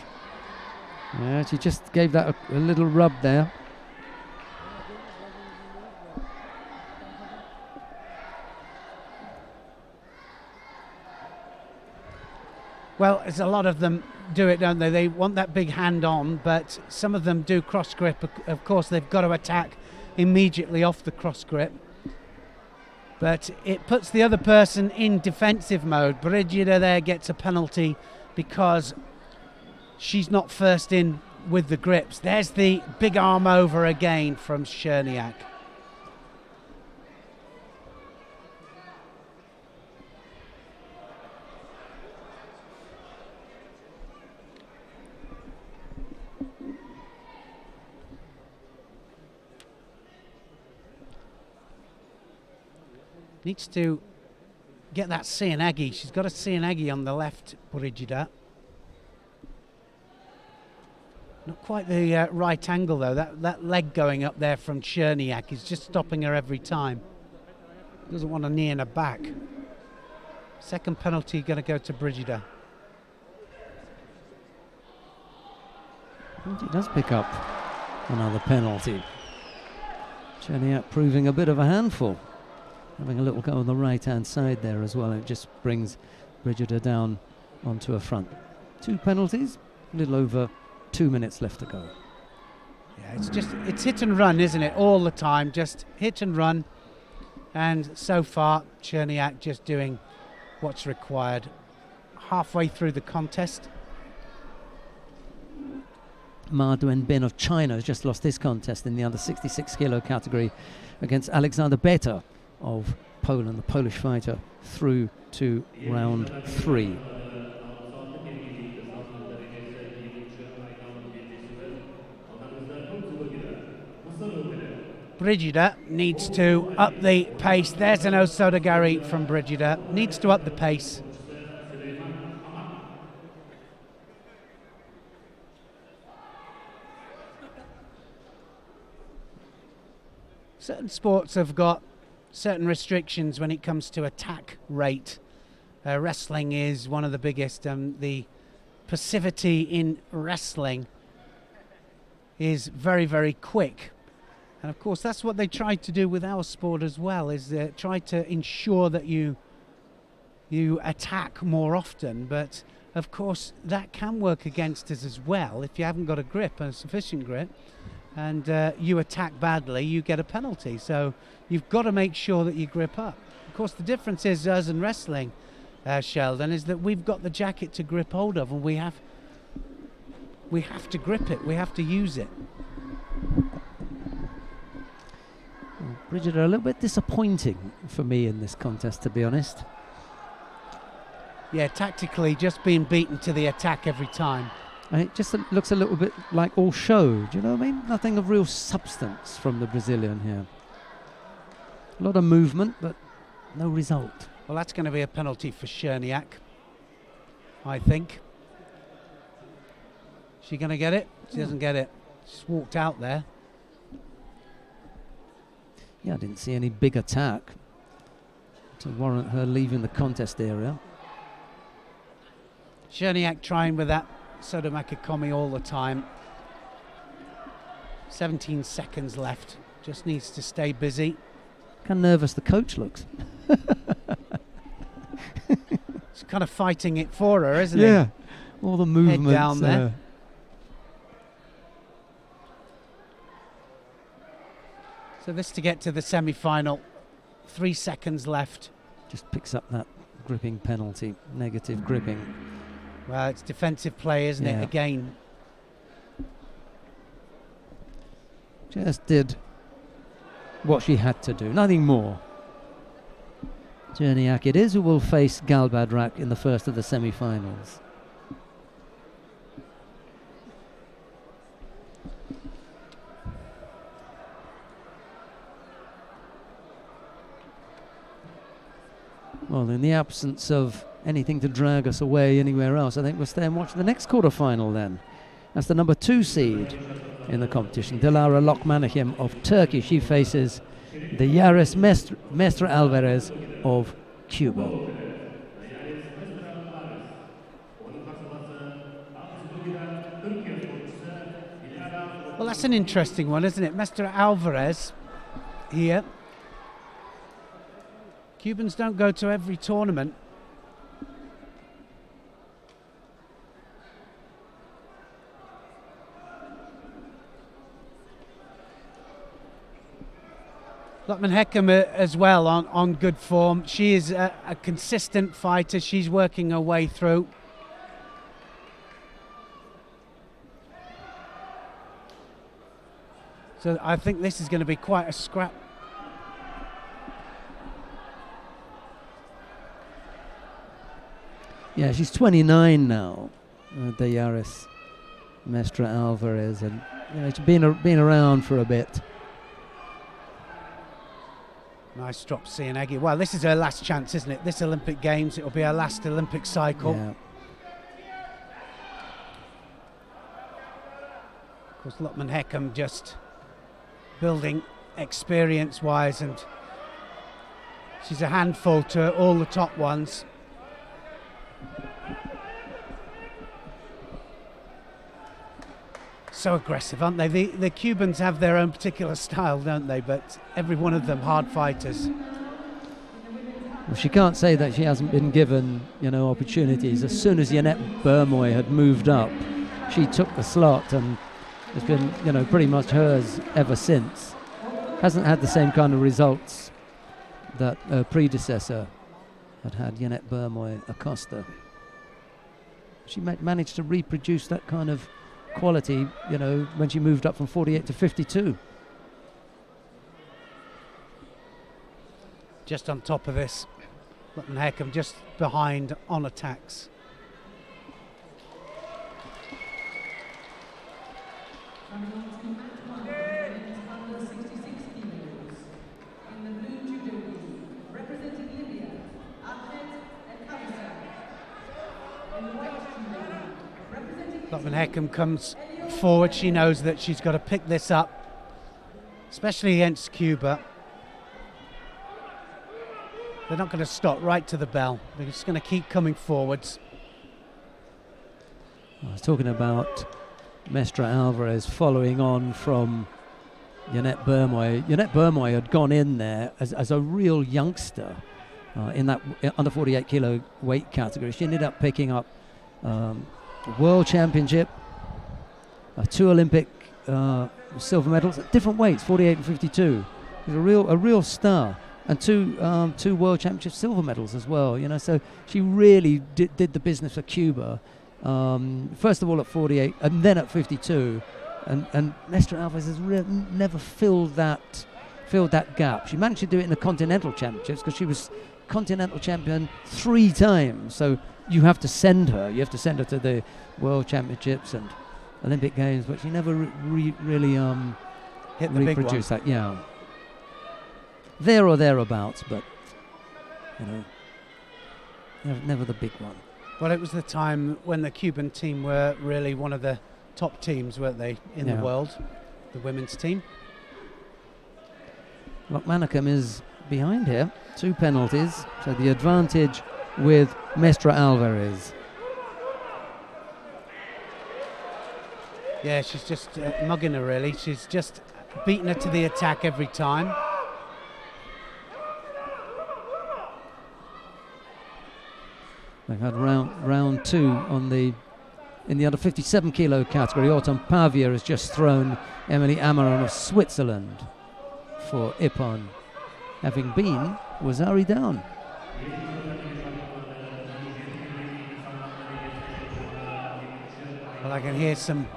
Yeah, she just gave that a little rub there. Well, as a lot of them do it, don't they? They want that big hand on, but some of them do cross grip. Of course, they've got to attack immediately off the cross grip. But it puts the other person in defensive mode. Brigida there gets a penalty because she's not first in with the grips. There's the big arm over again from Cherniak. Needs to get that Cianagi. She's got a Cianagi on the left, Brigida. Not quite the right angle though. That leg going up there from Cherniak is just stopping her every time. Doesn't want a knee in her back. Second penalty going to go to Brigida. And he does pick up another penalty. Cherniak proving a bit of a handful. Having a little go on the right-hand side there as well. It just brings Brigida down onto her front. 2 penalties, a little over 2 minutes left to go. Yeah, it's hit and run, isn't it? All the time, just hit and run. And so far, Cherniak just doing what's required. Halfway through the contest. Ma Duanben of China has just lost his contest in the under 66 kilo category against Alexander Beta of Poland, the Polish fighter, through to round 3. Brigida needs to up the pace. There's an Osodagari from Brigida. Needs to up the pace. Certain sports have got certain restrictions when it comes to attack rate. Wrestling is one of the biggest. The passivity in wrestling is very, very quick. And of course, that's what they try to do with our sport as well, is try to ensure that you attack more often. But of course, that can work against us as well. If you haven't got a grip, a sufficient grip, and you attack badly, you get a penalty. So you've got to make sure that you grip up. Of course, the difference is us and wrestling, Sheldon, is that we've got the jacket to grip hold of, and we have to grip it. We have to use it. Brigida a little bit disappointing for me in this contest, to be honest. Yeah, tactically just being beaten to the attack every time. And it just looks a little bit like all show, do you know what I mean? Nothing of real substance from the Brazilian here. A lot of movement, but no result. Well, that's going to be a penalty for Cherniak, I think. She going to get it? She doesn't get it. She's walked out there. Yeah, I didn't see any big attack to warrant her leaving the contest area. Cherniak trying with that Sotomayor all the time. 17 seconds left. Just needs to stay busy. How nervous the coach looks. He's kind of fighting it for her, isn't he? Yeah, all the movements. Head down there. So this to get to the semi-final. 3 seconds left. Just picks up that gripping penalty. Negative gripping. Well, it's defensive play, isn't it? Again. Just did what she had to do. Nothing more. Cherniak it is who will face Galbadrak in the first of the semi-finals. Well, in the absence of anything to drag us away anywhere else, I think we'll stay and watch the next quarter-final then. That's the number 2 seed in the competition, Dilara Lokmanahim of Turkey. She faces the Yaris Mestre Alvarez of Cuba. Well, that's an interesting one, isn't it? Mestre Alvarez here. Cubans don't go to every tournament. Lokman Heckham as well on good form. She is a consistent fighter. She's working her way through. So I think this is going to be quite a scrap. Yeah, she's 29 now, Dayaris Mestre Alvarez, and she's been around for a bit. Nice drop C and Eggy. Well, this is her last chance, isn't it? This Olympic Games, it'll be her last Olympic cycle. Yeah. Of course, Lotman Heckham just building experience-wise, and she's a handful to all the top ones. So aggressive, aren't they? The Cubans have their own particular style, don't they? But every one of them hard fighters. Well, she can't say that she hasn't been given, opportunities. As soon as Yannet Burmoy had moved up, she took the slot, and it's been, pretty much hers ever since. Hasn't had the same kind of results that her predecessor had Yannet Burmoy Acosta. She managed to reproduce that kind of quality, when she moved up from 48 to 52. Just on top of this, Lotman Heckham just behind on attacks. Coming on to Mat 1, women's under 66 kilos. In the blue judo league, representing Libya, Ahmed El Khabisa. In the white judo league, representing Lotman Heckham comes forward. She knows that she's got to pick this up, especially against Cuba. They're not going to stop right to the bell. They're just going to keep coming forwards. I was talking about Mestra Alvarez following on from Yannet Burmoy. Yannet Burmoy had gone in there as a real youngster in that under 48 kilo weight category. She ended up picking up World Championship, 2 Olympic silver medals at different weights, 48 and 52. She's a real star, and 2 World Championship silver medals as well. So she really did the business for Cuba. First of all at 48 and then at 52, and Mestra Alvarez has never filled that gap. She managed to do it in the Continental Championships because she was Continental Champion 3 times. So you have to send her to the World Championships and Olympic Games, but she never really hit the big one. Reproduced that. Yeah, there or thereabouts, but never the big one. Well, it was the time when the Cuban team were really one of the top teams, weren't they, in the world, the women's team. Lotman is behind here, 2 penalties, so the advantage with Mestra Alvarez. Yeah, she's just mugging her, really. She's just beating her to the attack every time. They've had round 2 in the under 57 kilo category. Autumn Pavia has just thrown Emily Amaron of Switzerland for Ippon, having been Wazari down. Well, I can hear some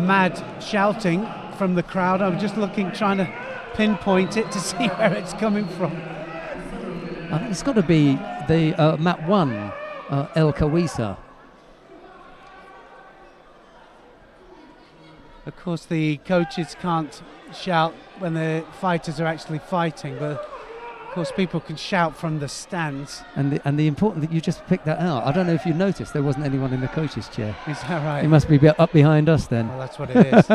mad shouting from the crowd. I'm just trying to pinpoint it to see where it's coming from. It's got to be the Mat 1, El Kawisa. Of course, the coaches can't shout when the fighters are actually fighting, but of course people can shout from the stands. And the important thing, you just picked that out. I don't know if you noticed, there wasn't anyone in the coach's chair. Is that right? He must be up behind us then. Well, that's what it is.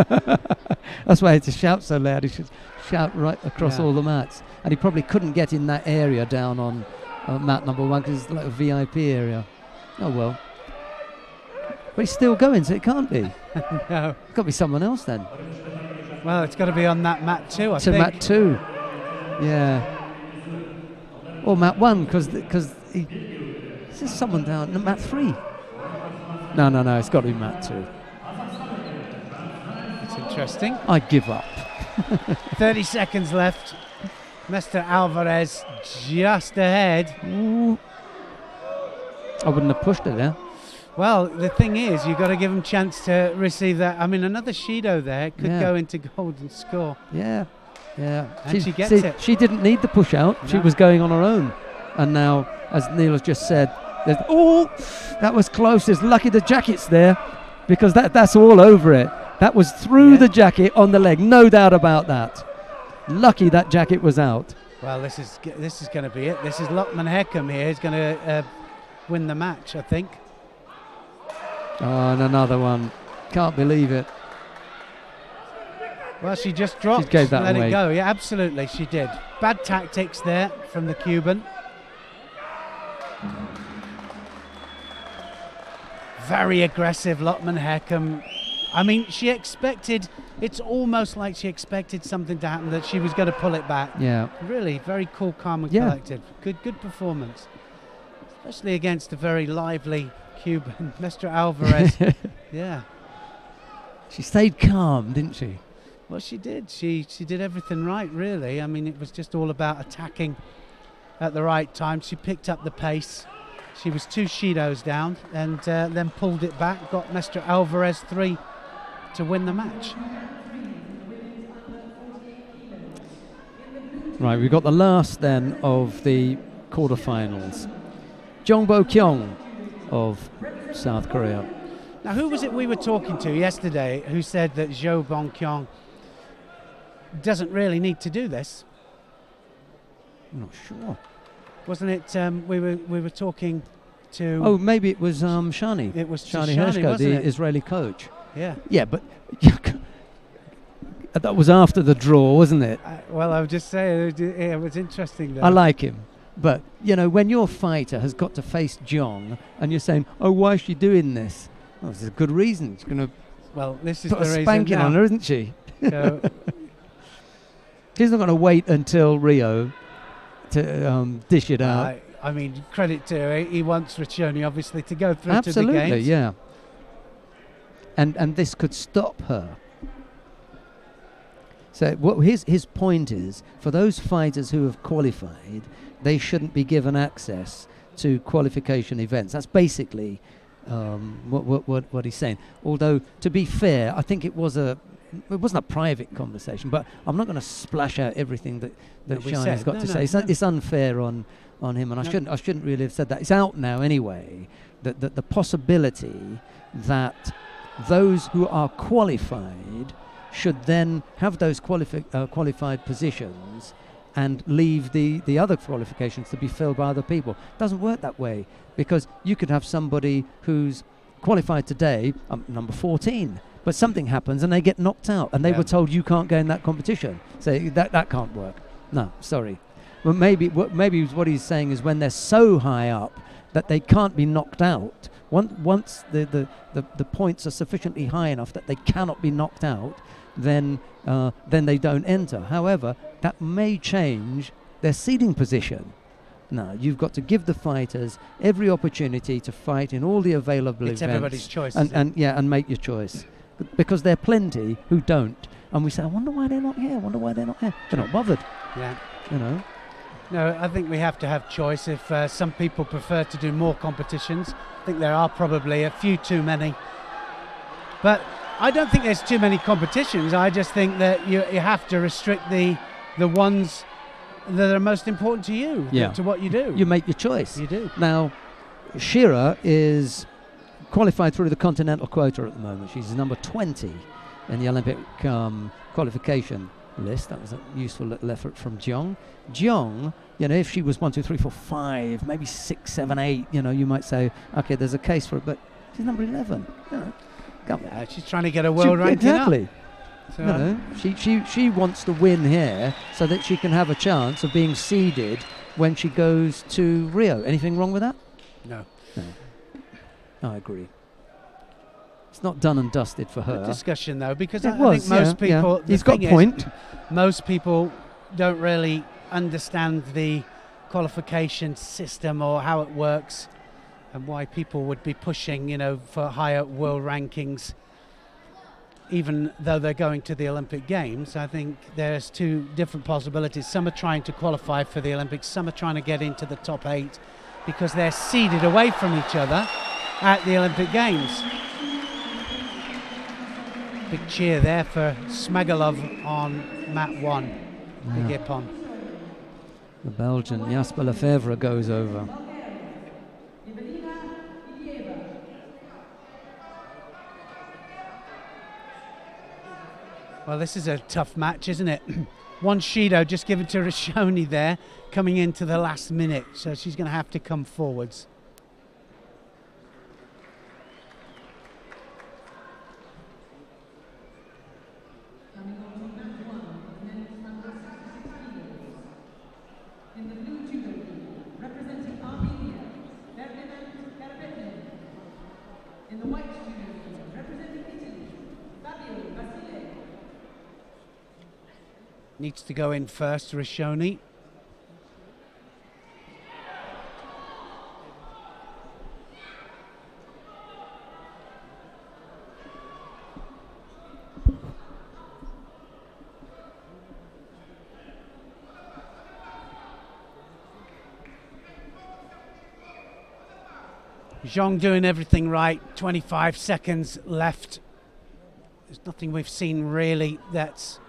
That's why he had to shout so loud. He should shout right across all the mats. And he probably couldn't get in that area down on mat number 1 because it's like a VIP area. Oh well. But he's still going, so it can't be. No. It's got to be someone else then. Well, it's got to be on that mat 2, I so think. Mat 2. Yeah. Or Mat 1, because there's someone down at Mat 3. No, it's got to be Mat 2. It's interesting. I give up. 30 seconds left. Mestra Alvarez just ahead. Ooh. I wouldn't have pushed it there. Well, the thing is, you've got to give them a chance to receive that. I mean, another Shido there could go into gold and score. Yeah. And she gets it. She didn't need the push out. No. She was going on her own. And now, as Neil has just said, that was close. It's lucky the jacket's there because that's all over it. That was through the jacket on the leg. No doubt about that. Lucky that jacket was out. Well, this is going to be it. This is Lockman Heckham here. He's going to win the match, I think. Oh, and another one. Can't believe it. Well, she just dropped. She gave that let away. it go. Yeah, absolutely, she did. Bad tactics there from the Cuban. Very aggressive, Lockman Heckham. I mean, she expected. It's almost like she expected something to happen, that she was going to pull it back. Yeah. Really, very cool, calm, and Yeah. collected. Good performance, especially against a very lively Cuban, Mr. Alvarez. Yeah. She stayed calm, didn't she? Well, she did. She did everything right, really. I mean, it was just all about attacking at the right time. She picked up the pace. She was 2 Shidos down and then pulled it back, got Mr. Alvarez 3 to win the match. Right, we've got the last then of the quarterfinals. Jongbo Kyung of South Korea. Now, who was it we were talking to yesterday who said that Jo Bong-kyung doesn't really need to do this? I'm not sure. Wasn't it? We were talking to. Oh, maybe it was Shani. It was Shani Shani, Hershko, wasn't the it? Israeli coach. Yeah. Yeah, but that was after the draw, wasn't it? Well, I would just say it was interesting. Though. I like him. But, you know, when your fighter has got to face Jong and you're saying, oh, why is she doing this? Well, there's a good reason. She's going to this is put the a reason spanking now. on her, isn't she? So, She's not going to wait until Rio to dish it out. I mean, credit to her. He wants Riccioni, obviously, to go through Absolutely, to the games. yeah. And this could stop her. So what his point is, for those fighters who have qualified, they shouldn't be given access to qualification events. That's basically what he's saying. Although, to be fair, I think it wasn't a private conversation, but I'm not going to splash out everything that Shani's got to say. It's unfair on him, and I shouldn't really have said that. It's out now anyway, that the possibility that those who are qualified should then have those qualified positions and leave the other qualifications to be filled by other people. It doesn't work that way, because you could have somebody who's qualified today, number 14, but something happens and they get knocked out and they were told you can't go in that competition. So that can't work. No, sorry. Well, maybe what he's saying is when they're so high up that they can't be knocked out, once the points are sufficiently high enough that they cannot be knocked out, then they don't enter. However, that may change their seeding position. No, you've got to give the fighters every opportunity to fight in all the available events. It's everybody's choice. And make your choice. Because there are plenty who don't. And we say, I wonder why they're not here. They're not bothered. Yeah. You know. No, I think we have to have choice. If some people prefer to do more competitions, I think there are probably a few too many. But I don't think there's too many competitions. I just think that you have to restrict the ones that are most important to you, to what you do. You make your choice. You do. Now, Shira is qualified through the continental quota at the moment. She's number 20 in the Olympic qualification list. That was a useful little effort from Jong. Jong, if she was 1, 2, 3, 4, 5, maybe 6, 7, 8, you might say, okay, there's a case for it, but she's number 11. She's trying to get a world ranking exactly. up. So She wants to win here so that she can have a chance of being seeded when she goes to Rio. Anything wrong with that? No. I agree. It's not done and dusted for her. Good discussion though, because I think most people. He's got a point. Most people don't really understand the qualification system or how it works, and why people would be pushing, for higher world rankings, even though they're going to the Olympic Games. I think there's two different possibilities. Some are trying to qualify for the Olympics, some are trying to get into the top 8 because they're seeded away from each other at the Olympic Games. Big cheer there for Smagalov on mat 1. Big Ippon. The Belgian Jasper Lefebvre goes over. Well, this is a tough match, isn't it? One Shido just given to Rashoni there, coming into the last minute, so she's going to have to come forwards. Coming on to match 1, men's under 66 kilos. In the blue judo field, representing Armenia, Ferdinand Karapetyan. In the white judo field, representing Italy, Fabio Basile. Needs to go in first, Rashoni. Zhang doing everything right, 25 seconds left. There's nothing we've seen really that's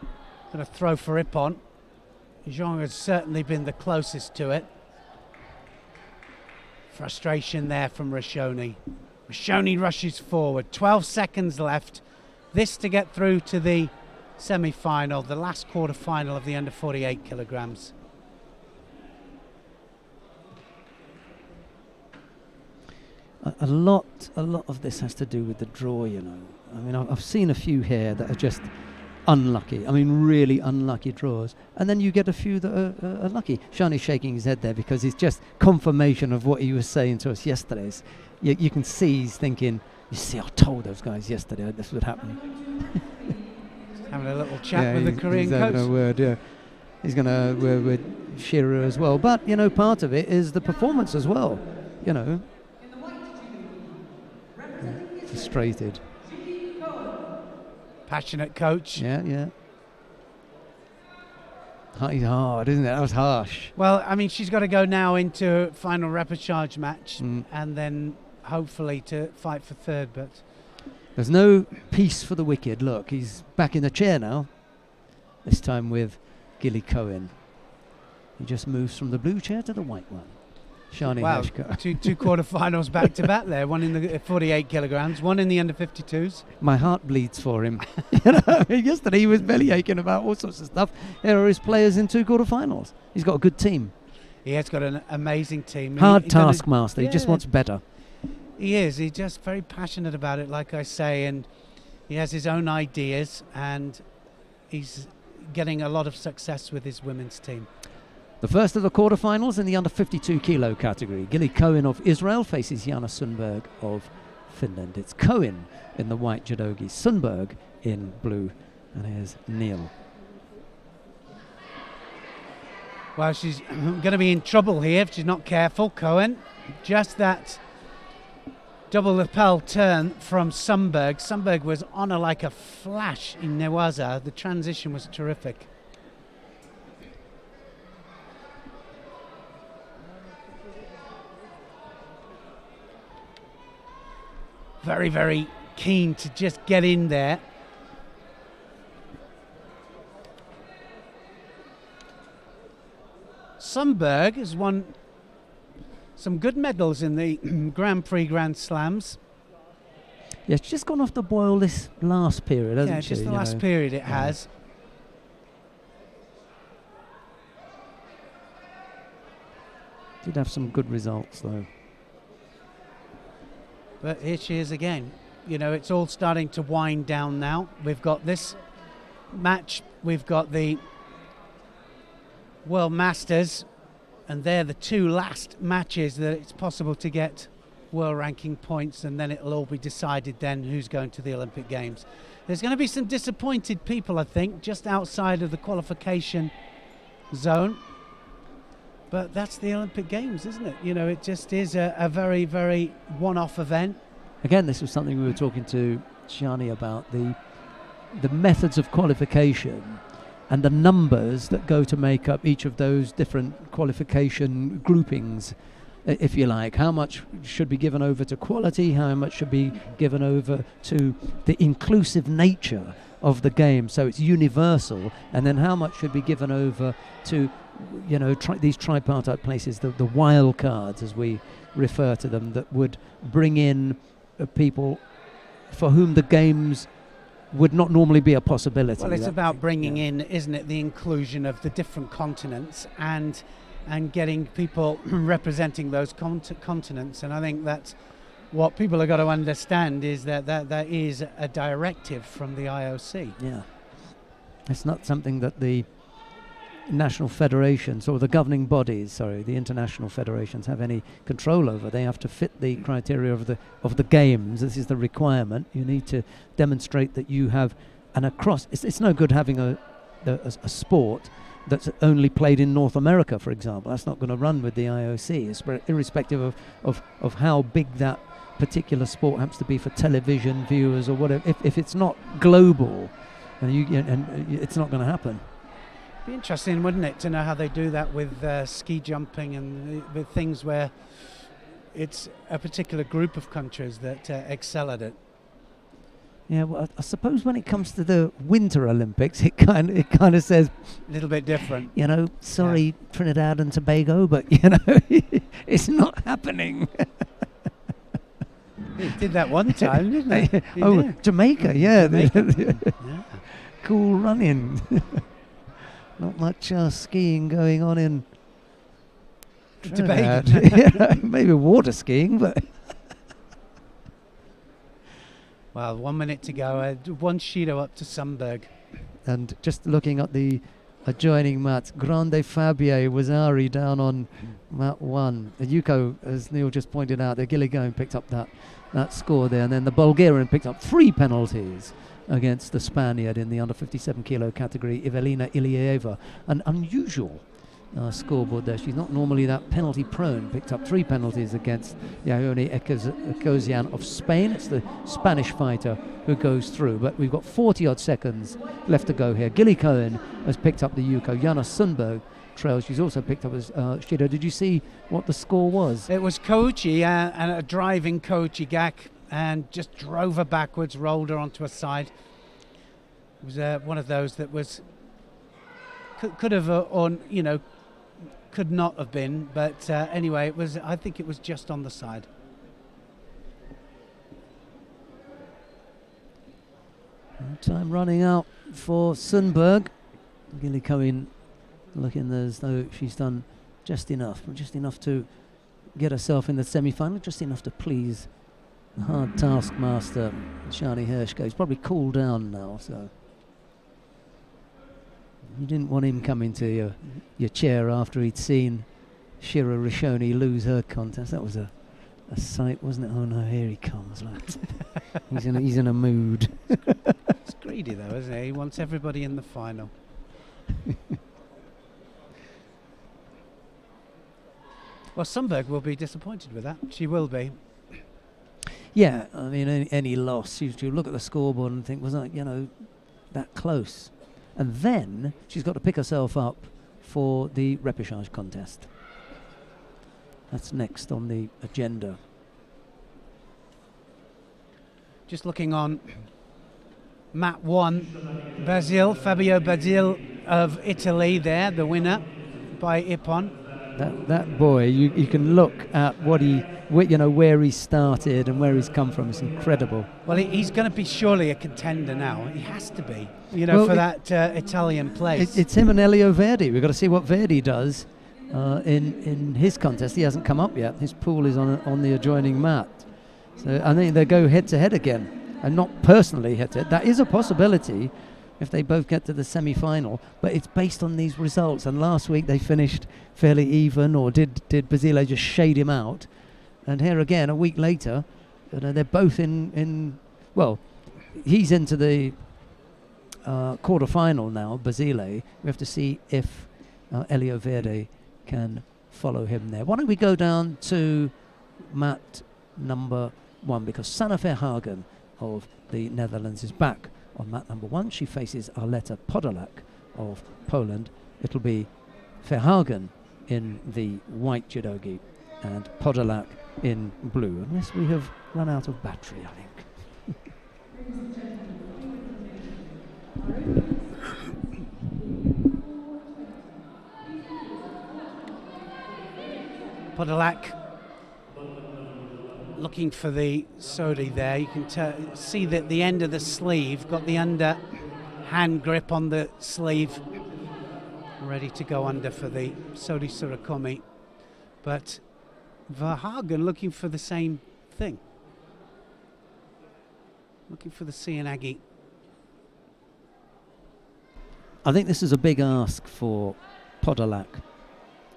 going to throw for Ippon. Zhang has certainly been the closest to it. Frustration there from Rashoni. Rashoni rushes forward, 12 seconds left. This to get through to the semi-final, the last quarter-final of the under 48 kilograms. A lot of this has to do with the draw, you know. I mean, I've seen a few here that are just unlucky. I mean, really unlucky draws. And then you get a few that are lucky. Shani's shaking his head there because it's just confirmation of what he was saying to us yesterday. You can see he's thinking, you see, I told those guys yesterday this would happen. Having a little chat with the Korean he's coach. Having a word, yeah. He's going to word with Shearer as well. But, you know, part of it is the performance as well, you know. Frustrated. Passionate coach. Yeah. He's hard, isn't it? That was harsh. Well, I mean, she's got to go now into final repechage match and then hopefully to fight for third, but there's no peace for the wicked. Look, he's back in the chair now, this time with Gilly Cohen. He just moves from the blue chair to the white one. Shani wow, two quarterfinals back to back there. One in the 48 kilograms, one in the under 52s. My heart bleeds for him. You know, yesterday he was belly aching about all sorts of stuff. Here are his players in 2 quarterfinals. He's got a good team. He has got an amazing team. Hard taskmaster. He just wants better. He is. He's just very passionate about it, like I say, and he has his own ideas, and he's getting a lot of success with his women's team. The first of the quarterfinals in the under 52 kilo category. Gilly Cohen of Israel faces Jana Sundberg of Finland. It's Cohen in the white judogi, Sundberg in blue. And here's Neil. Well, she's going to be in trouble here if she's not careful, Cohen. Just that double lapel turn from Sundberg. Sundberg was on her like a flash in Newaza. The transition was terrific. Very, very keen to just get in there. Sundberg has won some good medals in the Grand Prix Grand Slams. Yeah, she's just gone off the boil this last period, hasn't she? Yeah, just the last period it has. Did have some good results, though. But here she is again. You know, it's all starting to wind down now. We've got this match, we've got the World Masters, and they're the 2 last matches that it's possible to get world ranking points, and then it'll all be decided then who's going to the Olympic Games. There's going to be some disappointed people, I think, just outside of the qualification zone. But that's the Olympic Games, isn't it? You know, it just is a very, very one-off event. Again, this was something we were talking to Shani about, the methods of qualification and the numbers that go to make up each of those different qualification groupings, if you like. How much should be given over to quality, how much should be given over to the inclusive nature of the game, so it's universal, and then how much should be given over to, you know, these tripartite places, the wild cards, as we refer to them, that would bring in people for whom the games would not normally be a possibility. Well, it's about bringing in, isn't it, the inclusion of the different continents and getting people representing those continents. And I think that's what people have got to understand, is that is a directive from the IOC. Yeah. It's not something that the national federations or the governing bodies, the international federations have any control over. They have to fit the criteria of the games. This is the requirement. You need to demonstrate that you have it's no good having a sport that's only played in North America, for example. That's not going to run with the IOC. It's irrespective of how big that particular sport happens to be for television viewers or whatever. If it's not global, and it's not going to happen. Be interesting, wouldn't it, to know how they do that with ski jumping and with things where it's a particular group of countries that excel at it. Yeah, well, I suppose when it comes to the Winter Olympics, it kind of says a little bit different. Sorry, Trinidad and Tobago, but it's not happening. It did that one time, didn't it? Jamaica, yeah. Yeah. Cool running. Not much skiing going on in Trinidad. Yeah, maybe water skiing, but... Well, 1 minute to go. One Shido up to Sundberg. And just looking at the adjoining mats, Grande Fabie Wazari down on mat 1. The Yuko, as Neil just pointed out, the Gilligan picked up that score there, and then the Bulgarian picked up 3 penalties against the Spaniard in the under 57 kilo category, Evelina Ilieva. An unusual scoreboard there. She's not normally that penalty prone. Picked up 3 penalties against Ione Ecosian of Spain. It's the Spanish fighter who goes through, but we've got 40 odd seconds left to go here. Gilly Cohen has picked up the Yuko. Jana Sundberg trails. She's also picked up as Shido. Did you see what the score was? It was Kochi and a driving Kochi Gak, and just drove her backwards, rolled her onto her side. It was one of those that was could have could not have been, but anyway, it was. I think it was just on the side. Time running out for Sundberg. Gilly Cohen looking as though she's done just enough to get herself in the semi-final, just enough to please the hard taskmaster, Shani Hershko. He's probably cooled down now, so you didn't want him coming to your chair after he'd seen Shira Rishoni lose her contest. That was a sight, wasn't it? Oh no, here he comes. He's in a mood. It's greedy though, isn't he? He wants everybody in the final. Well, Sundberg will be disappointed with that. She will be. Yeah, I mean, any loss, you look at the scoreboard and think, was that, that close? And then she's got to pick herself up for the repechage contest. That's next on the agenda. Just looking on mat 1, Fabio Bazil of Italy there, the winner by Ippon. That boy, you can look at where he started and where he's come from. It's incredible. Well, he's going to be surely a contender now. He has to be, for that Italian place. It's him and Elio Verdi. We've got to see what Verdi does in his contest. He hasn't come up yet. His pool is on the adjoining mat. So I think they go head to head again, and not personally head to head. That is a possibility if they both get to the semi-final, but it's based on these results. And last week they finished fairly even, or did Basile just shade him out? And here again, a week later, they're both in. Well, he's into the quarter-final now, Basile. We have to see if Elio Verde can follow him there. Why don't we go down to mat number 1, because Sanne Verhagen of the Netherlands is back on mat number 1. She faces Arleta Podolak of Poland. It'll be Verhagen in the white judogi and Podolak in blue, unless we have run out of battery, I think. Podolak looking for the Sodi there. You can see that the end of the sleeve, got the under hand grip on the sleeve, ready to go under for the Sodi Surakomi. But Verhagen looking for the same thing. Looking for the Sianagi. I think this is a big ask for Podolak,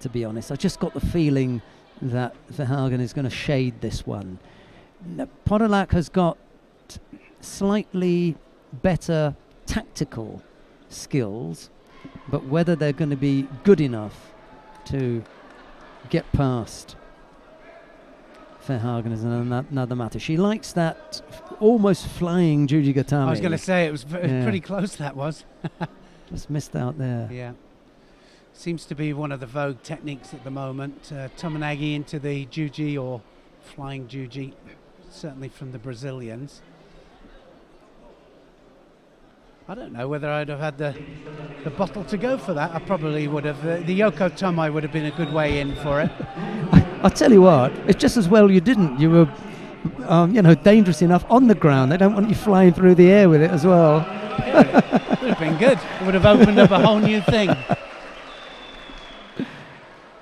to be honest. I just got the feeling that Verhagen is going to shade this one. Podolak has got slightly better tactical skills, but whether they're going to be good enough to get past Verhagen is another matter. She likes that almost flying Jujigatami. I was going to say, it was pretty close, that was. Just missed out there. Yeah. Seems to be one of the vogue techniques at the moment. Tomonagi into the Juji, or flying Juji, certainly from the Brazilians. I don't know whether I'd have had the bottle to go for that. I probably would have. The Yoko Tomai would have been a good way in for it. I'll tell you what, it's just as well you didn't. You were, dangerous enough on the ground. They don't want you flying through the air with it as well. Yeah, it would have been good. It would have opened up a whole new thing.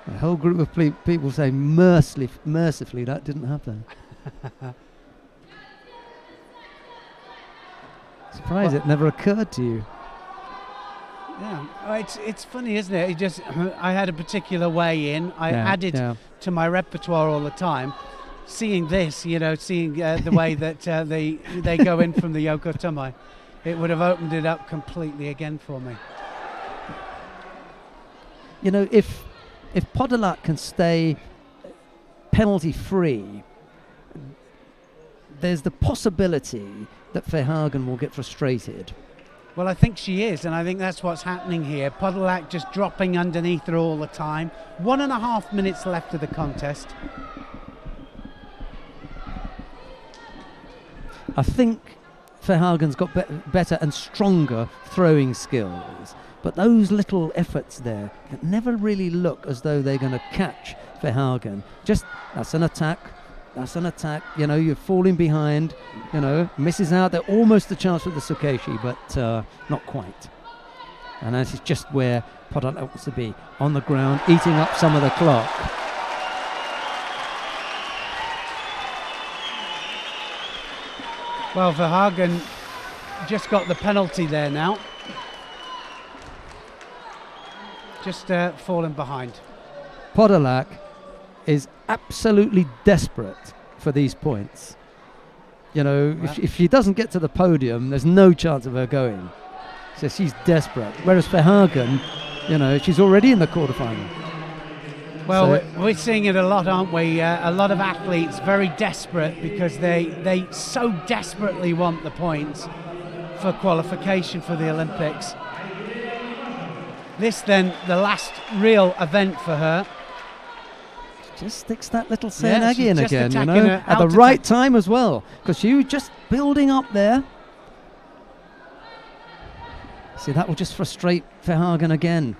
A whole group of people say mercifully that didn't happen. Surprised it never occurred to you. Yeah, it's funny, isn't it? I had a particular way in. I added to my repertoire all the time. Seeing this, seeing the way that they go in from the Yoko Tomai, it would have opened it up completely again for me. If Podolak can stay penalty free, there's the possibility that Verhagen will get frustrated. Well, I think she is, and I think that's what's happening here. Podolak just dropping underneath her all the time. 1.5 minutes left of the contest. I think Verhagen's got better and stronger throwing skills, but those little efforts there that never really look as though they're going to catch Verhagen. Just, that's an attack. You're falling behind, misses out. They're almost a chance with the Sukeshi, but not quite. And this is just where Podolak wants to be, on the ground, eating up some of the clock. Well, Verhagen just got the penalty there now. Just falling behind. Podolak is absolutely desperate for these points. If she doesn't get to the podium, there's no chance of her going. So she's desperate. Whereas Verhagen, she's already in the quarterfinal. Well, we're seeing it a lot, aren't we? A lot of athletes very desperate because they so desperately want the points for qualification for the Olympics. This then, the last real event for her. Just sticks that little Serenagi in again, at the right time as well, because she was just building up there. See, that will just frustrate Verhagen again,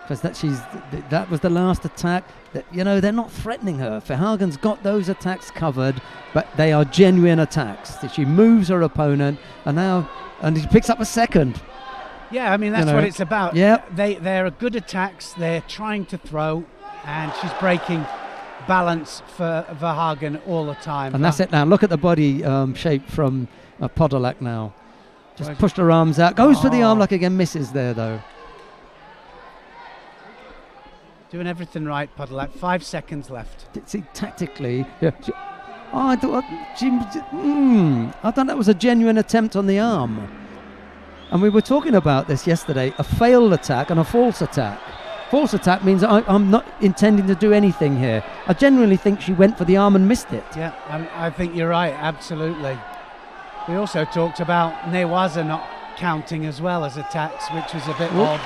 because that was the last attack. They're not threatening her. Verhagen's got those attacks covered, but they are genuine attacks. She moves her opponent, and he picks up a second. Yeah, I mean that's what it's about. Yeah, they're good attacks. They're trying to throw. And she's breaking balance for Verhagen all the time. And that's it now. Look at the body shape from Podolak now. Just pushed her arms out. Goes for the arm lock again. Misses there, though. Doing everything right, Podolak. 5 seconds left. See, tactically... Yeah, I thought that was a genuine attempt on the arm. And we were talking about this yesterday. A failed attack and a false attack. False attack means I'm not intending to do anything here. I genuinely think she went for the arm and missed it. Yeah, I think you're right, absolutely. We also talked about Newaza not counting as well as attacks, which was a bit odd.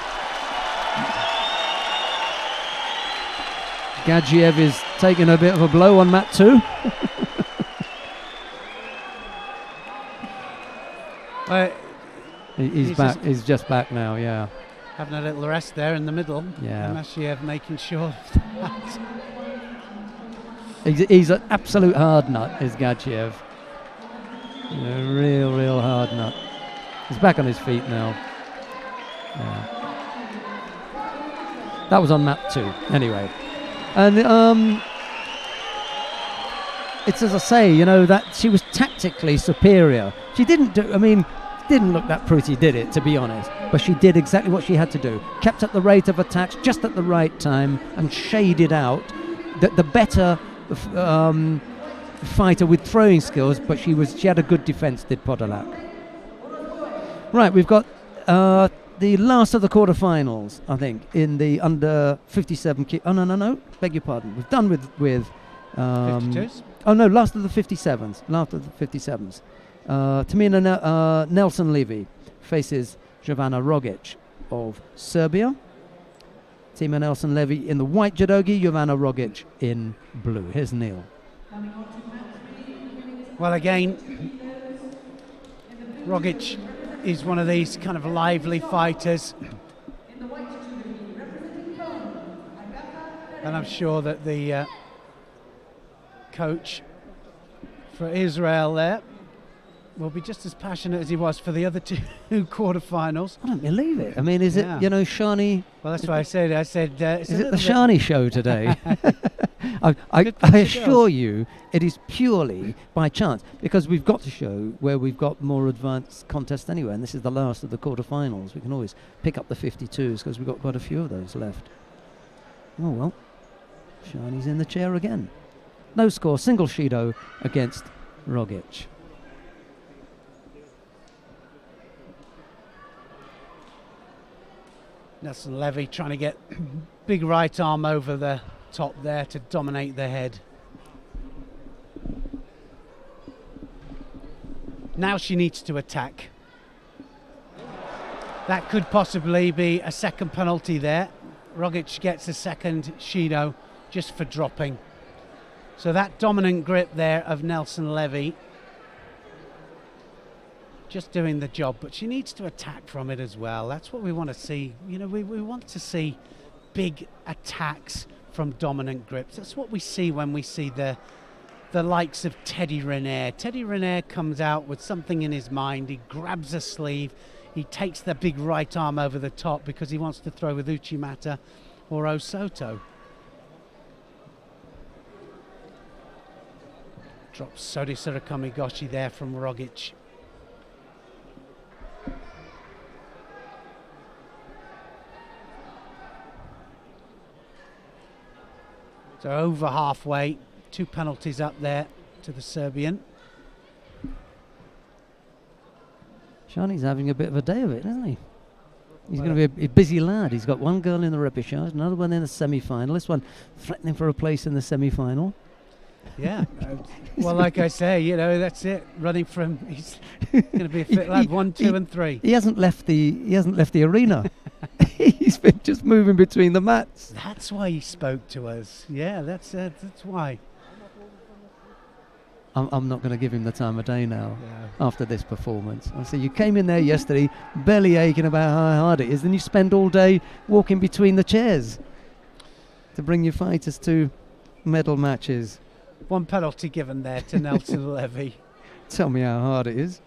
Gadzhiev is taking a bit of a blow on mat 2. He's back. He's just back now, yeah. Having a little rest there in the middle. Yeah. Mashiev making sure of that. He's an absolute hard nut, is Gachiev. A real hard nut. He's back on his feet now. Yeah. That was on map 2, anyway. And it's as I say, that she was tactically superior. She didn't look that pretty, did it, to be honest? But she did exactly what she had to do. Kept up the rate of attacks just at the right time and shaded out the better fighter with throwing skills, but she had a good defense, did Podolak. Right, we've got the last of the quarterfinals, I think, in the under 57 no, beg your pardon. We've done with 52s? Oh no, last of the 57s. Tamina Nelson Levy faces Jovana Rogic of Serbia. Tima Nelson Levy in the white judogi, Jovana Rogic in blue. Here's Neil. Well, again, Rogic is one of these kind of lively fighters. And I'm sure that the coach for Israel there will be just as passionate as he was for the other two quarterfinals. I don't believe it. I mean, is it, Shani? Well, that's what I said. Is it the Shani show today? I assure you, it is purely by chance, because we've got to show where we've got more advanced contests anyway, and this is the last of the quarterfinals. We can always pick up the 52s because we've got quite a few of those left. Oh well, Shani's in the chair again. No score, single Shido against Rogic. Nelson Levy trying to get big right arm over the top there to dominate the head. Now she needs to attack. That could possibly be a second penalty there. Rogic gets a second Shido just for dropping. So that dominant grip there of Nelson Levy just doing the job, but she needs to attack from it as well. That's what we want to see. We want to see big attacks from dominant grips. That's what we see when we see the likes of Teddy Riner. Teddy Riner comes out with something in his mind. He grabs a sleeve. He takes the big right arm over the top because he wants to throw with Uchimata or Osoto. Drops Sodi Surakamigoshi there from Rogic. So over halfway, 2 penalties up there to the Serbian. Shani's having a bit of a day of it, isn't he? He's going to be a busy lad. He's got one girl in the repechage, another one in the semi-final, this one threatening for a place in the semi-final. Yeah. Well, like I say, that's it. Running from, he's going to be a fit lad, 1, 2 and 3. He hasn't left the arena. He's been just moving between the mats. That's why he spoke to us. Yeah, that's why. I'm not going to give him the time of day now after this performance. I say, you came in there yesterday belly aching about how hard it is, then you spend all day walking between the chairs to bring your fighters to medal matches. 1 penalty given there to Nelson Levy. Tell me how hard it is.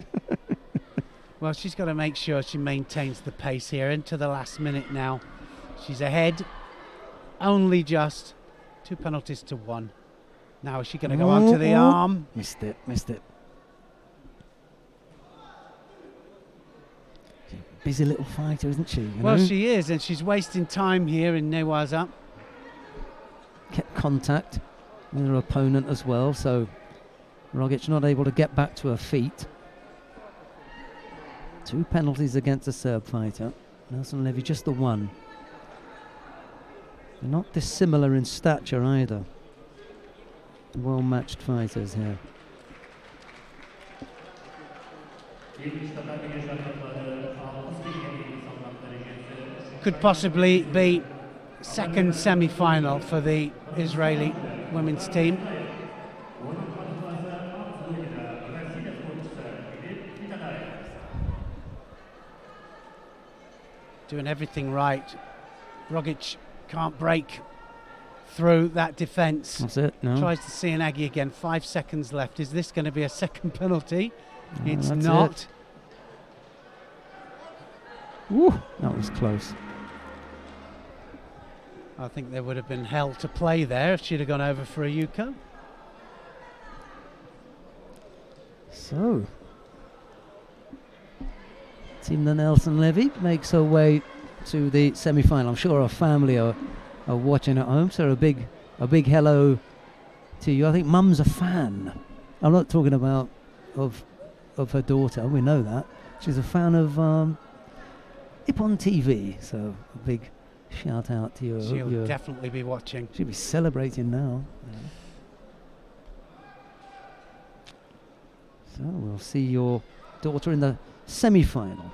Well, she's got to make sure she maintains the pace here into the last minute now. She's ahead, only just 2 penalties to 1. Now is she going to go onto the arm? Missed it. Busy little fighter, isn't she? Well, she is, and she's wasting time here in Newaza. Kept contact with her opponent as well, so Rogic not able to get back to her feet. 2 penalties against a Serb fighter. Nelson Levy just the 1. They're not dissimilar in stature either. Well matched fighters here. Could possibly be second semi-final for the Israeli women's team. Doing everything right. Rogic can't break through that defence. That's it. No. Tries to see an Aggie again. 5 seconds left. Is this going to be a second penalty? No, It's that's not. it. Woo, that was close. I think there would have been hell to play there if she'd have gone over for a Yuko. So, Team Nelson Levy makes her way to the semi-final. I'm sure her family are watching at home, so a big hello to you. I think Mum's a fan. I'm not talking about of her daughter. We know that she's a fan of Ippon TV. So a big shout out to you. She'll definitely be watching. She'll be celebrating now. Yeah. So we'll see your daughter in the semi-final,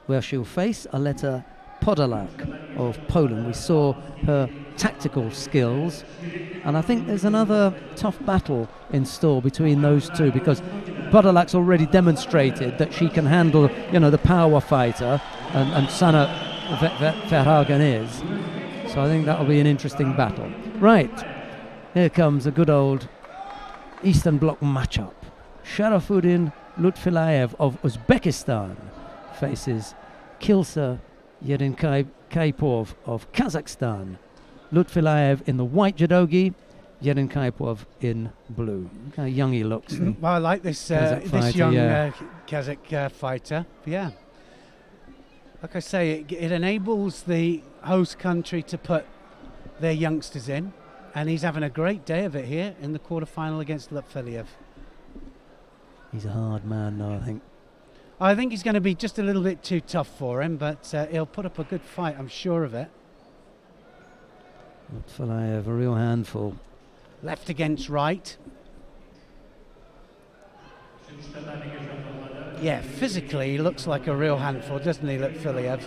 where she'll face Aleta Podolak of Poland. We saw her tactical skills, and I think there's another tough battle in store between those two, because Podolak's already demonstrated that she can handle, the power fighter, and Sanna Verhagen is. So I think that'll be an interesting battle. Right, here comes a good old Eastern Bloc matchup. Sharafuddin Lutfilayev of Uzbekistan faces Kilsa Yerinkaipov of Kazakhstan. Lutfilayev in the white judogi, Yerinkaipov in blue. Look how young he looks. Well, I like this young Kazakh fighter. Yeah. Like I say, it enables the host country to put their youngsters in, and he's having a great day of it here in the quarterfinal against Lutfilayev. He's a hard man now, I think. I think he's going to be just a little bit too tough for him, but he'll put up a good fight, I'm sure of it. Lutfilayev, a real handful. Left against right. Yeah, physically he looks like a real handful, doesn't he, Lutfilayev?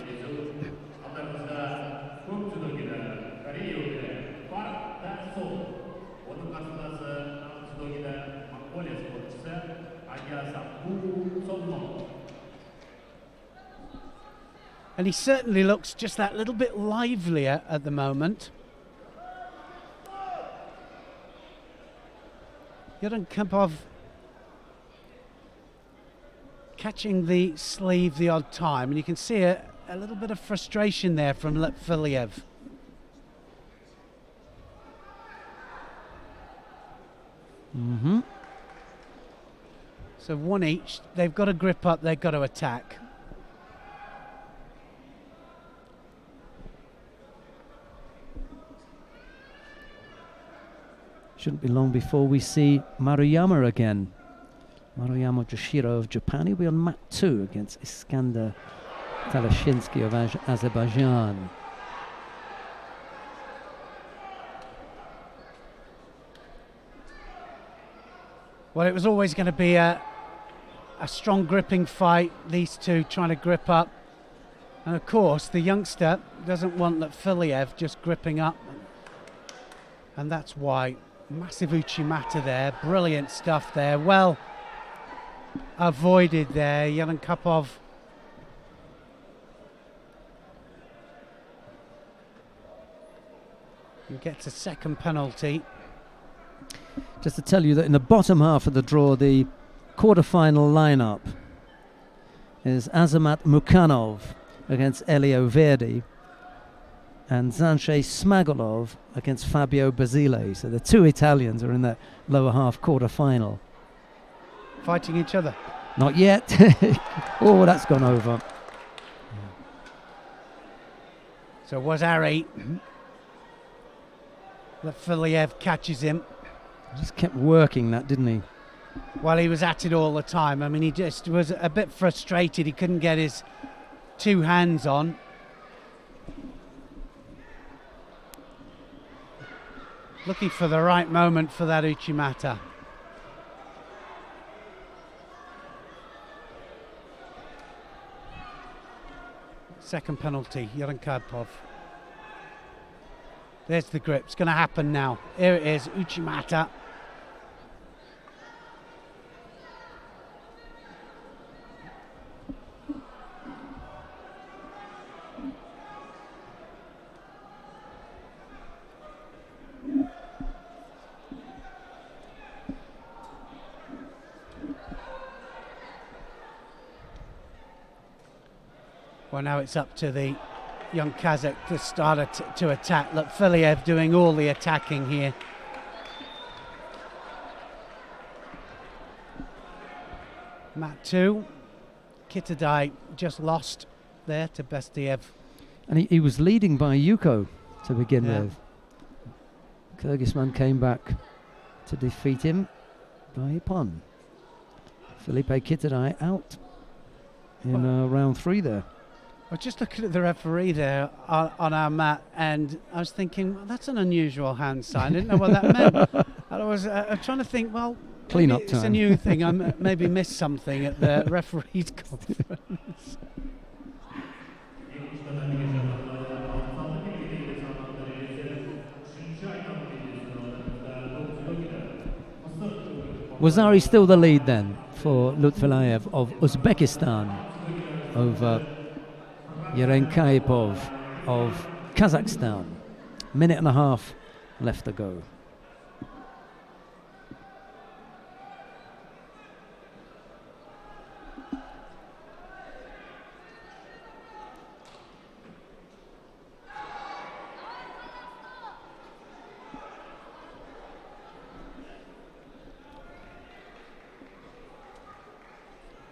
And he certainly looks just that little bit livelier at the moment. Yerinkaipov catching the sleeve the odd time, and you can see a little bit of frustration there from Lutfilayev. Mm-hmm. So one each. They've got to grip up, they've got to attack. Shouldn't be long before we see Maruyama again. Maruyama Joshiro of Japan. He'll be on mat 2 against Iskander Talashinsky of Azerbaijan. Well, it was always going to be a strong gripping fight, these two trying to grip up. And of course, the youngster doesn't want Lutfilayev just gripping up. And that's why. Massive Uchimata there, brilliant stuff there, well avoided there. Yerinkaipov gets a second penalty. Just to tell you that in the bottom half of the draw, the quarter-final lineup is Azamat Mukhanov against Elio Verdi, and Zanchay Smagolov against Fabio Basile. So the two Italians are in that lower half quarter-final. Fighting each other? Not yet. Oh, that's gone over. So it was Ari. Lutfilayev catches him. Just kept working that, didn't he? Well, he was at it all the time. I mean, he just was a bit frustrated. He couldn't get his two hands on. Looking for the right moment for that Uchimata. Second penalty, Yerinkaipov. There's the grip. It's going to happen now. Here it is, Uchimata. Well, now it's up to the young Kazakh to start to attack. Look, Filiev doing all the attacking here. Mat 2. Kitadai just lost there to Bestiev. And he was leading by Yuko to begin with. Kyrgyzstan came back to defeat him by a pun. Felipe Kitadai out in round 3 there. I was just looking at the referee there on our mat, and I was thinking, well, that's an unusual hand sign. I didn't know what that meant. And I was trying to think, well, clean up it's time. a new thing. I maybe missed something at the referee's conference. Was Ari still the lead then for Lutfilayev of Uzbekistan over Yerenkaipov of Kazakhstan? Minute and a half left to go.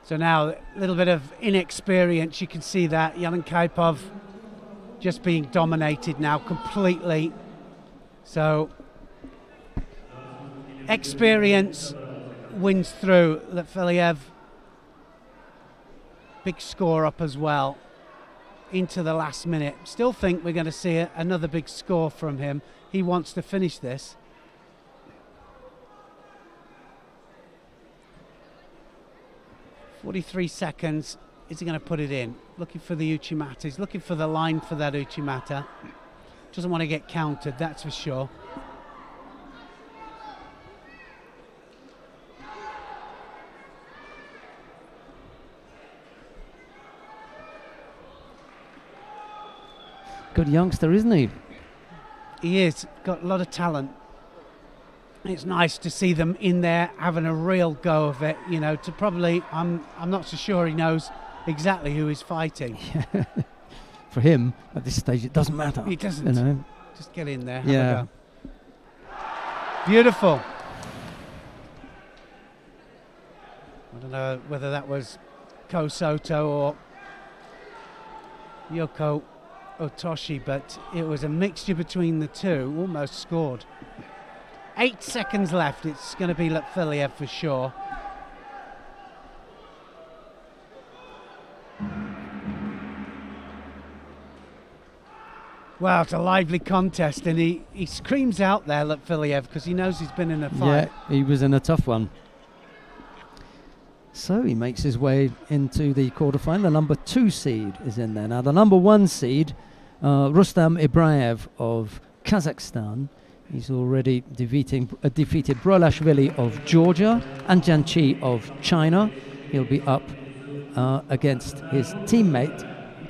So now a little bit of inexperience, you can see that. Yerenkaipov just being dominated now completely. So experience wins through. Filiev, big score up as well into the last minute. Still think we're going to see another big score from him. He wants to finish this. "43 seconds. Is he going to put it in? Looking for the Uchimata. He's looking for the line for that Uchimata. Doesn't want to get countered, that's for sure. Good youngster, isn't he? He is. Got a lot of talent. It's nice to see them in there having a real go of it. You know, to probably, I'm not so sure he knows exactly who he's fighting. For him, at this stage, it doesn't matter. He doesn't. You know? Just get in there. Yeah. Have a go. Beautiful. I don't know whether that was Ko Soto or Yoko Otoshi, but it was a mixture between the two. Almost scored. 8 seconds left. It's going to be Filiev for sure. Wow, it's a lively contest, and he screams out there, Filiev, because he knows he's been in a fight. Yeah, he was in a tough one. So he makes his way into the quarterfinal. The number 2 seed is in there. Now the number 1 seed, Rustam Ibraev of Kazakhstan. He's already defeated Brolashvili of Georgia and Janchi of China. He'll be up against his teammate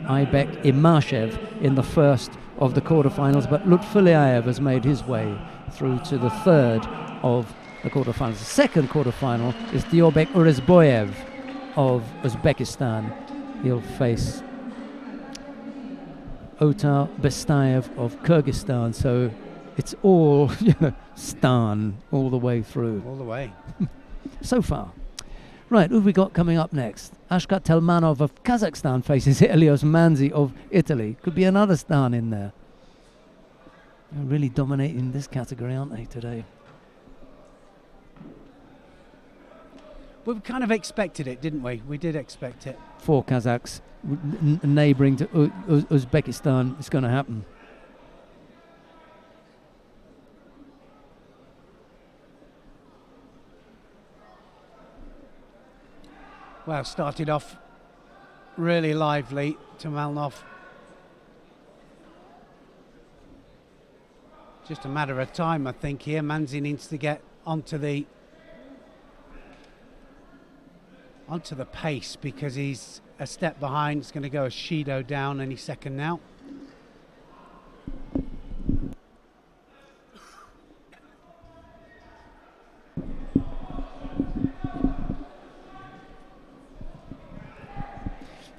Aybek Imashev in the first of the quarterfinals, but Lutfilayev has made his way through to the third of the quarterfinals. The second quarterfinal is Diorbek Urezboyev of Uzbekistan. He'll face Otar Bestayev of Kyrgyzstan. So it's all Stan all the way through. All the way. So far. Right, who have we got coming up next? Ashkat Telmanov of Kazakhstan faces Elios Manzi of Italy. Could be another Stan in there. They're really dominating this category, aren't they, today? We kind of expected it, didn't we? We did expect it. 4 Kazakhs neighbouring to Uzbekistan. It's going to happen. Well, started off really lively to Malnov. Just a matter of time, I think, here. Manzi needs to get onto the pace, because he's a step behind. It's going to go a Shido down any second now.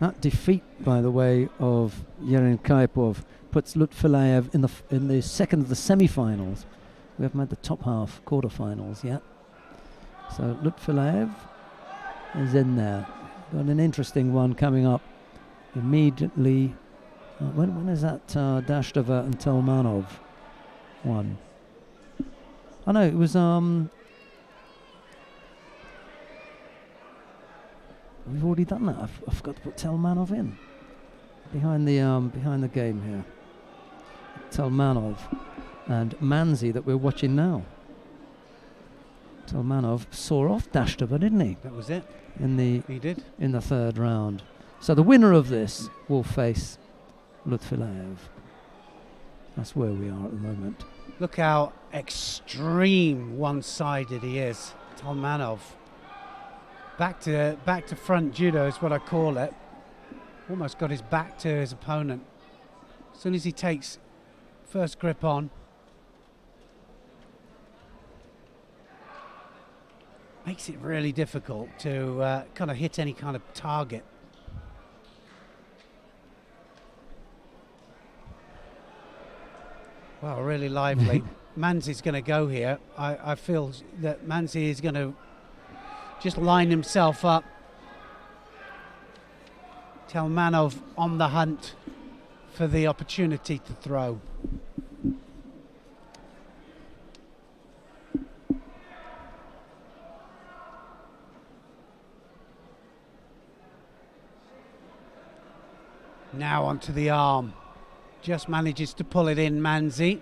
That defeat, by the way, of Yerin Kaipov puts Lutfilayev in the second of the semi-finals. We haven't had the top half quarter-finals yet. So Lutfilayev is in there. Got an interesting one coming up immediately. When is that Dashtova and Telmanov one? Oh no, it was we've already done that. I forgot to put Telmanov in behind the game here. Telmanov and Manzi that we're watching now. Telmanov saw off Dashtova, didn't he? That was it. He did in the third round. So the winner of this will face Lutfilayev. That's where we are at the moment. Look how extreme one-sided he is, Telmanov. Back to front judo is what I call it. Almost got his back to his opponent. As soon as he takes first grip on, makes it really difficult to kind of hit any kind of target. Well, really lively. Manzi's going to go here. I feel that Manzi is going to just line himself up. Telmanov on the hunt for the opportunity to throw. Now onto the arm. Just manages to pull it in, Manzi.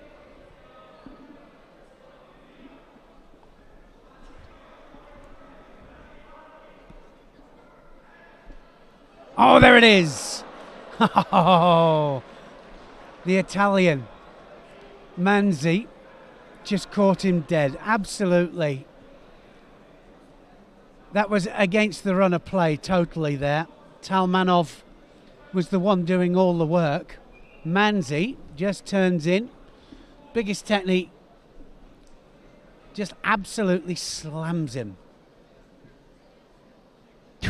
Oh, there it is. Oh, the Italian Manzi just caught him dead. Absolutely. That was against the run of play totally there. Telmanov was the one doing all the work. Manzi just turns in. Biggest technique. Just absolutely slams him.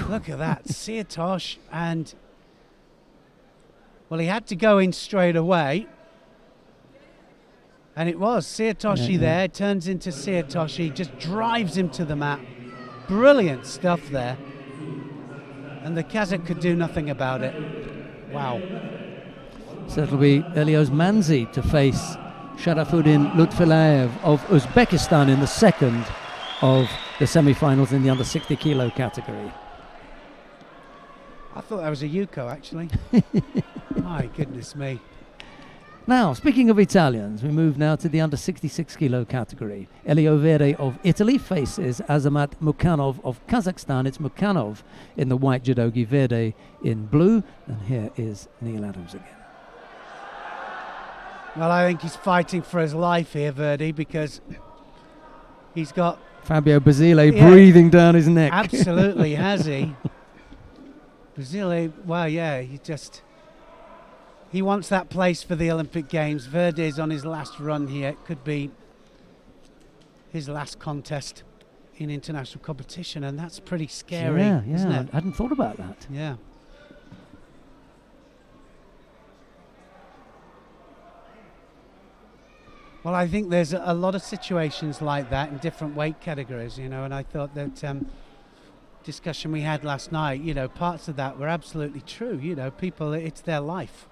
Look at that. Siatosh, and well, he had to go in straight away. And it was Siatoshi there. Turns into Siatoshi, just drives him to the mat. Brilliant stuff there. And the Kazakh could do nothing about it. Wow. So it'll be Elios Manzi to face Sharafuddin Lutfilayev of Uzbekistan in the second of the semi-finals in the under 60 kilo category. I thought that was a Yuko, actually. My goodness me. Now, speaking of Italians, we move now to the under 66 kilo category. Elio Verde of Italy faces Azamat Mukhanov of Kazakhstan. It's Mukhanov in the white judogi, Verde in blue. And here is Neil Adams again. Well, I think he's fighting for his life here, Verdi, because he's got Fabio Basile breathing down his neck. Absolutely, has he? Basile, well, yeah, he wants that place for the Olympic Games. Verde is on his last run here. It could be his last contest in international competition, and that's pretty scary, isn't it? I hadn't thought about that. Yeah. Well, I think there's a lot of situations like that in different weight categories, and I thought that discussion we had last night, parts of that were absolutely true. People, it's their life.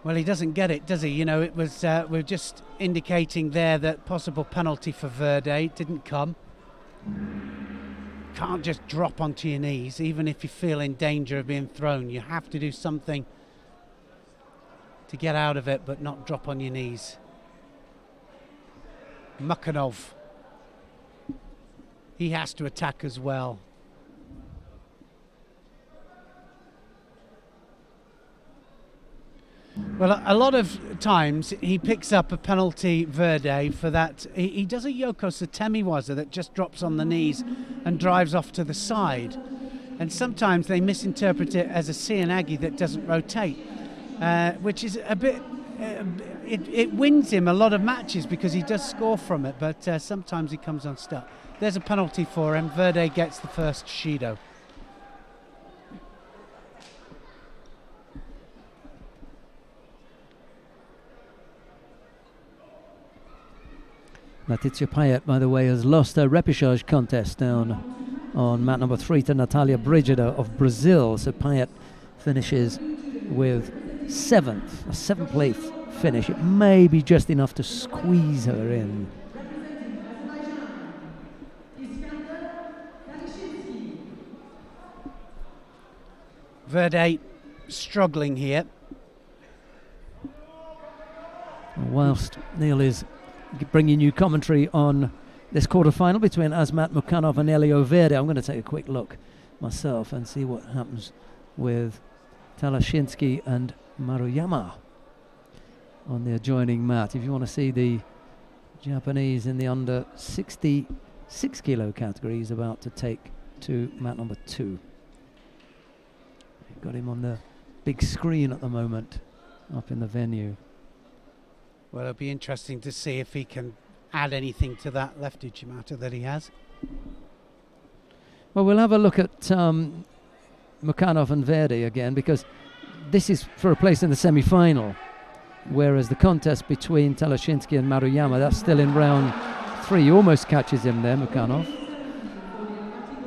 Well, he doesn't get it, does he? It was we're just indicating there that possible penalty for Verde didn't come. Can't just drop onto your knees, even if you feel in danger of being thrown. You have to do something to get out of it, but not drop on your knees. Mukhanov. He has to attack as well. Well, a lot of times he picks up a penalty, Verde, for that. He does a Yoko Satemiwaza that just drops on the knees and drives off to the side. And sometimes they misinterpret it as a Seanagi that doesn't rotate, which is a bit... it wins him a lot of matches because he does score from it, but sometimes he comes unstuck. There's a penalty for him. Verde gets the first Shido. Letizia Payet, by the way, has lost her repechage contest down on mat number 3 to Natalia Brigida of Brazil. So Payet finishes with a seventh place finish. It may be just enough to squeeze her in. Verde struggling here. Whilst Neil is bringing you commentary on this quarter-final between Azmat Mukhanov and Elio Verde, I'm going to take a quick look myself and see what happens with Talashinsky and Maruyama on the adjoining mat. If you want to see the Japanese in the under 66 kilo category, he's about to take to mat number 2. Got him on the big screen at the moment up in the venue. Well, it'll be interesting to see if he can add anything to that left Uchimata that he has. Well, we'll have a look at Mukhanov and Verde again, because this is for a place in the semi-final, whereas the contest between Talashinsky and Maruyama, that's still in round 3. He almost catches him there, Mukhanov.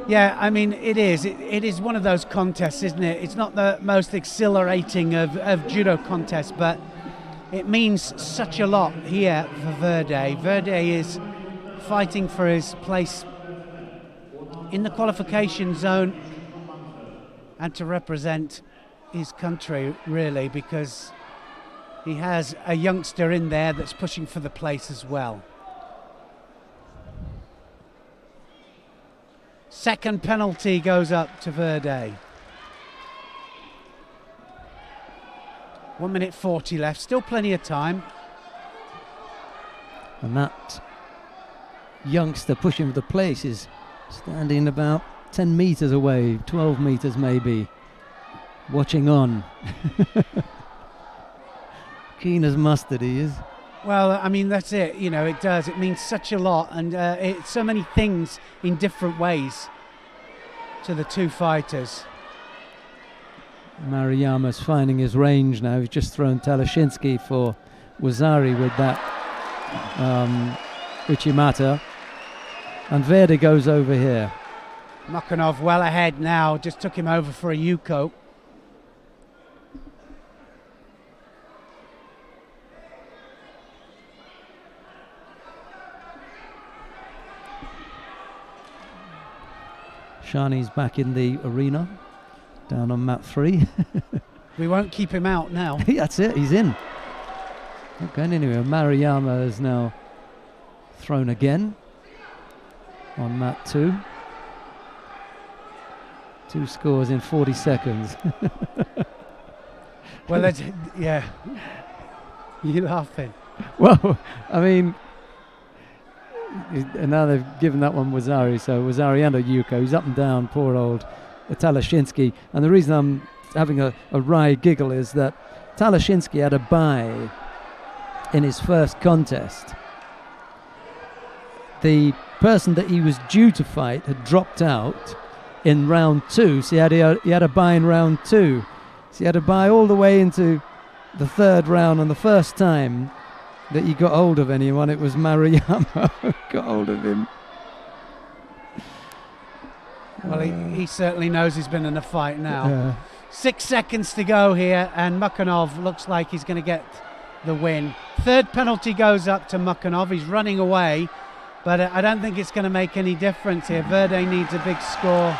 Yeah, I mean, it is. It is one of those contests, isn't it? It's not the most exhilarating of judo contests, but it means such a lot here for Verde. Verde is fighting for his place in the qualification zone and to represent his country, really, because he has a youngster in there that's pushing for the place as well. Second penalty goes up to Verde. 1 minute 40 left, still plenty of time. And that youngster pushing for the place is standing about 10 metres away, 12 metres maybe, watching on. Keen as mustard he is. Well, I mean, that's it. You know, it does. It means such a lot, and it's so many things in different ways to the two fighters. Maruyama's finding his range now. He's just thrown Talashinsky for Wazari with that Uchimata. And Verde goes over here. Mukhanov well ahead now, just took him over for a Yuko. Shani's back in the arena, down on mat 3. We won't keep him out now. That's it, he's in. Okay, anyway, Maruyama is now thrown again on mat 2. 2 scores in 40 seconds. Well, that's, yeah. You're laughing. Well, I mean, and now they've given that one Wazari, so Wazari and a Yuko. He's up and down, poor old Talashinsky. And the reason I'm having a wry giggle is that Talashinsky had a bye in his first contest. The person that he was due to fight had dropped out in round 2, so he had a bye in round 2. So he had a bye all the way into the 3rd round, and the first time that he got hold of anyone, it was Maruyama who got hold of him. Well, he certainly knows he's been in a fight now. 6 seconds to go here, and Mukhanov looks like he's going to get the win. 3rd penalty goes up to Mukhanov. He's running away, but I don't think it's going to make any difference here. Verde needs a big score.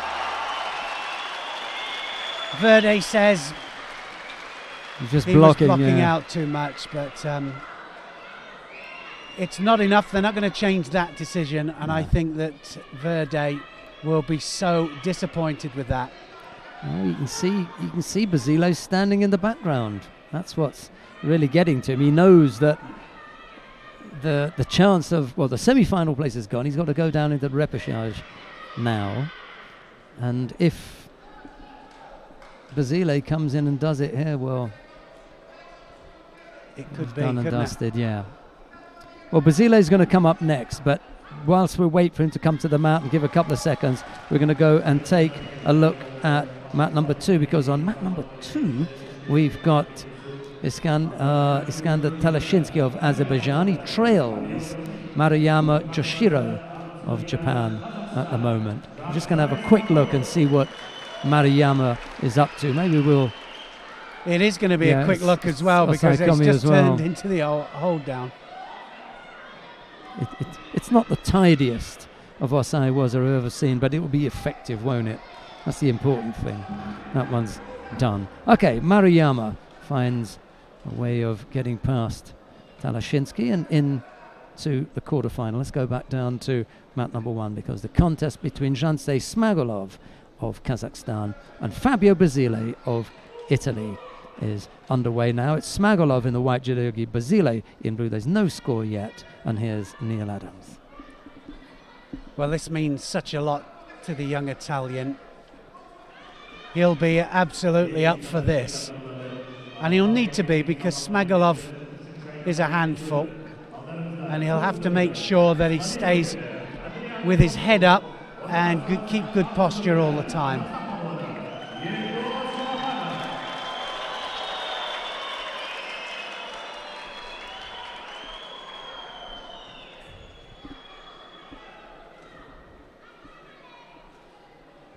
Verde says He's just he blocking, was blocking out too much, but it's not enough. They're not going to change that decision, and I think that Verde will be so disappointed with that. Oh, you can see Basile standing in the background. That's what's really getting to him. He knows that the chance of, well, the semi-final place is gone. He's got to go down into the repechage now, and if Basile comes in and does it here, well, it could be done and couldn't dusted. Yeah. Well, Basile is going to come up next, but whilst we wait for him to come to the mat and give a couple of seconds, we're going to go and take a look at mat number 2, because on mat number 2 we've got Iskander Talashinsky of Azerbaijan. He trails Maruyama Joshiro of Japan at the moment. I'm just going to have a quick look and see what Maruyama is up to. Maybe we'll... It is going to be a quick look as well, because it's just turned into the hold down. It's not the tidiest of Osai was I've ever seen, but it will be effective, won't it? That's the important thing. That one's done. Okay, Maruyama finds a way of getting past Talashinsky and into the quarterfinal. Let's go back down to mat number 1, because the contest between Jansei Smagolov of Kazakhstan and Fabio Basile of Italy is underway now. It's Smagolov in the white judogi, Basile in blue. There's no score yet, and here's Neil Adams. Well, this means such a lot to the young Italian. He'll be absolutely up for this, and he'll need to be, because Smagolov is a handful, and he'll have to make sure that he stays with his head up and keep good posture all the time.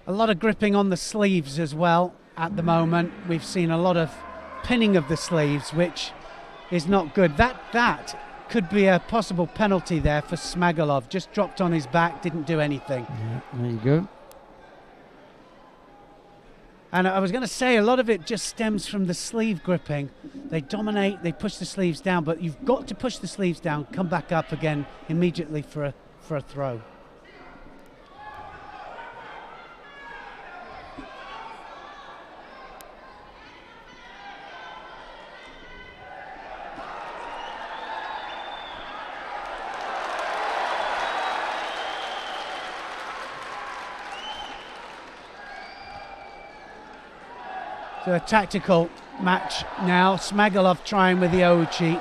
A lot of gripping on the sleeves as well at the moment. We've seen a lot of pinning of the sleeves, which is not good. That could be a possible penalty there for Smagolov. Just dropped on his back, didn't do anything. Yeah, there you go. And I was going to say, a lot of it just stems from the sleeve gripping. They dominate, they push the sleeves down, but you've got to push the sleeves down, come back up again immediately for a throw. So a tactical match now. Smagolov trying with the Ouchi.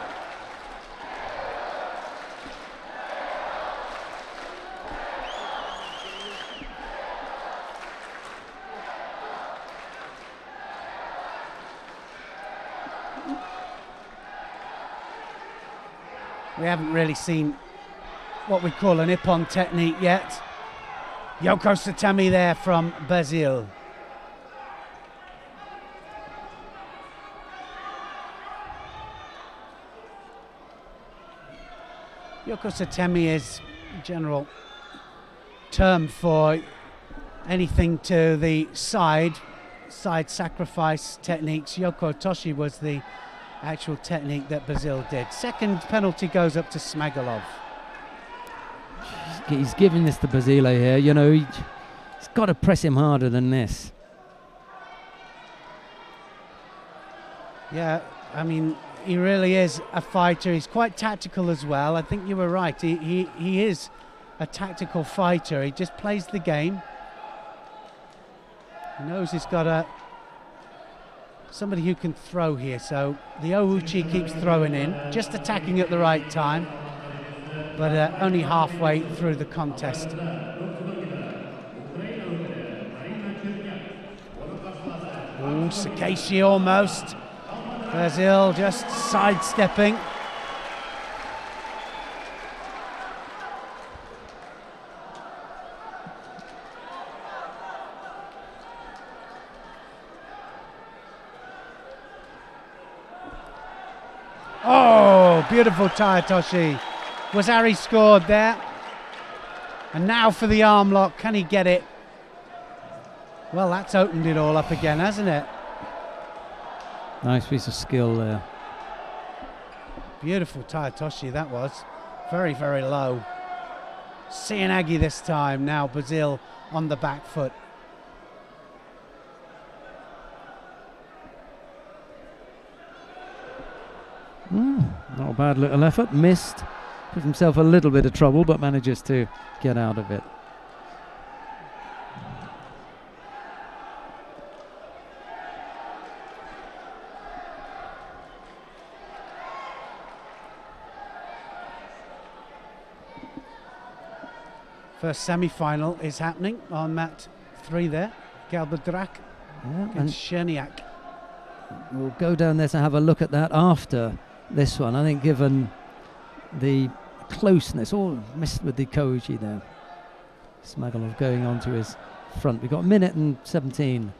We haven't really seen what we call an ippon technique yet. Yoko Satami there from Basile. Yoko Satemi is a general term for anything to the side sacrifice techniques. Yoko Toshi was the actual technique that Basile did. Second penalty goes up to Smagolov. He's giving this to Basile here. You know, he's got to press him harder than this. Yeah, I mean, he really is a fighter. He's quite tactical as well. I think you were right. He is a tactical fighter. He just plays the game. He knows he's got somebody who can throw here. So the Ouchi keeps throwing in, just attacking at the right time, but only halfway through the contest. Ooh, Sakeshi almost. Basile just sidestepping. Oh, beautiful Tayatoshi. Wasari scored there. And now for the arm lock. Can he get it? Well, that's opened it all up again, hasn't it? Nice piece of skill there. Beautiful Tayatoshi that was. Very, very low. Cianagi this time. Now Basile on the back foot. Not a bad little effort. Missed. Put himself a little bit of trouble, but manages to get out of it. First semi-final is happening on mat 3 there. Galbadrak Yeah, and against Cherniak. we'll go down there to have a look at that after this one. I think given the closeness, all missed with the Koji there. Smagolov going on to his front. We've got a minute and 17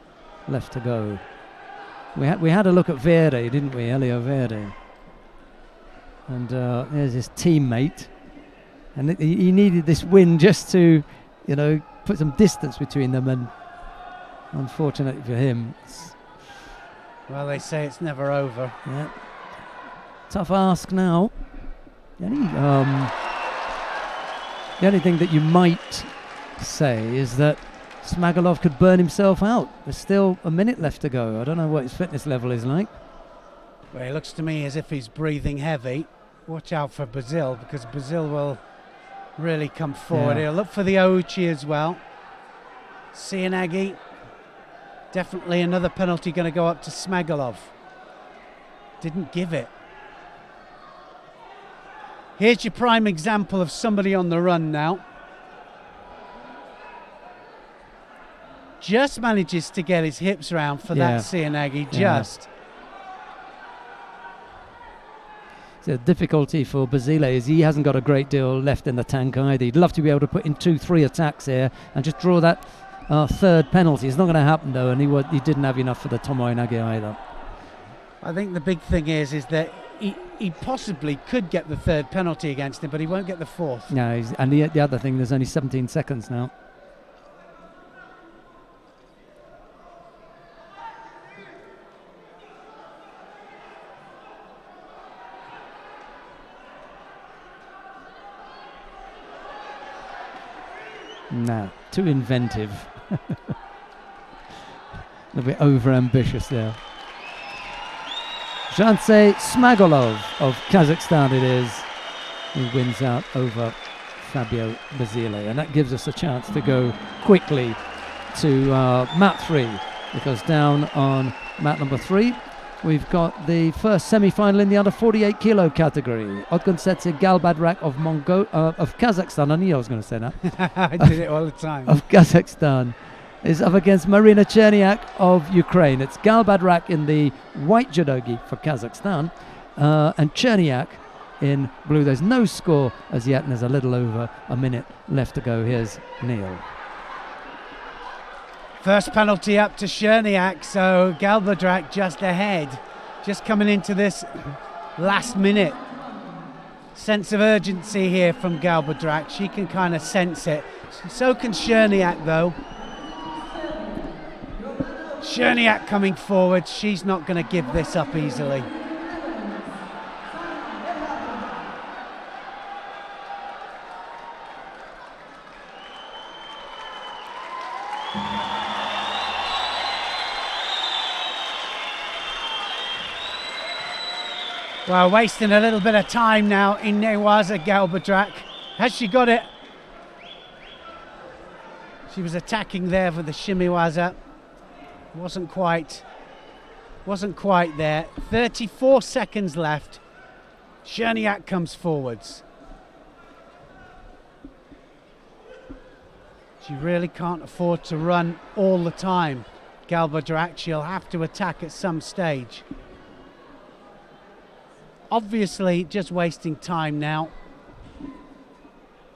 left to go. We had a look at Verde, didn't we, Elio Verde? And there's his teammate. And he needed this win just to, put some distance between them. And unfortunately for him, Well, they say it's never over. yeah, tough ask now. The only thing that you might say is that Smagolov could burn himself out. There's still a minute left to go. I don't know what his fitness level is like. Well, it looks to me as if he's breathing heavy. Watch out for Brazil, because Brazil will really come forward. Yeah. He'll look for the Ouchi as well. Cianagi. Definitely another penalty going to go up to Smagolov. Didn't give it. Here's your prime example of somebody on the run now. Just manages to get his hips round for that Cianagi, just. The difficulty for Basile is he hasn't got a great deal left in the tank either. He'd love to be able to put in 2-3 attacks here and just draw that third penalty. It's not going to happen though, and he didn't have enough for the Tomoe Nage either. I think the big thing is that he possibly could get the third penalty against him, but he won't get the fourth. No, and the other thing, there's only 17 seconds now. No, too inventive. A little bit over-ambitious there. Jansei Smagolov of Kazakhstan it is, who wins out over Fabio Basile. And that gives us a chance to go quickly to mat 3, because down on mat number 3, we've got the first semi-final in the under 48 kilo category. Odgonsetsi Galbadrak of Kazakhstan. I knew I was going to say that. I did it all the time. Of Kazakhstan is up against Marina Cherniak of Ukraine. It's Galbadrak in the white judogi for Kazakhstan and Cherniak in blue. There's no score as yet, and there's a little over a minute left to go. Here's Neil. First penalty up to Cherniak, so Galbadrak just ahead. Just coming into this last minute. Sense of urgency here from Galbadrak. She can kind of sense it. So can Cherniak though. Cherniak coming forward. She's not going to give this up easily. Well, wasting a little bit of time now in Newaza Galbadrak. Has she got it? She was attacking there for the Shimiwaza. Wasn't quite there. 34 seconds left. Cherniak comes forwards. She really can't afford to run all the time, Galbadrak. She'll have to attack at some stage. Obviously just wasting time now.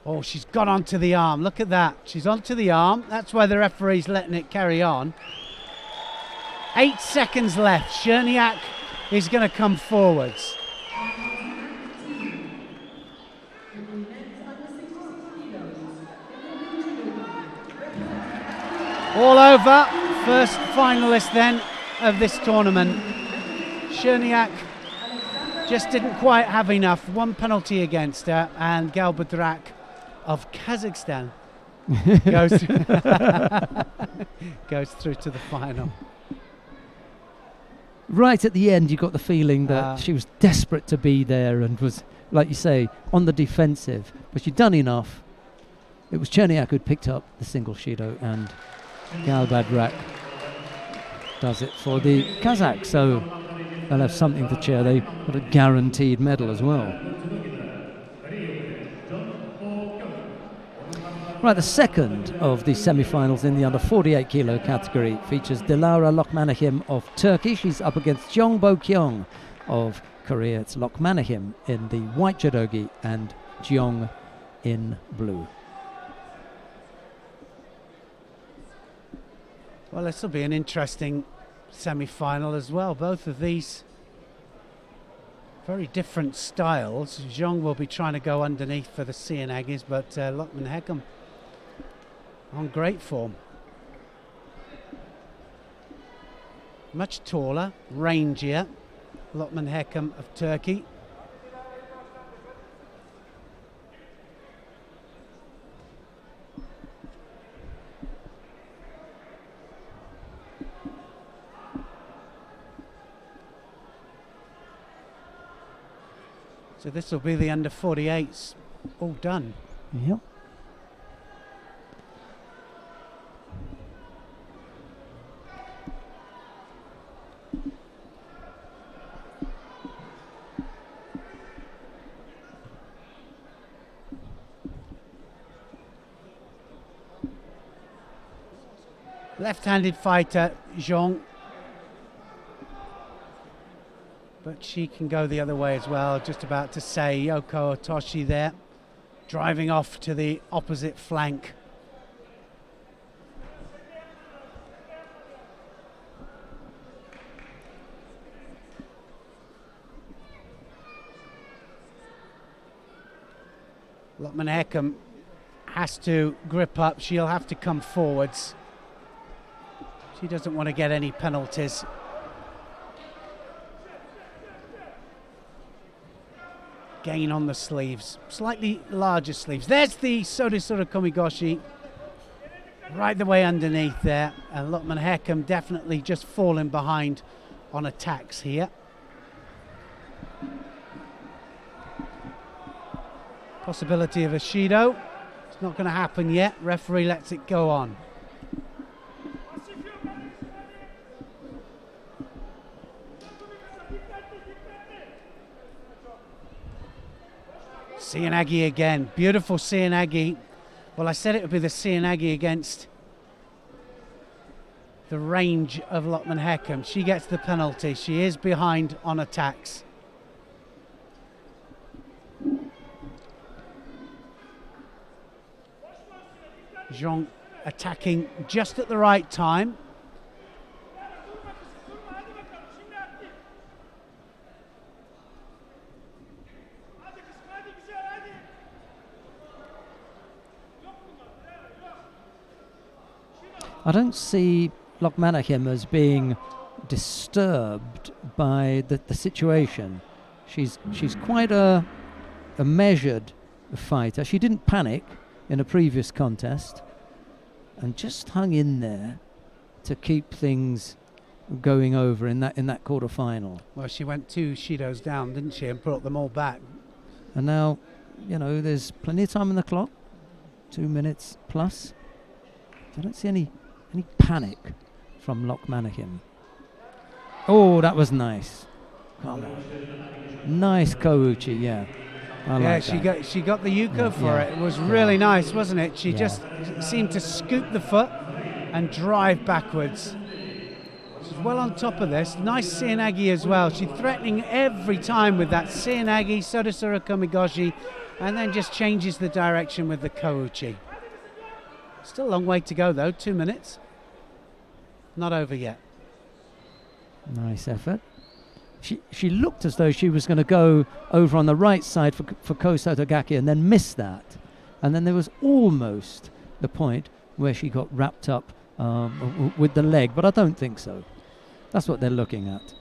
Oh, she's got onto the arm. Look at that. She's onto the arm. That's why the referee's letting it carry on. 8 seconds left. Cherniak is going to come forwards. All over. First finalist then of this tournament. Cherniak just didn't quite have enough. One penalty against her, and Galbadrak of Kazakhstan goes through to the final. Right at the end, you got the feeling that she was desperate to be there and was, like you say, on the defensive. But she'd done enough. It was Cherniak who'd picked up the single Shido, and Galbadrak does it for the Kazakhs. So they'll have something to cheer. They got a guaranteed medal as well. Right, the second of the semi-finals in the under 48 kilo category features Dilara Lokmanahim of Turkey. She's up against Jeong Bo-kyung of Korea. It's Lokmanahim in the white judogi and Jeong in blue. Well, this will be an interesting semi-final as well. Both of these very different styles. Jeong will be trying to go underneath for the Sianagis, but Lokmanahim on great form. Much taller, rangier, Lokmanahim of Turkey. So this will be the under 48s all done. Yep. Left-handed fighter, Jeong. But she can go the other way as well. Just about to say, Yoko Otoshi there, driving off to the opposite flank. Lokmanahim has to grip up. She'll have to come forwards. She doesn't want to get any penalties. Gain on the sleeves, slightly larger sleeves. There's the Sodesura Komigoshi right the way underneath there, and Lokmanahim definitely just falling behind on attacks here. Possibility of a Shido. It's not going to happen yet. Referee lets it go on. Sianagi again, beautiful Sianagi. Well, I said it would be the Sianagi against the range of Lokmanahim. She gets the penalty. She is behind on attacks. Jeong attacking just at the right time. I don't see Lokmanahim as being disturbed by the situation. She's quite a measured fighter. She didn't panic in a previous contest and just hung in there to keep things going over in that quarter final. Well, she went 2 Shidos down, didn't she, and brought them all back. And now, you know, there's plenty of time on the clock, 2 minutes plus. I don't see any panic from Lokmanahim. Oh, that was nice. Come on. Nice Kouchi, yeah. I like that. She got the Yuko for it. It was really nice, wasn't it? She just seemed to scoop the foot and drive backwards. She's well on top of this. Nice Sianagi as well. She's threatening every time with that Sianagi, Sodesura Komigoshi, and then just changes the direction with the Kouchi. Still a long way to go though, 2 minutes. Not over yet. Nice effort. She looked as though she was going to go over on the right side for Ko Sotogaki and then miss that. And then there was almost the point where she got wrapped up with the leg, but I don't think so. That's what they're looking at.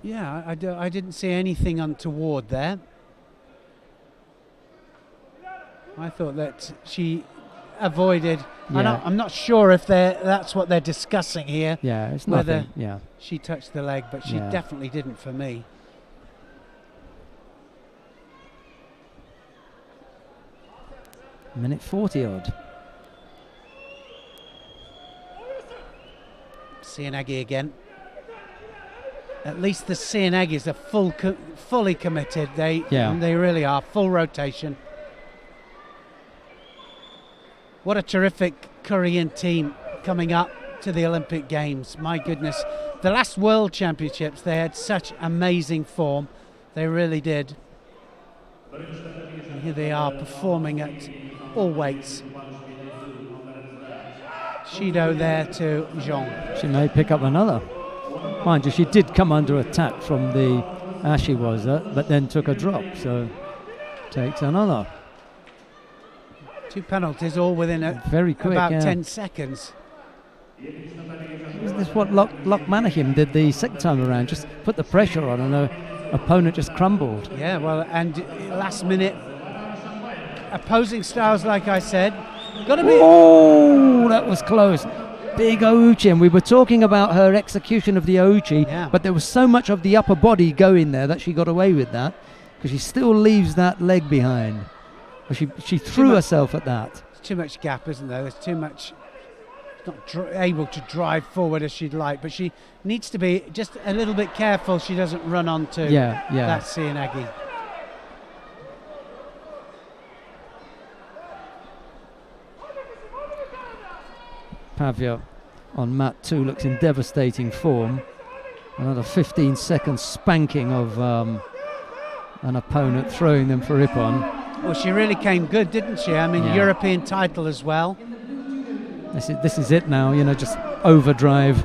Yeah, I didn't see anything untoward there. I thought that she avoided. Yeah. I'm not sure if that's what they're discussing here. Yeah, it's whether nothing. Yeah. she touched the leg, but she definitely didn't for me. Minute 40 odd. Sianagi again. At least the Sianagis are fully committed. They really are. Full rotation. What a terrific Korean team coming up to the Olympic Games. My goodness. The last World Championships, they had such amazing form. They really did. And here they are performing at all weights. Shido there to Zhong. She may pick up another. Mind you, she did come under attack from the Ashiwaza, but then took a drop, so takes another. 2 penalties all within very quick, about yeah. 10 seconds. Isn't this what Lokmanahim did the second time around? Just put the pressure on and her opponent just crumbled. Yeah, well, and last minute, opposing styles, like I said, got to be... Oh, that was close. Big ouchi, and we were talking about her execution of the ouchi, Yeah. but there was so much of the upper body going there that she got away with that, because she still leaves that leg behind. But she threw herself at that. There's too much gap, isn't there? There's too much... Not able to drive forward as she'd like, but she needs to be just a little bit careful she doesn't run onto that Sianagi. Pavia on mat 2 looks in devastating form. Another 15-second spanking of an opponent, throwing them for Ippon. Well, she really came good, didn't she? I mean, Yeah. European title as well. This is it now, just overdrive.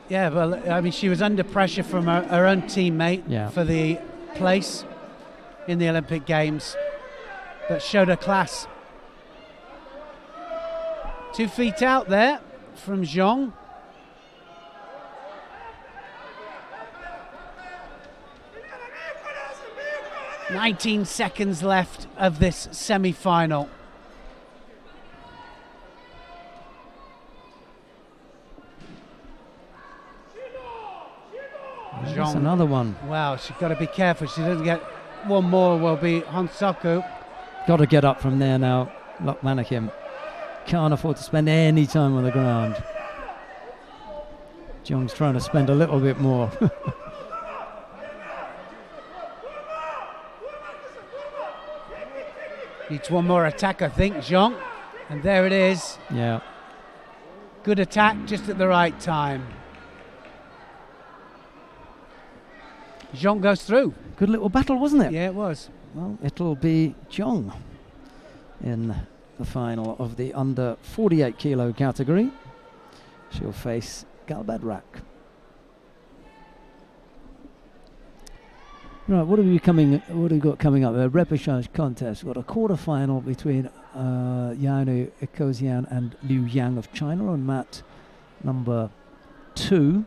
Yeah, well, I mean, she was under pressure from her own teammate for the place in the Olympic Games, but showed her class. 2 feet out there from Zhong. "19 seconds left of this semi-final. That's another one. Wow, she's got to be careful. She doesn't get one more, will be Honsoku. Got to get up from there now, Lokmanahim. Can't afford to spend any time on the ground. Jong's trying to spend a little bit more. Needs one more attack, I think, Zhong. And there it is. Yeah. Good attack, just at the right time. Zhong goes through. Good little battle, wasn't it? Yeah, it was. Well, it'll be Zhong in the final of the under 48 kilo category. She'll face Galbadrak. Right, what have we got coming up? A repechage contest. We've got a quarter-final between Yanu Ekozian and Liu Yang of China on mat number 2.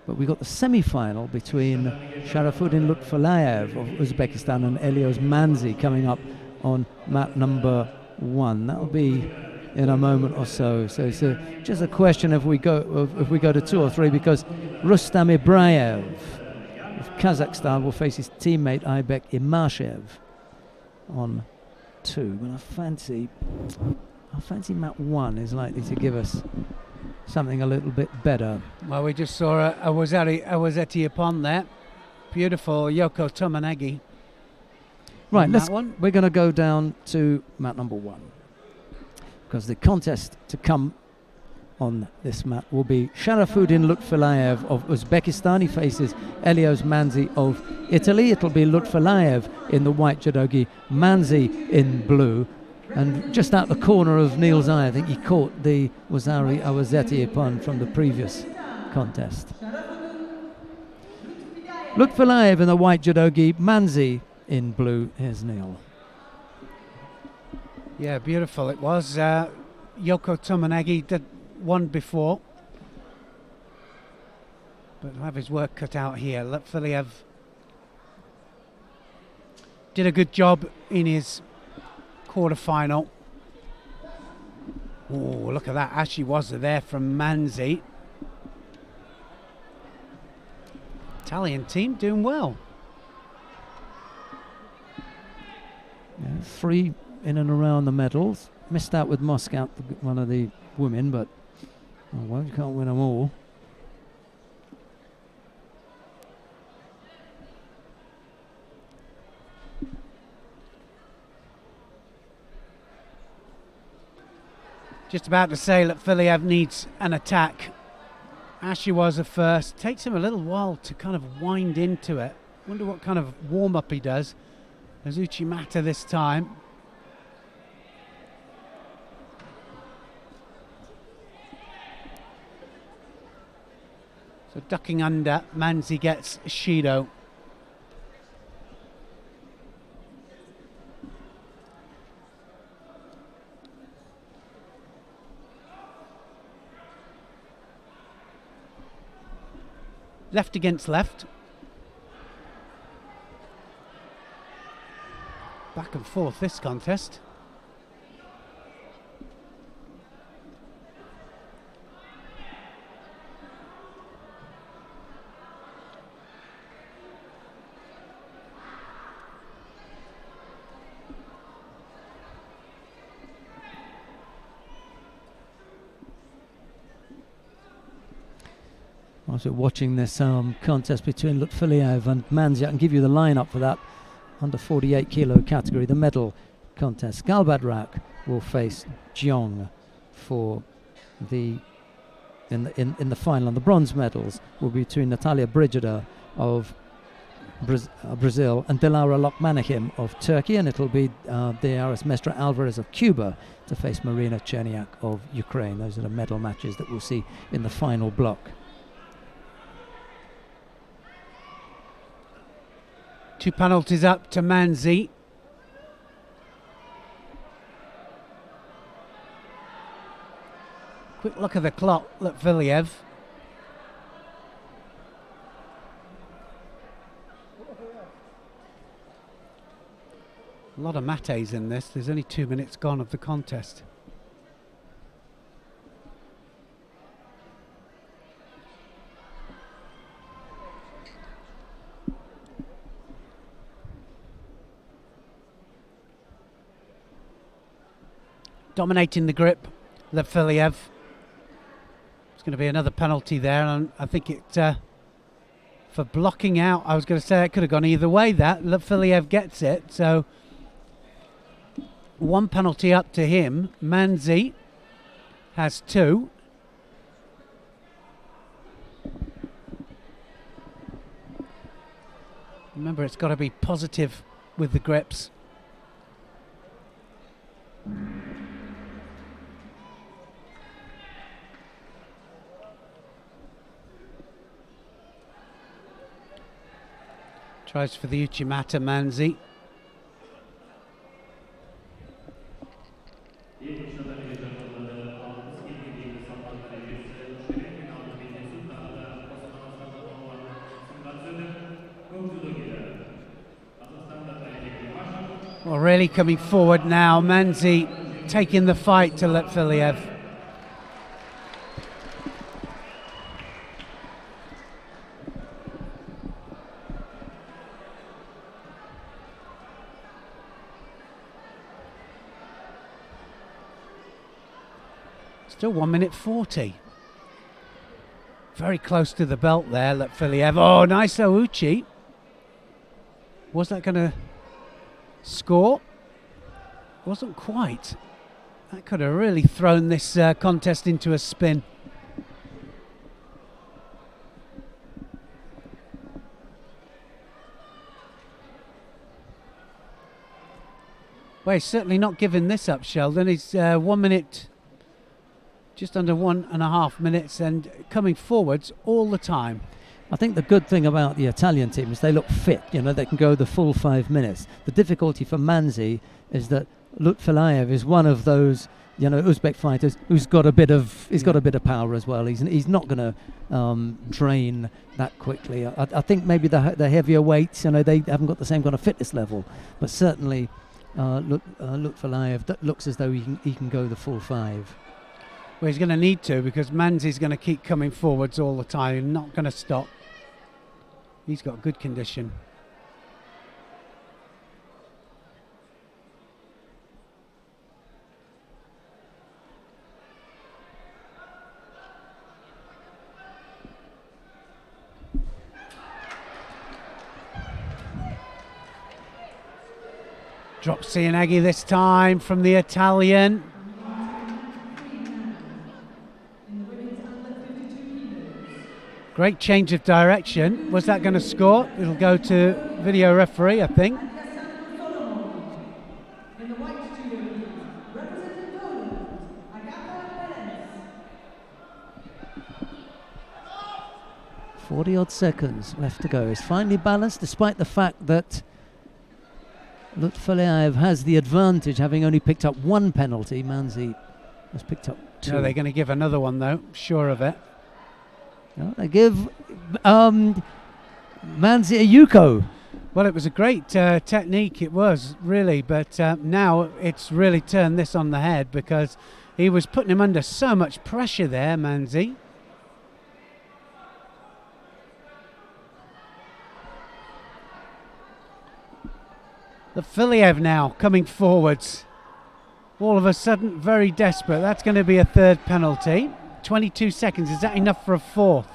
But we got the semi-final between Sharafuddin Lutfulayev of Uzbekistan and Elios Manzi coming up on mat number 1. That'll be in a moment or so. So it's just a question if we go to 2 or 3, because Rustam Ibrayev of Kazakhstan will face his teammate Aybek Imashev on 2. But I fancy mat 1 is likely to give us something a little bit better. Well, we just saw a Awazeti upon there. Beautiful Yoko Tomanagi. Right, we're going to go down to mat number 1, because the contest to come on this mat will be Sharafuddin Lutfulayev of Uzbekistan. He faces Elios Manzi of Italy. It'll be Lutfulayev in the white judogi, Manzi in blue. And just out the corner of Neil's eye, I think he caught the Wazari Awazeti upon from the previous contest. Lutfulayev in the white judogi, Manzi in blue. Here's Neil. Yeah, beautiful it was. Yoko Tomanagi did one before, but he'll have his work cut out here. Lutfulayev did a good job in his quarter-final. Oh, look at that. Ashiwaza there from Manzi. Italian team doing well. Yeah, 3 in and around the medals. Missed out with Moscow, one of the women, but oh well, you can't win them all. Just about to say that Filiev needs an attack. Ashiwaza first. Takes him a little while to kind of wind into it. Wonder what kind of warm-up he does. There's Uchimata this time. So ducking under, Manzi gets Shido. Left against left. Back and forth this contest. Also watching this contest between Lutfiliev and Manzi, I can give you the lineup for that under 48 kilo category, the medal contest. Galbadrak will face Jiong for the in the final, and the bronze medals will be between Natalia Brigida of Brazil and Dilara Lokmanahim of Turkey, and it'll be Diaris Mestra Alvarez of Cuba to face Marina Cherniak of Ukraine. Those are the medal matches that we'll see in the final block. Two penalties up to Manzi. Quick look at the clock, Lutfiliev. A lot of mates in this. There's only 2 minutes gone of the contest. Dominating the grip, Lutfiliev. It's going to be another penalty there, and I think it for blocking out. I was going to say it could have gone either way. That Lutfiliev gets it, so one penalty up to him. Manzi has 2. Remember, it's got to be positive with the grips. Tries for the Uchimata, Manzi. Well, really coming forward now. Manzi taking the fight to Lutfiliev. Still 1 minute 40. Very close to the belt there, Lutfiliev. Oh, nice Ouchi. Was that going to score? Wasn't quite. That could have really thrown this contest into a spin. Well, he's certainly not giving this up, Sheldon. He's 1 minute, just under 1.5 minutes, and coming forwards all the time. I think the good thing about the Italian team is they look fit. You know, they can go the full 5 minutes. The difficulty for Manzi is that Lutfiliev is one of those, you know, Uzbek fighters who's got a bit of power as well. He's not going to drain that quickly. I think maybe the heavier weights, you know, they haven't got the same kind of fitness level, but certainly Lutfiliev looks as though he can go the full 5. Well, he's going to need to, because Manzi's going to keep coming forwards all the time, not going to stop. He's got good condition. Drops Cianaghi this time from the Italian. Great change of direction. Was that going to score? It'll go to video referee, I think. In the white judo league, representing Poland, Agata Perez. 40-odd seconds left to go. It's finely balanced, despite the fact that Lutfulayev has the advantage, having only picked up one penalty. Manzi has picked up two. No, they're going to give another one, though. Sure of it. No, they give Manzi a Yuko. Well, it was a great technique, it was, really, but now it's really turned this on the head because he was putting him under so much pressure there, Manzi. Lutfulayev now coming forwards. All of a sudden, very desperate. That's going to be a third penalty. 22 seconds, is that enough for a fourth?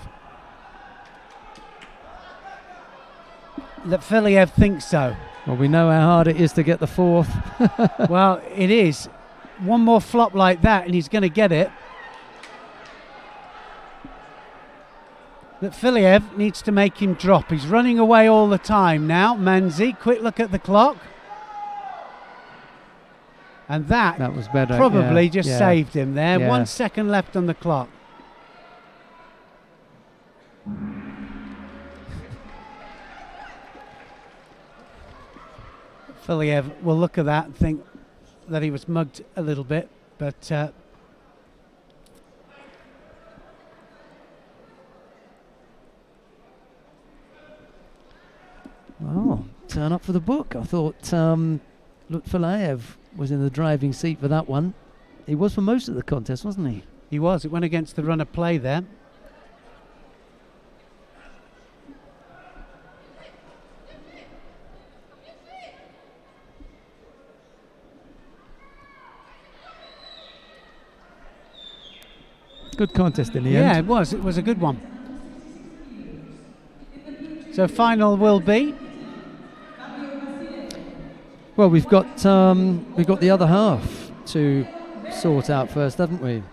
Lutfulayev thinks so. Well, we know how hard it is to get the fourth. Well, it is. One more flop like that and he's going to get it. Lutfulayev needs to make him drop. He's running away all the time now. Manzi, quick look at the clock. And that was better. Probably just yeah. saved him there. Yeah. 1 second left on the clock. Lutfulayev will look at that and think that he was mugged a little bit, but Oh, turn up for the book. I thought Lutfulayev was in the driving seat for that one. He was for most of the contest, wasn't he? he was. It went against the run of play there. Good contest in the Yeah, end. it was. It was a good one. So final will be. Well, we've got the other half to sort out first, haven't we?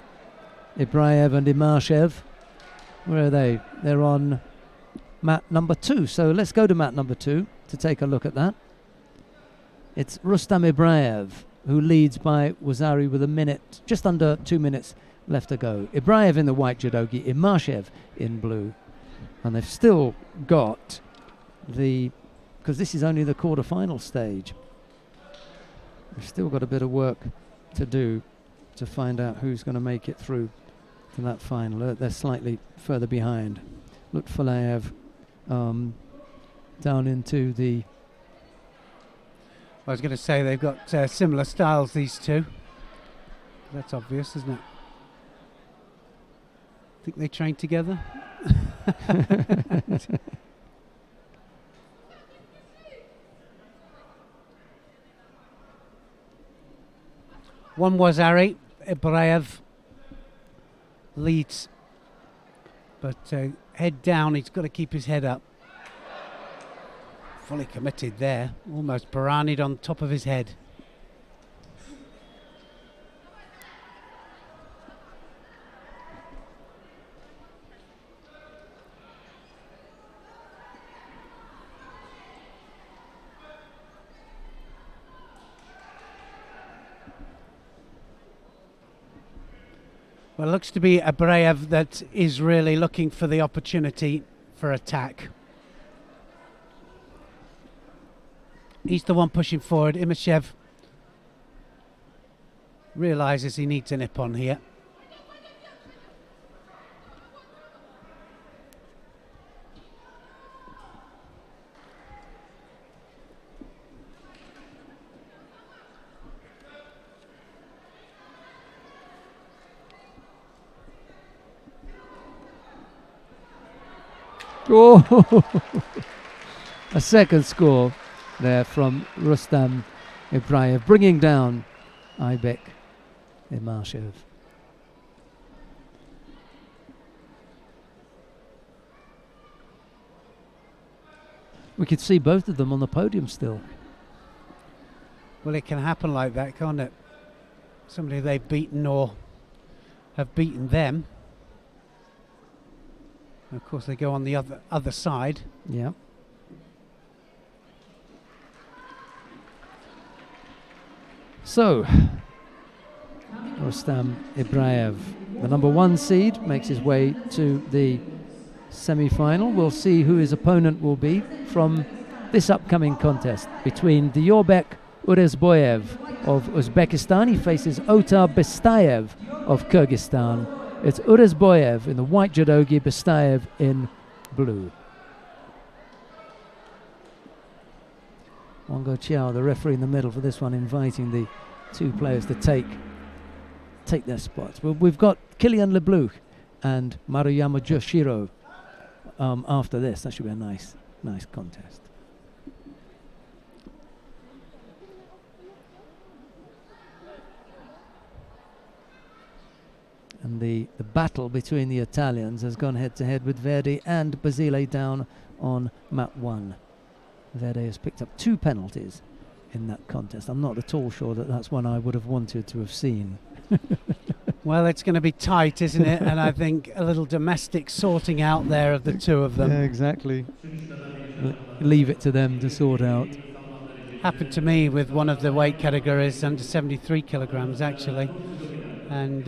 Ibraev and Imashev. Where are they? They're on mat number 2. So let's go to mat number 2 to take a look at that. It's Rustam Ibraev who leads by Wazari with a minute, just under 2 minutes left to go. Ibraev in the white judogi, Imashev in blue. And they've still got because this is only the quarter-final stage. We've still got a bit of work to do to find out who's going to make it through to that final. They're slightly further behind. Lutfulayev down into the... I was going to say they've got similar styles, these two. That's obvious, isn't it? Think they train together? One was Ari, Ibraev leads, but head down, he's got to keep his head up. Fully committed there, almost piranha'd on top of his head. Well, it looks to be Ibraev that is really looking for the opportunity for attack. He's the one pushing forward. Imashev realises he needs a nip on here. Oh, a second score there from Rustam Ibraev, bringing down Aybek Imashev. We could see both of them on the podium still. Well, it can happen like that, can't it? Somebody they've beaten or have beaten them. Of course, they go on the other side. Yeah. So, Rustam Ibraev, the number 1 seed, makes his way to the semi-final. We'll see who his opponent will be from this upcoming contest between Diorbek Urezboyev of Uzbekistan. He faces Otar Bestayev of Kyrgyzstan. It's Urezboyev in the white judogi, Bestayev in blue. Wango Chiao, the referee in the middle for this one, inviting the two players to take their spots. Well, we've got Kilian Lebluch and Maruyama Joshiro after this. That should be a nice contest. And the battle between the Italians has gone head-to-head with Verdi and Basile down on mat 1. Verdi has picked up 2 penalties in that contest. I'm not at all sure that that's one I would have wanted to have seen. Well, it's going to be tight, isn't it? And I think a little domestic sorting out there of the two of them. Yeah, exactly. Leave it to them to sort out. Happened to me with one of the weight categories, under 73 kilograms actually. And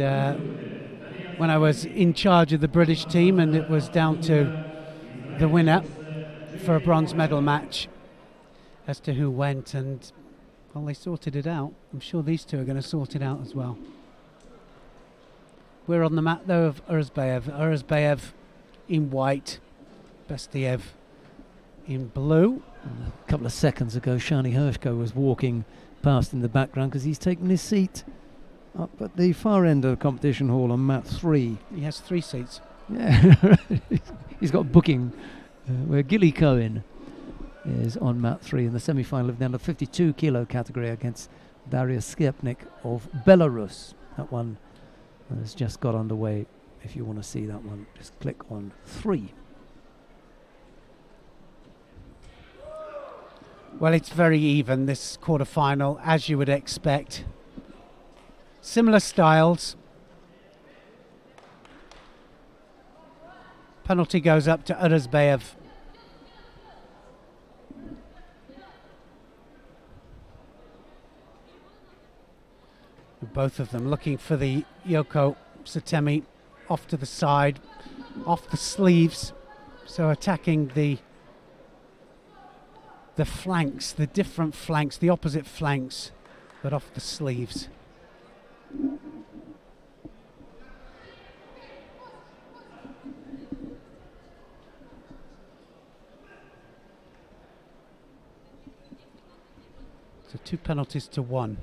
when I was in charge of the British team, and it was down to the winner for a bronze medal match as to who went, and well, they sorted it out. I'm sure these two are going to sort it out as well. We're on the mat though of Urezbayev in white, Bestiev in blue. A couple of seconds ago, Shani Hershko was walking past in the background because he's taken his seat up at the far end of the competition hall on mat 3. He has 3 seats. Yeah, he's got booking where Gilly Cohen is on mat 3 in the semi-final of the under 52 kilo category against Darius Skepnik of Belarus. That one has just got underway. If you want to see that one, just click on 3. Well, it's very even, this quarter-final, as you would expect. Similar styles. Penalty goes up to Urezbayev. Both of them looking for the Yoko Satemi off to the side, off the sleeves, so attacking the flanks, the different flanks, the opposite flanks, but off the sleeves. So 2 penalties to 1.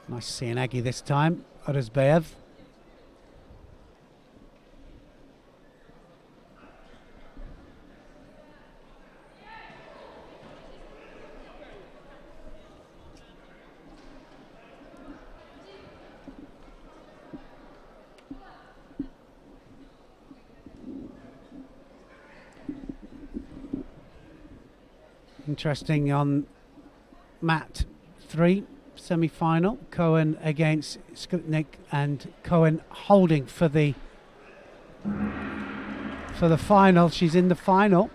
Nice seeing Aggie this time, Urezbayev. Interesting on mat 3. Semi-final, Cohen against Skutnik, and Cohen holding for the final. She's in the final.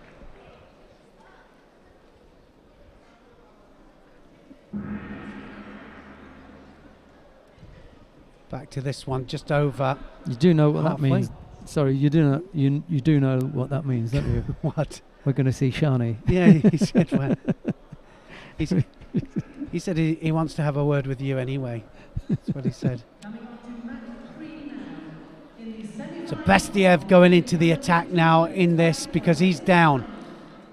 Back to this one, just over. You do know what halfway. that means. Sorry, you do know. You do know what that means, don't you? What? We're going to see Shani. Yeah, he said. Well, he said he wants to have a word with you anyway. That's what he said. So Bestiev going into the attack now in this because he's down.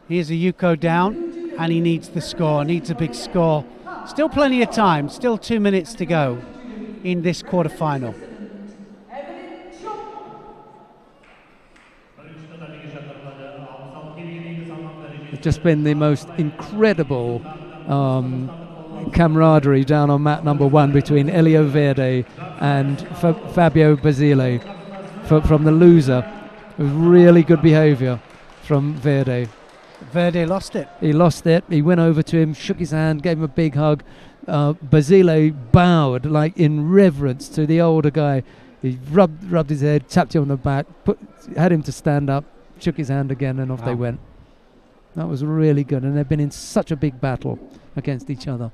He is a Yuko down and he needs the score, needs a big score. Still plenty of time, still 2 minutes to go in this quarter-final. It's just been the most incredible camaraderie down on mat number 1 between Elio Verde and Fabio Basile from the loser. It was really good behaviour from Verde. Verde lost it. He lost it. He went over to him, shook his hand, gave him a big hug. Basile bowed like in reverence to the older guy. He rubbed his head, tapped him on the back, had him to stand up, shook his hand again, and off they went. That was really good, and they've been in such a big battle against each other.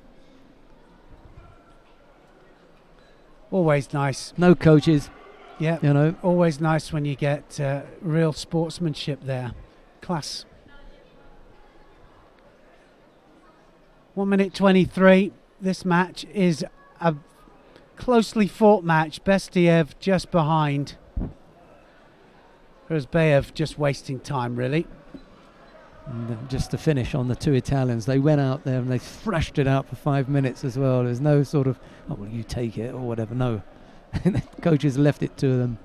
Always nice. No coaches. Yeah, you know. Always nice when you get real sportsmanship there. Class. 1 minute 23. This match is a closely fought match. Bestiev just behind. Rozbaev just wasting time, really. And just to finish on the two Italians, they went out there and they thrashed it out for 5 minutes as well. There's no sort of, oh, well, you take it or whatever. No. The coaches left it to them.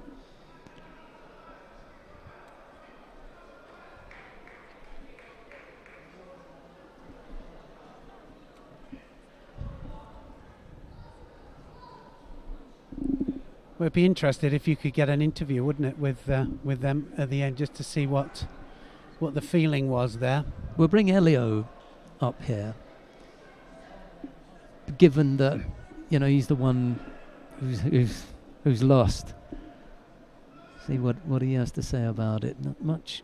Well, it'd be interested if you could get an interview, wouldn't it, with them at the end, just to see what the feeling was there. We'll bring Elio up here, given that he's the one who's lost. See what he has to say about it. Not much.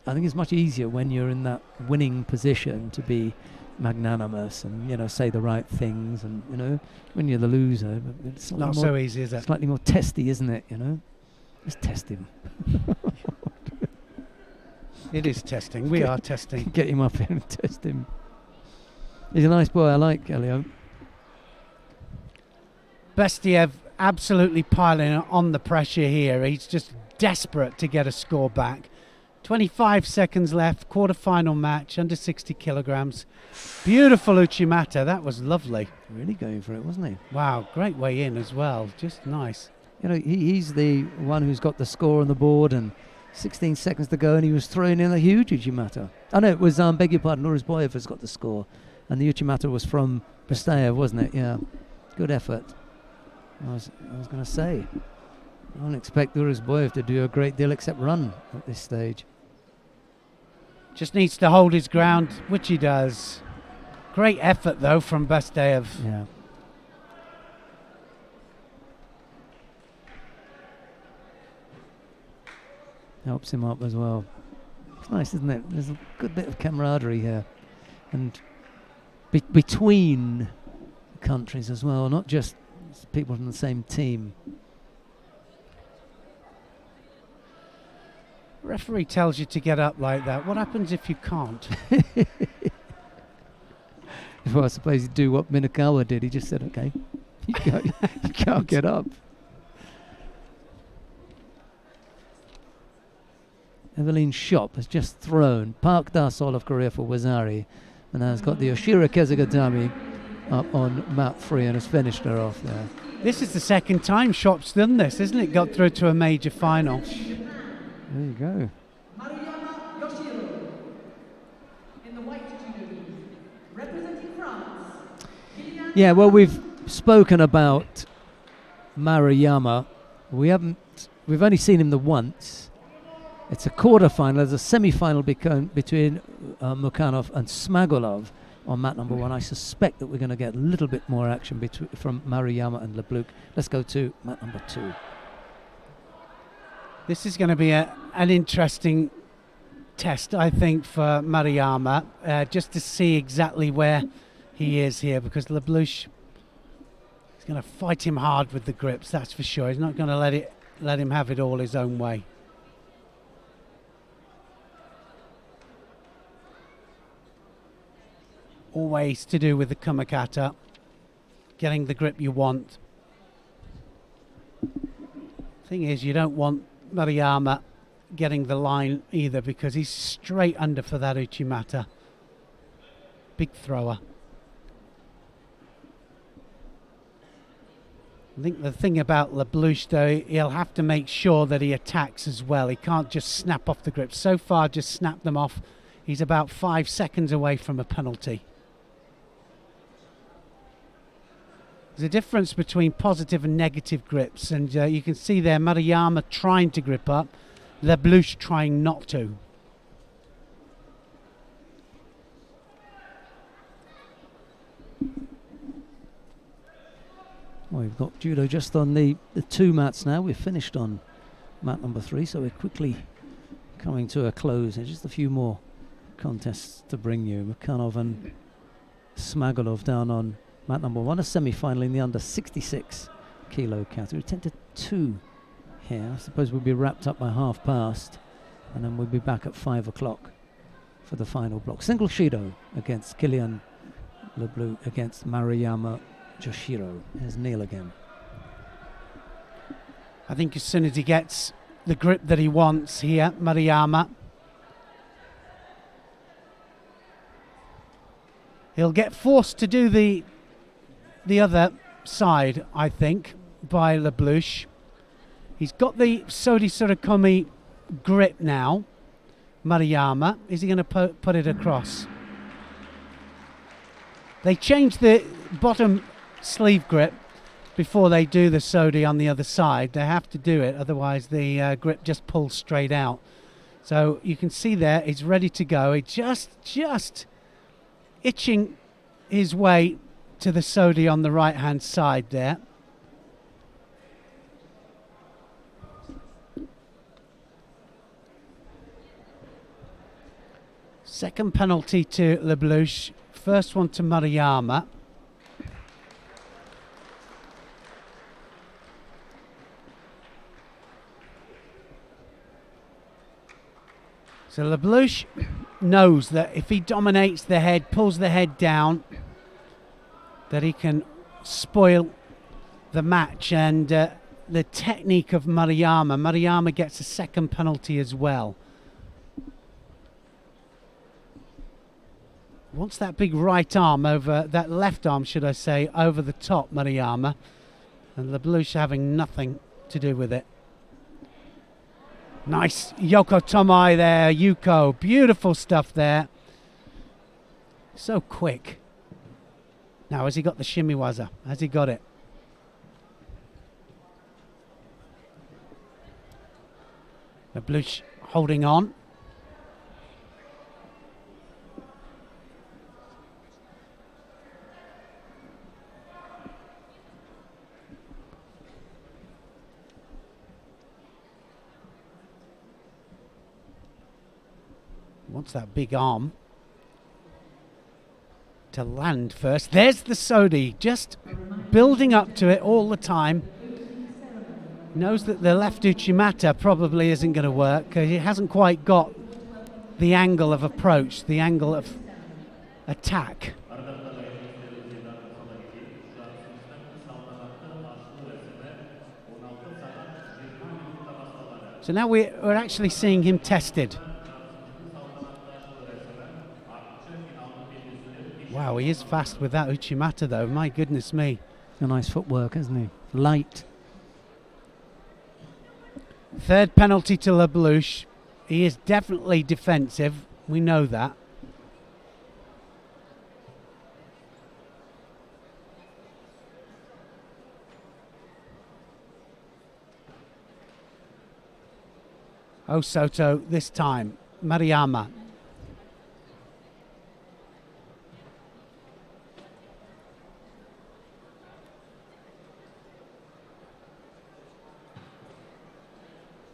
I think it's much easier when you're in that winning position to be magnanimous and say the right things, and when you're the loser, it's not so easy, is it? Slightly more testy, isn't it? Let's test him. It is testing. We are testing. Get him up here and test him. He's a nice boy. I like Elio. Bestiev absolutely piling on the pressure here. He's just desperate to get a score back. 25 seconds left, quarter-final match, under 60 kilograms. Beautiful Uchimata, that was lovely. Really going for it, wasn't he? Wow, great way in as well, just nice. He's the one who's got the score on the board, and 16 seconds to go, and he was throwing in a huge Uchimata. Oh no, it was, beg your pardon, Rozbaev has got the score, and the Uchimata was from Bestiev, wasn't it? Yeah, good effort. I was going to say, I don't expect Rozbaev to do a great deal except run at this stage. Just needs to hold his ground, which he does. Great effort, though, from Bestiev. Yeah. Helps him up as well. It's nice, isn't it? There's a good bit of camaraderie here. And between countries as well, not just people from the same team. Referee tells you to get up like that. What happens if you can't? Well, I suppose he'd do what Minakawa did. He just said, okay, you can't get up. Evelyn Shop has just thrown Park Darsol of Korea for Wazari, and has got the Oshira Kezugatami up on mat 3 and has finished her off there. This is the second time Shop's done this, isn't it? Got through to a major final. There you go. Maruyama Yoshiro in the white judo, representing France. Yeah, well, we've spoken about Maruyama. We've only seen him the once. It's a quarter-final. There's a semi-final between Mukhanov and Smagolov on mat number 1. I suspect that we're going to get a little bit more action from Maruyama and Lebluc. Let's go to mat number 2. This is going to be an interesting test, I think, for Maruyama, just to see exactly where he is here, because Lebluc is going to fight him hard with the grips, that's for sure. He's not going to let him have it all his own way. Always to do with the kumakata, getting the grip you want. Thing is, you don't want Maruyama getting the line either, because he's straight under for that Uchimata. Big thrower. I think the thing about Lebluc, though, he'll have to make sure that he attacks as well. He can't just snap off the grips. So far, just snap them off. He's about 5 seconds away from a penalty. There's a difference between positive and negative grips, and you can see there Maruyama trying to grip up, Lebluc trying not to. Well, we've got judo just on the 2 mats now. We've finished on mat number 3, so we're quickly coming to a close. There's just a few more contests to bring you. Mukhanov and Smagolov down on mat number 1, a semi-final in the under 66 kilo category. 10 to 2 here. I suppose we'll be wrapped up by 5:30, and then we'll be back at 5 o'clock for the final block. Single Shido against Kilian Leblu against Maruyama Joshiro. There's Neil again. I think as soon as he gets the grip that he wants here, Maruyama, he'll get forced to do the other side, I think, by Leblush. He's got the Sodi Surakomi grip now. Maruyama, is he going to put it across? They change the bottom sleeve grip before they do the Sodi on the other side. They have to do it, otherwise the grip just pulls straight out. So you can see there, he's ready to go. He's just itching his way to the Sodi on the right hand side there. Second penalty to Leblush, first one to Maruyama. So Leblush knows that if he dominates the head, pulls the head down, that he can spoil the match, and the technique of Maruyama. Maruyama gets a second penalty as well. Wants that big right arm over, that left arm should I say, over the top, Maruyama. And Leblush having nothing to do with it. Nice Yoko Tomai there, Yuko. Beautiful stuff there. So quick. Now, has he got the shimiwaza? Has he got it? Leblush holding on. Wants that big arm to land first. There's the Sodi, just building up to it all the time. Knows that the left Uchimata probably isn't going to work because he hasn't quite got the angle of approach, the angle of attack. So now we're actually seeing him tested. Wow, he is fast with that Uchimata though, my goodness me. A nice footwork, isn't he? Light. Third penalty to Leblush. He is definitely defensive, we know that. Oh, Soto, this time, Maruyama.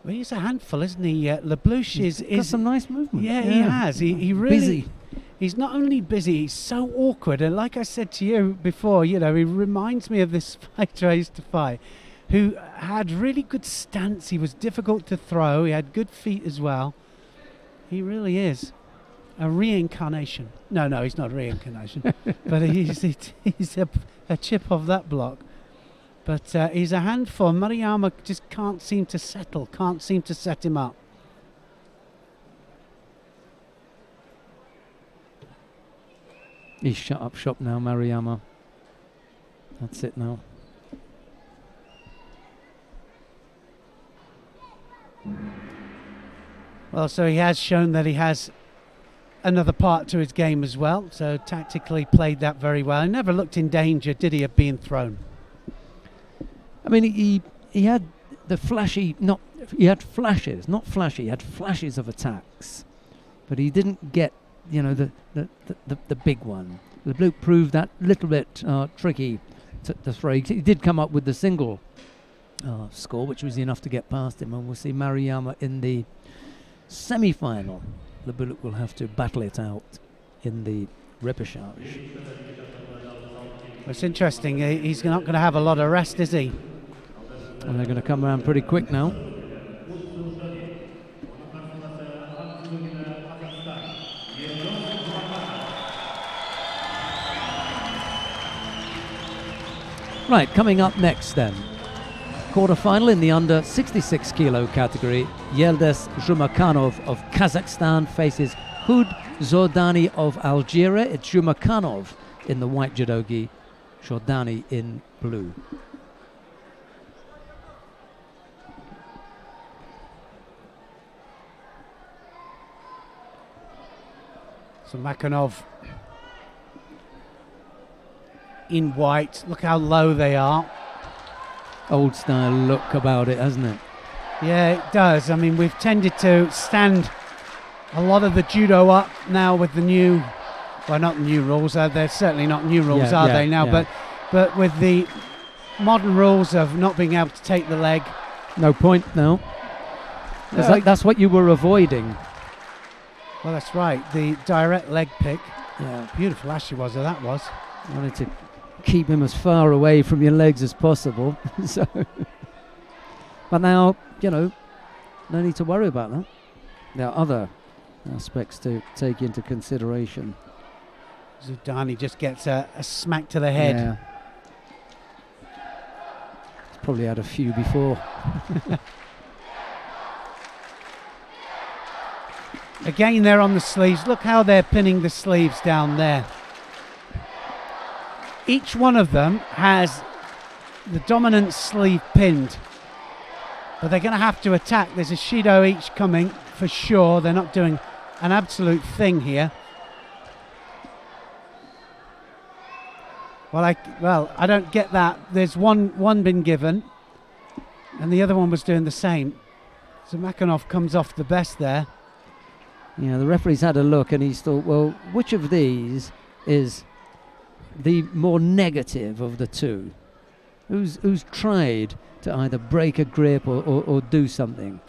Well, he's a handful, isn't he? Leblush is got some nice movement. Yeah, he has. He really. Busy. He's not only busy, he's so awkward. And like I said to you before, you know, he reminds me of this fighter I used to fight, who had really good stance. He was difficult to throw. He had good feet as well. He really is a reincarnation. No, he's not a reincarnation, but he's a chip of that block. But he's a handful. Maruyama just can't seem to settle, can't seem to set him up. He's shut up shop now, Maruyama. That's it now. Well, so he has shown that he has another part to his game as well. So tactically played that very well. He never looked in danger, did he, of being thrown? I mean, he had the flashy, he had flashes, not flashy, he had flashes of attacks, but he didn't get, you know, the big one. Leblush proved that little bit tricky the throw. He did come up with the single score, which was enough to get past him, and we'll see Maruyama in the semi-final. Le Bullock will have to battle it out in the repechage. It's interesting, he's not going to have a lot of rest, is he? And they're going to come around pretty quick now. Right, coming up next then. Quarter-final in the under 66 kilo category. Yildiz Zhumakhanov of Kazakhstan faces Hud Zordani of Algeria. It's Zhumakhanov in the white judogi, Zordani in blue. So Makhanov in white. Look how low they are. Old style look about it, hasn't it? Yeah, it does. I mean, we've tended to stand a lot of the judo up now with the new, well, not new rules. They're certainly not new rules, are they now? Yeah. But with the modern rules of not being able to take the leg. No point now. It's like that's what you were avoiding. Well, that's right. The direct leg pick. Yeah. Beautiful Ashiwaza that was. Wanted to keep him as far away from your legs as possible. So, but now, no need to worry about that. There are other aspects to take into consideration. Zordani just gets a smack to the head. Yeah. He's probably had a few before. Again, they're on the sleeves. Look how they're pinning the sleeves down there. Each one of them has the dominant sleeve pinned, but they're going to have to attack. There's a Shido each coming for sure. They're not doing an absolute thing here. Well, I don't get that. There's one been given, and the other one was doing the same. So Makhanov comes off the best there. Yeah, the referee's had a look and he's thought, well, which of these is the more negative of the two? Who's tried to either break a grip or do something?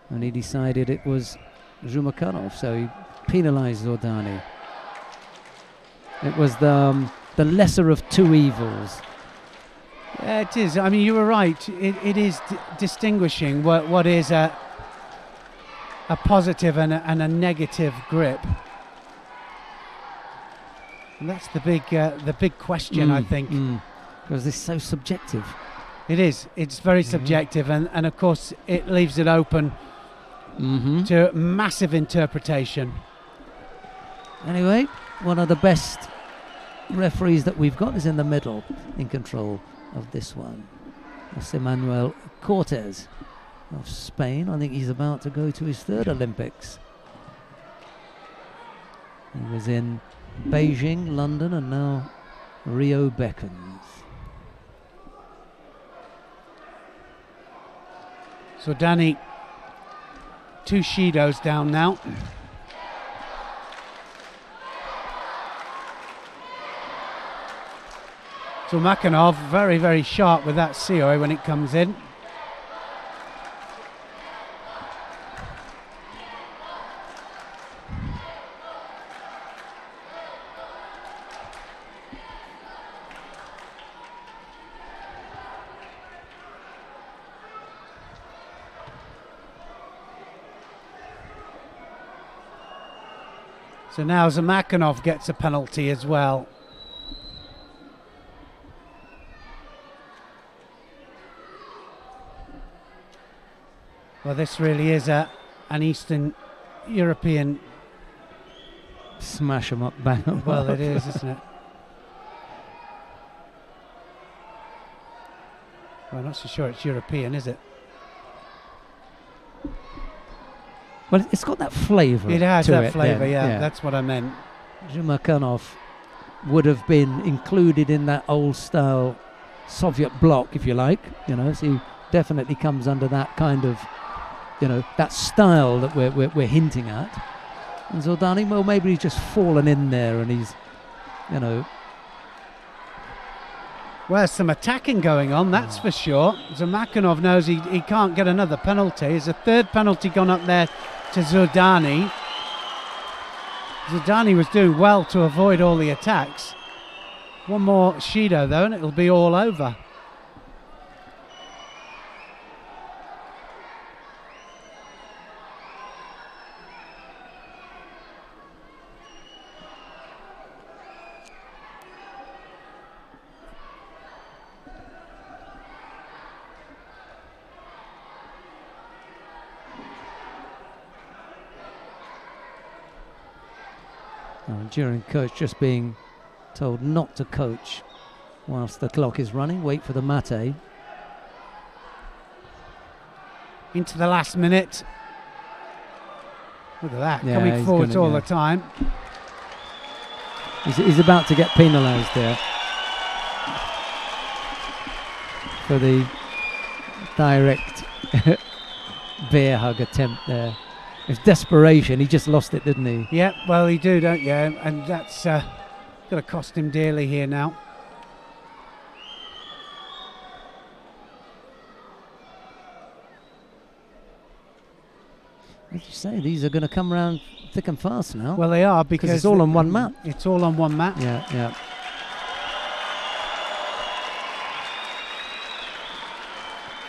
And he decided it was Zhumakhanov, so he penalised Zordani. It was the lesser of two evils. Yeah, it is. I mean, you were right. It is distinguishing what is a positive and a negative grip. And that's the big question, I think. Because it's so subjective. It is. It's very subjective, and of course it leaves it open to massive interpretation. Anyway, one of the best referees that we've got is in the middle, in control of this one. José Manuel Cortés of Spain. I think he's about to go to his third Olympics. He was in Beijing, London, and now Rio beckons. So Danny, two Shidos down now. So Makhanov very, very sharp with that Sioi when it comes in. So now Zamakhanov gets a penalty as well. Well, this really is an Eastern European... Smash them up, bang them Well, up. it is, isn't it? Well, I'm not so sure it's European, is it? Well, it's got that flavour. It has to that it flavour, then, yeah, that's what I meant. Zhumakhanov would have been included in that old style Soviet bloc, if you like, so he definitely comes under that kind of, that style that we're hinting at. And Zordani, well, maybe he's just fallen in there and he's, Well, some attacking going on, that's for sure. Zamakanov knows he can't get another penalty. There's a third penalty gone up there to Zurdani. Zurdani was doing well to avoid all the attacks. One more Shido though and it'll be all over. During coach just being told not to coach whilst the clock is running. Wait for the mate. Into the last minute. Look at that, Yeah, coming he's forwards gonna- all yeah. the time. He's about to get penalised there for the direct bear hug attempt there. It's desperation. He just lost it, didn't he? Yeah, well, you do, don't you? And that's going to cost him dearly here now. As you say, these are going to come around thick and fast now. Well, they are because it's all on one mat. It's all on one mat. Yeah.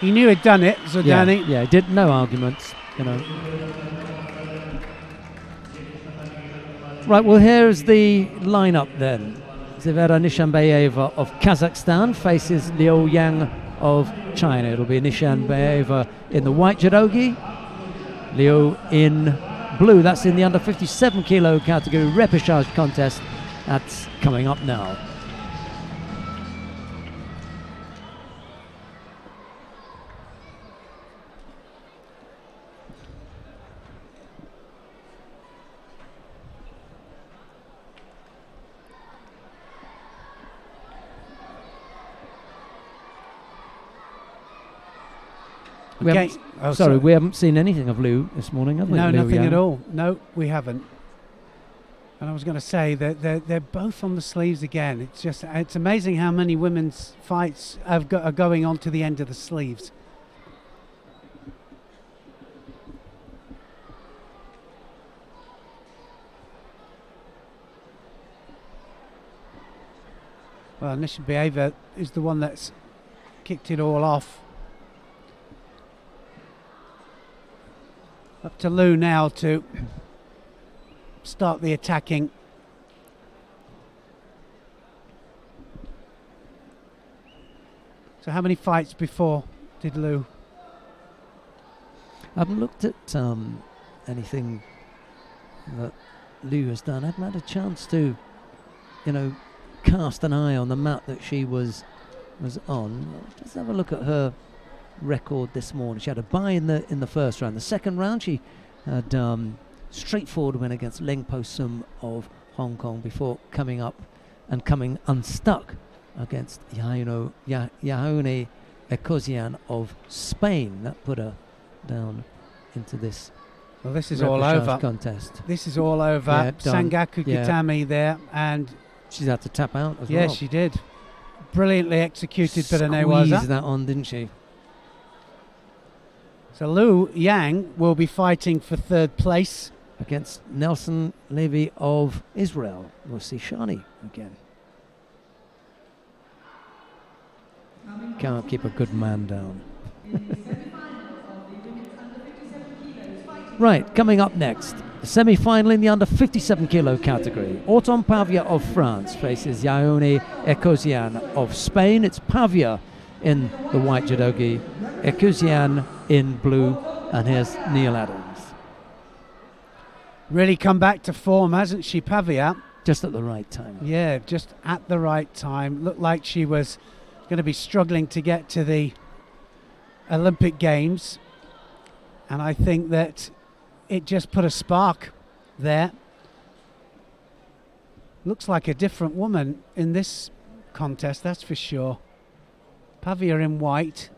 He knew he'd done it, Zurdani. Yeah, did no arguments, Right, well, here's the lineup then. Severa Nishanbayeva of Kazakhstan faces Liu Yang of China. It'll be Nishanbayeva in the white judogi, Liu in blue. That's in the under 57 kilo category repechage contest. That's coming up now. We haven't seen anything of Liu this morning, have we? No, Liu nothing Yang. at all. No, we haven't. And I was going to say that they're both on the sleeves again. It's amazing how many women's fights are going on to the end of the sleeves. Well, Nishanbayeva is the one that's kicked it all off. Up to Liu now to start the attacking. So how many fights before did Liu? I haven't looked at anything that Liu has done. I haven't had a chance to, cast an eye on the mat that she was on. Let's have a look at her record this morning. She had a bye in the first round. The second round she had straightforward win against Leng Po-sum of Hong Kong before coming up and coming unstuck against Yahone Ekosian of Spain. That put her down into this. Well, this is all over. Contest. This is all over. Yeah, Sangaku Kitami there, and she's had to tap out as well. Yes, she did. Brilliantly executed, but Squeezed that on, didn't she? So Liu Yang will be fighting for third place against Nelson Levy of Israel. We'll see Shani again. Can't keep a good man down. Right, coming up next, the semi-final in the under 57 kilo category. Auton Pavia of France faces Yahone Ekosian of Spain. It's Pavia in the white judogi, Ekosian in blue, and here's Neil Adams. Really come back to form, hasn't she, Pavia? Just at the right time. Yeah, just at the right time. Looked like she was going to be struggling to get to the Olympic Games, and I think that it just put a spark there. Looks like a different woman in this contest, that's for sure. Pavia in white.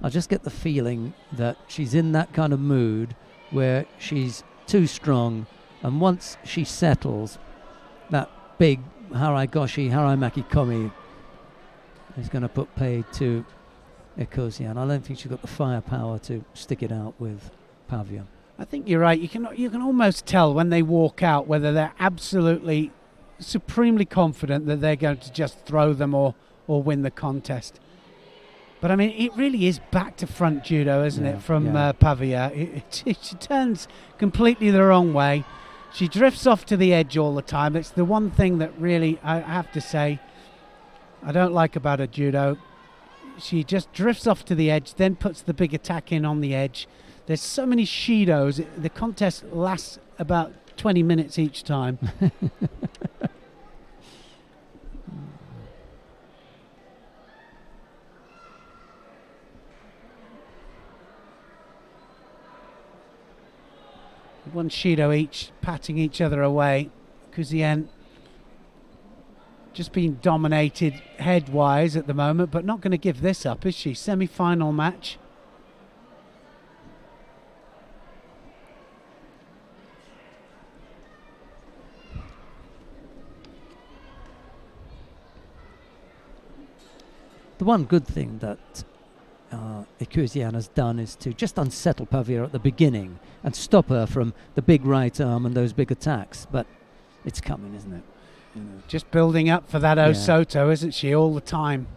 I just get the feeling that she's in that kind of mood where she's too strong, and once she settles, that big Haraigoshi, Haramaki Komi is going to put paid to Ekosian. I don't think she's got the firepower to stick it out with Pavia. I think you're right. You can almost tell when they walk out whether they're absolutely supremely confident that they're going to just throw them or win the contest. But I mean, it really is back to front judo, isn't it, from Pavia? She turns completely the wrong way. She drifts off to the edge all the time. It's the one thing that really, I have to say, I don't like about her judo. She just drifts off to the edge, then puts the big attack in on the edge. There's so many shidos. The contest lasts about 20 minutes each time. One shido each, patting each other away. Kuzien just being dominated head-wise at the moment, but not going to give this up, is she? Semi-final match. The one good thing that Ekosian has done is to just unsettle Pavia at the beginning and stop her from the big right arm and those big attacks. But it's coming, isn't it? You know. Just building up for that Osoto, isn't she, all the time?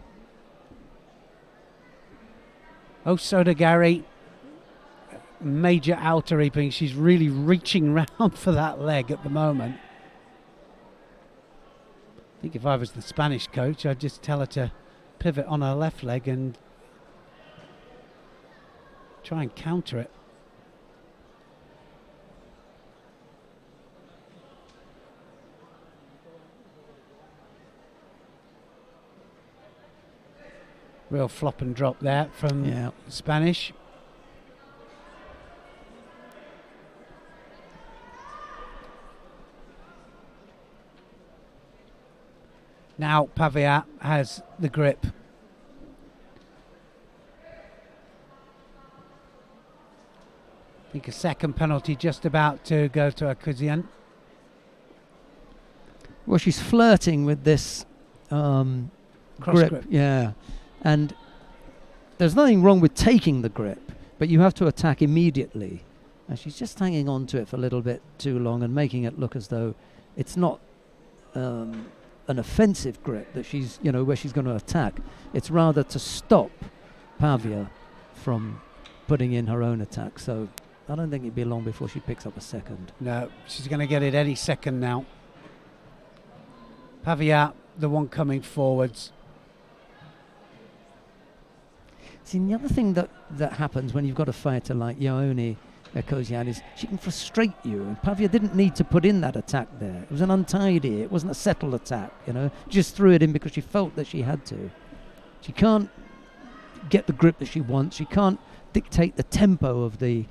Osoto Gary, major outer reaping. She's really reaching round for that leg at the moment. I think if I was the Spanish coach, I'd just tell her to pivot on her left leg and try and counter it. Real flop and drop there from Spanish. Now Pavia has the grip. I think a second penalty just about to go to Ekosian. Well, she's flirting with this grip. Yeah. And there's nothing wrong with taking the grip, but you have to attack immediately. And she's just hanging on to it for a little bit too long and making it look as though it's not an offensive grip that she's, where she's going to attack. It's rather to stop Pavia from putting in her own attack. So I don't think it'd be long before she picks up a second. No, she's going to get it any second now. Pavia, the one coming forwards. See, the other thing that happens when you've got a fighter like Yaoni Ekosian is she can frustrate you. And Pavia didn't need to put in that attack there. It was an untidy, it wasn't a settled attack, Just threw it in because she felt that she had to. She can't get the grip that she wants. She can't dictate the tempo of the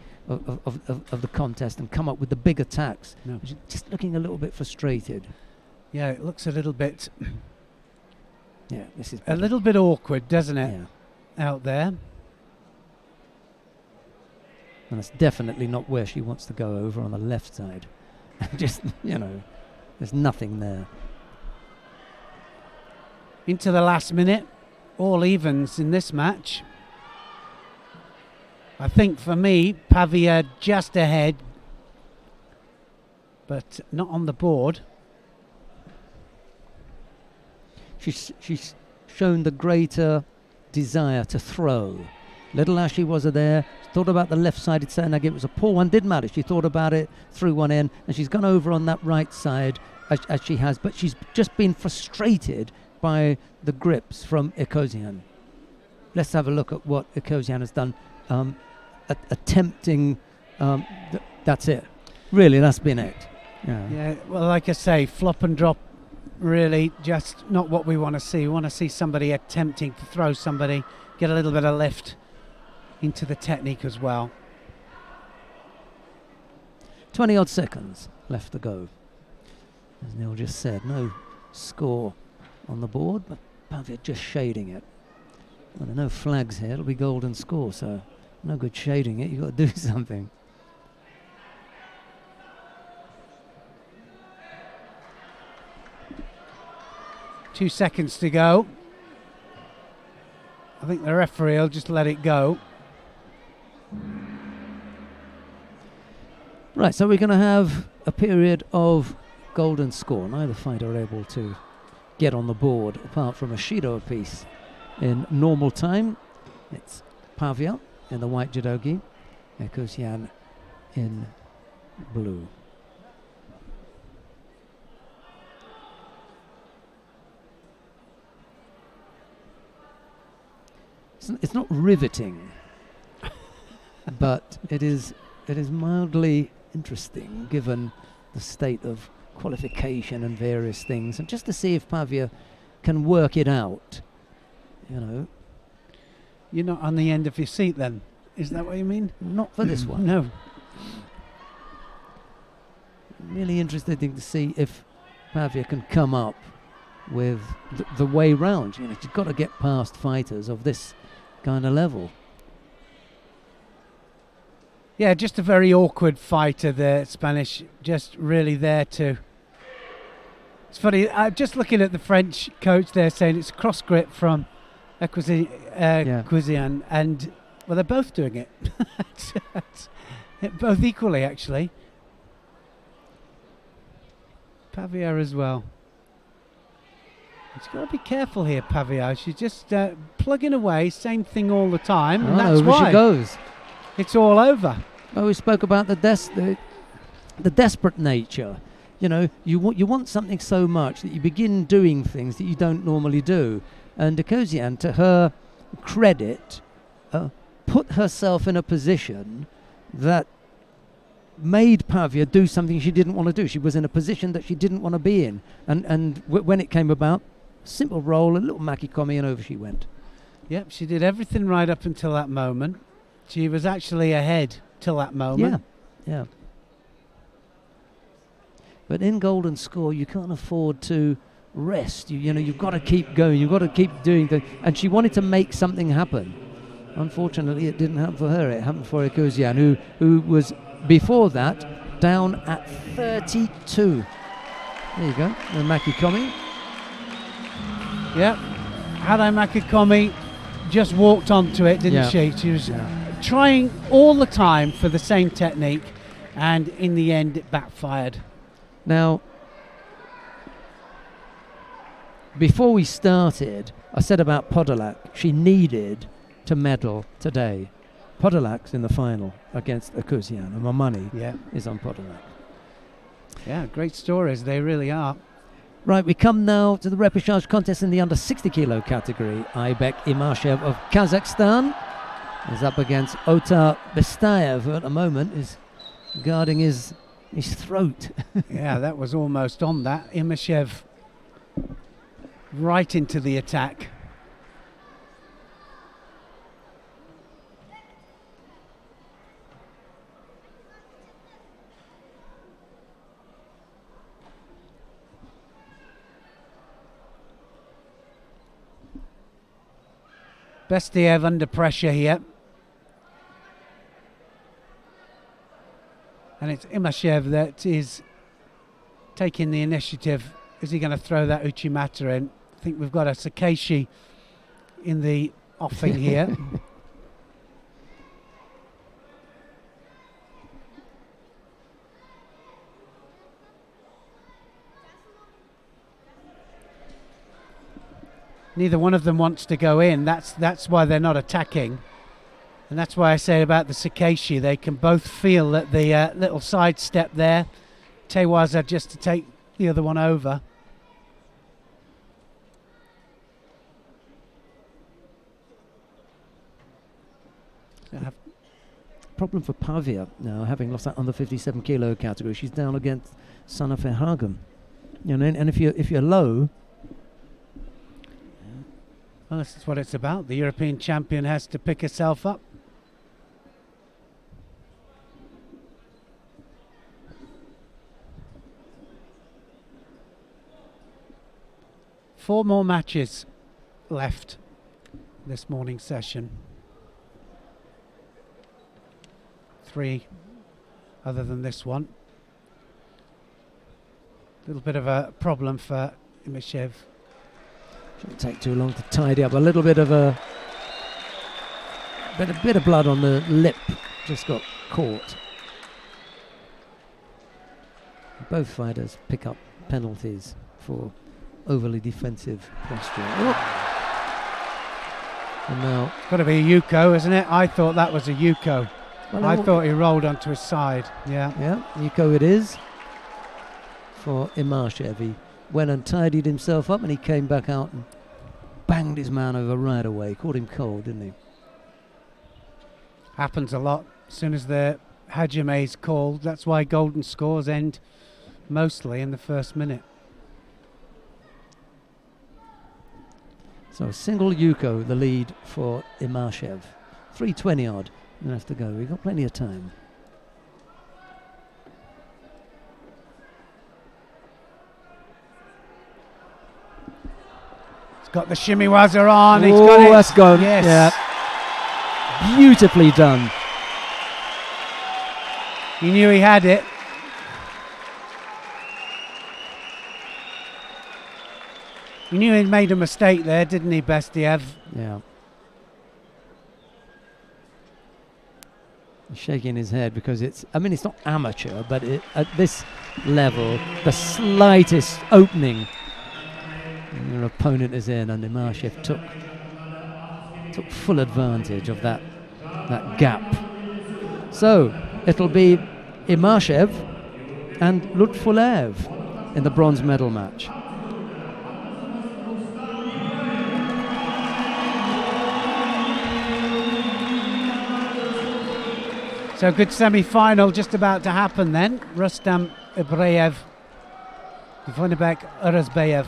contest and come up with the big attacks. No. She's just looking a little bit frustrated. Yeah, it looks a little bit... Yeah, this is... A little bit awkward, doesn't it? Yeah. Out there. And that's definitely not where she wants to go, over on the left side. Just, there's nothing there. Into the last minute. All evens in this match. I think for me, Pavia just ahead, but not on the board. She's shown the greater desire to throw. Little as she was there, she thought about the left-sided Sanag. It was a poor one, didn't matter. She thought about it, threw one in, and she's gone over on that right side as she has, but she's just been frustrated by the grips from Ekosian. Let's have a look at what Ekosian has done. Attempting, that's it. Really, that's been it. Yeah, well, like I say, flop and drop, really just not what we want to see. We want to see somebody attempting to throw somebody, get a little bit of lift into the technique as well. 20-odd seconds left to go. As Neil just said, no score on the board, but Pavia just shading it. Well, there are no flags here. It'll be golden score, so no good shading it. You've got to do something. 2 seconds to go. I think the referee will just let it go. Right, so we're going to have a period of golden score. Neither fighter able to get on the board apart from a Shido apiece in normal time. It's Pavia in the white judogi, Ekosian in blue. It's not riveting, but it is mildly interesting given the state of qualification and various things, and just to see if Pavia can work it out. You know, you're not on the end of your seat then, is that what you mean? Not for this one. No. Really interesting to see if Pavia can come up with the way round. You know, she's got to get past fighters of this kind of level. Yeah, just a very awkward fighter, the Spanish, just really there to... It's funny, just looking at the French coach there saying it's cross grip from Cuisian, and well, they're both doing it. Both equally, actually. Pavia as well. She's got to be careful here, Pavia. She's just plugging away, same thing all the time, and that's over why she goes. It's all over. Well, we spoke about the desperate nature. You know, you want something so much that you begin doing things that you don't normally do. And Ekosian, to her credit, put herself in a position that made Pavia do something she didn't want to do. She was in a position that she didn't want to be in. And when it came about, simple roll, a little makikomi, and over she went. Yep, she did everything right up until that moment. She was actually ahead till that moment. Yeah. But in golden score, you can't afford to rest. You know, you've got to keep going. You've got to keep doing things. And she wanted to make something happen. Unfortunately, it didn't happen for her. It happened for Ekosian, who was before that down at 32. There you go, the makikomi. Yep, Hadai Makikomi just walked onto it, didn't she? She was trying all the time for the same technique, and in the end it backfired. Now, before we started, I said about Podolak, she needed to medal today. Podolak's in the final against Ekosian, and my money is on Podolak. Yeah, great stories, they really are. Right, we come now to the repechage contest in the under 60 kilo category. Aybek Imashev of Kazakhstan is up against Otar Bestayev, who at the moment is guarding his throat. Yeah, that was almost on that. Imashev right into the attack. Bestayev under pressure here. And it's Imashev that is taking the initiative. Is he going to throw that Uchimata in? I think we've got a Sakeshi in the offing here. Neither one of them wants to go in. That's why they're not attacking. And that's why I say about the Sakeshi, they can both feel that the little side step there, Tewaza just to take the other one over. Problem for Pavia now, having lost that under 57 kilo category. She's down against Sanna Verhagen. You know, and if you're low. Well, this is what it's about. The European champion has to pick herself up. Four more matches left this morning's session. 3 other than this one. A little bit of a problem for Imashev. Shouldn't take too long to tidy up. A little bit of a bit of blood on the lip. Just got caught. Both fighters pick up penalties for overly defensive posture. Oh. And now It's got to be a Yuko, isn't it? I thought that was a Yuko. well, I thought he rolled onto his side. Yeah. yeah, Yuko it is for Imashev. He went and tidied himself up and he came back out and banged his man over right away. Caught him cold, didn't he? Happens a lot. As soon as the Hajime is called, that's why golden scores end mostly in the first minute. So a single Yuko, the lead for Imashev. 3:20 odd left to go. We've got plenty of time. He's got the shimiwaza on. He's got it. That's gone. Yes. Yeah. Beautifully done. He knew he had it. He knew he'd made a mistake there, didn't he, Bestiev? Yeah. He's shaking his head because it's not amateur, but at this level, the slightest opening, and your opponent is in, and Imashev took full advantage of that gap. So it'll be Imashev and Lutfulev in the bronze medal match. So good semi-final just about to happen then. Rustam Ibreyev, Ivanibek Urazbayev.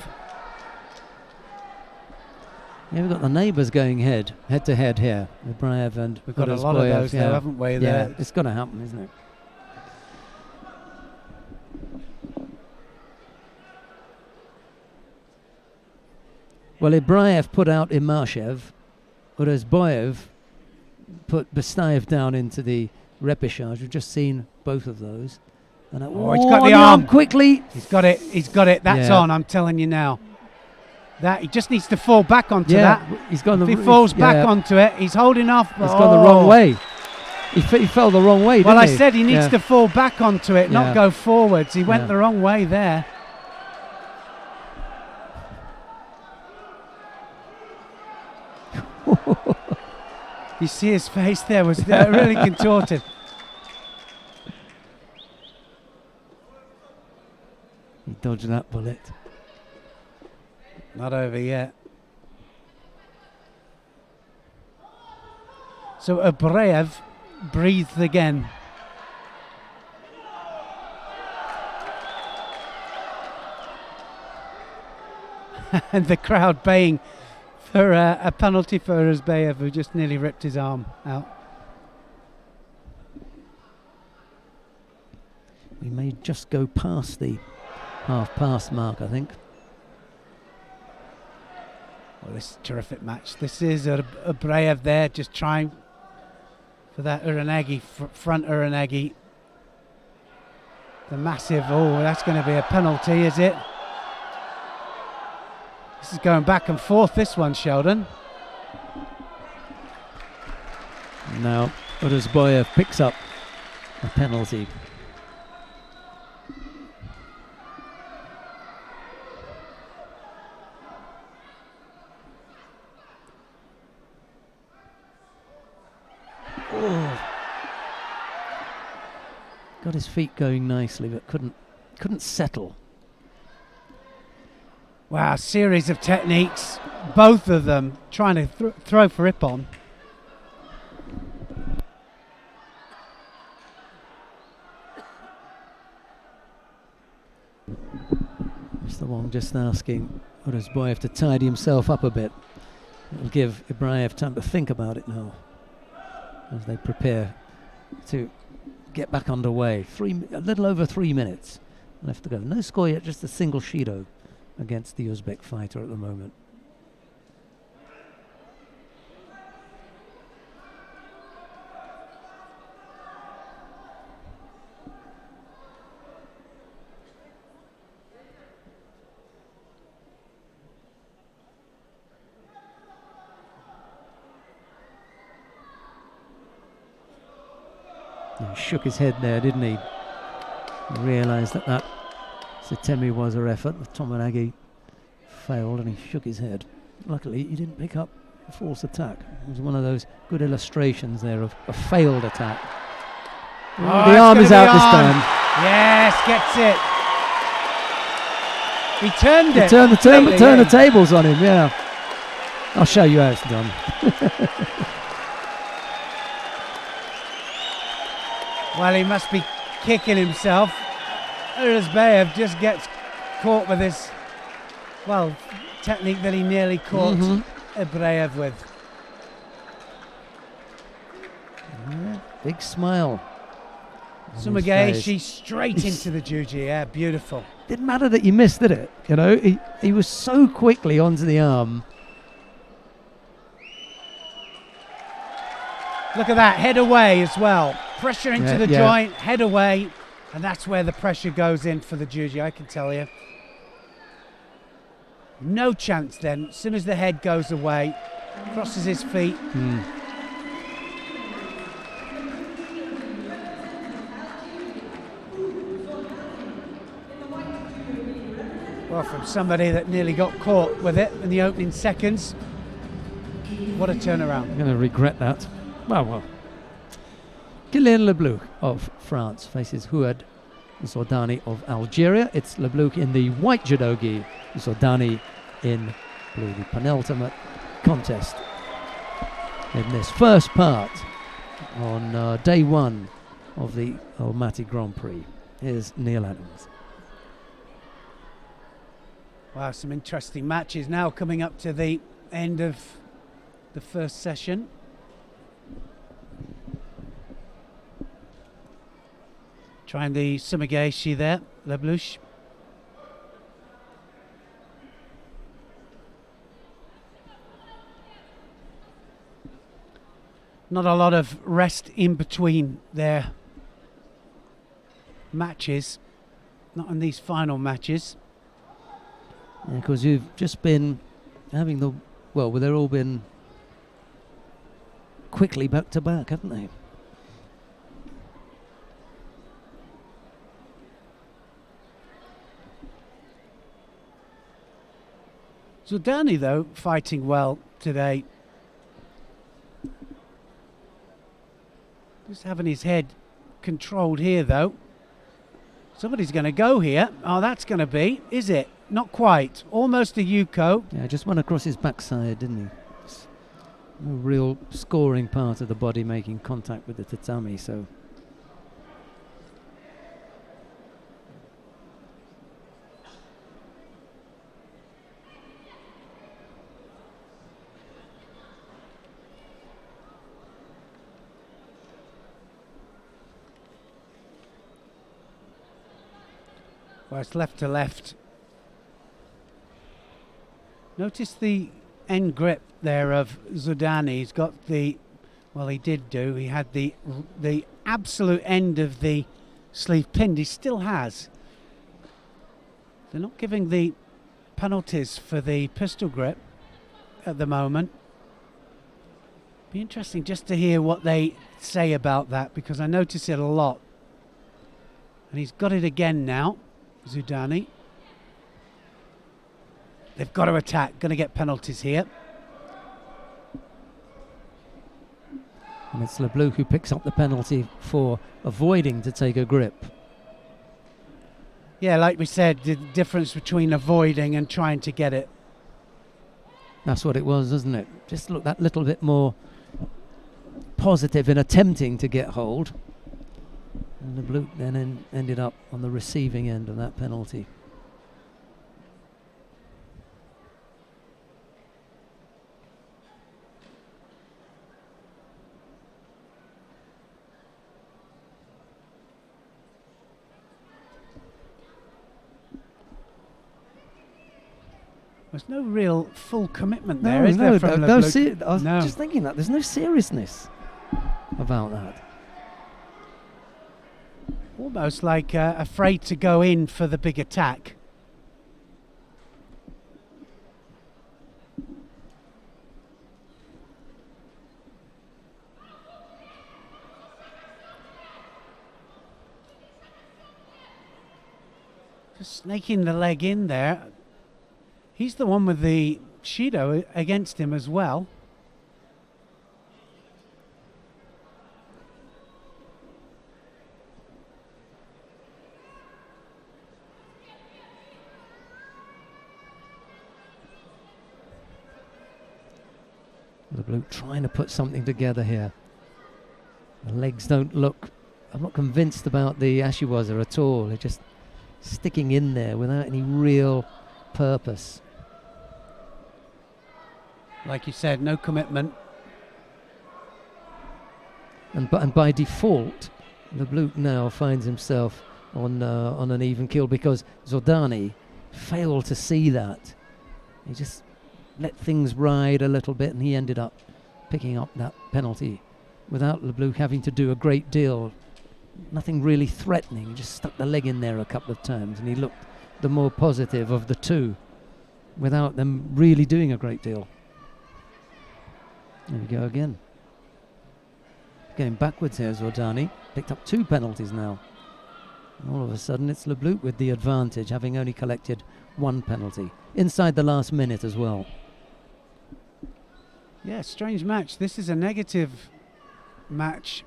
Yeah, we've got the neighbours going head to head here. Ibreyev and We've got a lot of those though, haven't we? Yeah, it's going to happen, isn't it? Well, Ibreyev put out Imashev. Urazbayev put Bestayev down into the repechage. We've just seen both of those. And he's got the arm quickly. He's got it. That's on, I'm telling you now. That he just needs to fall back onto that. He's gone if he falls back onto it, he's holding off. He's gone the wrong way. He fell the wrong way, well, didn't he? I said he needs to fall back onto it, not go forwards. He went Yeah. the wrong way there. You see his face there was really contorted. He dodged that bullet. Not over yet. So Ibreyev breathed again. And the crowd baying for a penalty for Urazbayev, who just nearly ripped his arm out. We may just go past the half-past mark, I think. Well, this is a terrific match. This is Ibreyev there, just trying for that Uranagi, front Uranagi. The massive, that's going to be a penalty, is it? This is going back and forth, this one, Sheldon. Now, Urazbayev picks up a penalty. Got his feet going nicely, but couldn't settle. Wow, series of techniques, both of them trying to throw for Ippon. Mr. Wong just asking Urazbayev to tidy himself up a bit. It'll give Ibreyev time to think about it now as they prepare to get back underway. A little over 3 minutes left to go. No score yet, just a single Shido against the Uzbek fighter at the moment. He shook his head there, didn't he? He realised that Satemi was her effort. The Tomonagi failed and he shook his head. Luckily, he didn't pick up a false attack. It was one of those good illustrations there of a failed attack. Oh, the arm is out this time. Yes, gets it. He turned it. He turned the tables on him, yeah. I'll show you how it's done. Well, he must be kicking himself. Urazbayev just gets caught with this, well, technique that he nearly caught Ibraev with. Yeah, big smile. Sumagaeshi straight into the juji, yeah, beautiful. Didn't matter that you missed, did it? You know, he was so quickly onto the arm. Look at that, head away as well. Pressure into the joint, head away, and that's where the pressure goes in for the juji, I can tell you. No chance then, as soon as the head goes away, crosses his feet. Well, from somebody that nearly got caught with it in the opening seconds, what a turnaround. I'm going to regret that. Well. Kylian Leblouch of France faces Houad Zordani of Algeria. It's Leblouch in the white judogi, Zordani in blue, the penultimate contest in this first part on day one of the Almaty Grand Prix. Here's Neil Adams. Wow, some interesting matches now coming up to the end of the first session. Trying the Sumagaeshi there, Leblouch. Not a lot of rest in between their matches, not in these final matches. Yeah, because you've just been having they've all been quickly back to back, haven't they? Zordani, though, fighting well today. Just having his head controlled here, though. Somebody's going to go here. Oh, that's going to be, is it? Not quite. Almost a Yuko. Yeah, just went across his backside, didn't he? No real scoring part of the body making contact with the tatami, so... Well, it's left to left. Notice the end grip there of Zordani. He's got he had the absolute end of the sleeve pinned. He still has. They're not giving the penalties for the pistol grip at the moment. Be interesting just to hear what they say about that, because I notice it a lot. And he's got it again now. Zordani. They've got to attack, going to get penalties here. And it's Leblouch who picks up the penalty for avoiding to take a grip. Yeah, like we said, the difference between avoiding and trying to get it. That's what it was, isn't it? Just look that little bit more positive in attempting to get hold. And Leblouch then ended up on the receiving end of that penalty. There's no real full commitment there, is there? From I was just thinking that. There's no seriousness about that. Almost like afraid to go in for the big attack. Just snaking the leg in there. He's the one with the Shido against him as well. The blue trying to put something together here. The legs don't look... I'm not convinced about the Ashiwaza at all. They're just sticking in there without any real purpose. Like you said, no commitment. And by default, the blue now finds himself on an even kill because Zordani failed to see that. He just let things ride a little bit, and he ended up picking up that penalty without LeBlanc having to do a great deal. Nothing really threatening. He just stuck the leg in there a couple of times, and he looked the more positive of the two without them really doing a great deal. There we go again. Going backwards here, Zordani. Picked up 2 penalties now. And all of a sudden, it's LeBlanc with the advantage, having only collected 1 penalty. Inside the last minute as well. Yeah, strange match. This is a negative match.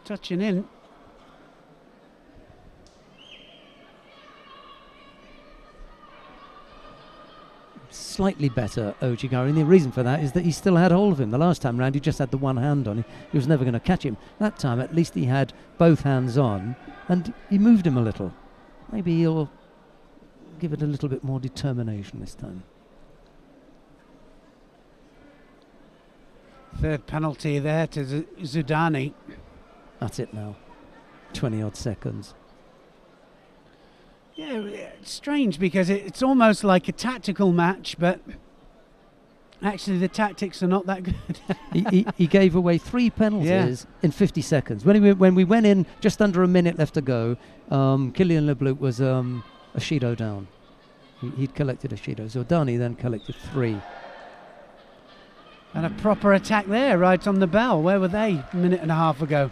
Touching in. Slightly better, Ojigari, and the reason for that is that he still had hold of him. The last time round he just had the one hand on him. He was never going to catch him. That time at least he had both hands on and he moved him a little. Maybe he'll give it a little bit more determination this time. Third penalty there to Zudani. That's it now. 20 odd seconds. Yeah, it's strange because it's almost like a tactical match, but actually the tactics are not that good. he gave away 3 penalties in 50 seconds. When we went in just under a minute left to go, Kylian Leblanc was a Shido down. He'd collected a Shido. Zordani then collected 3. And a proper attack there, right on the bell. Where were they a minute and a half ago?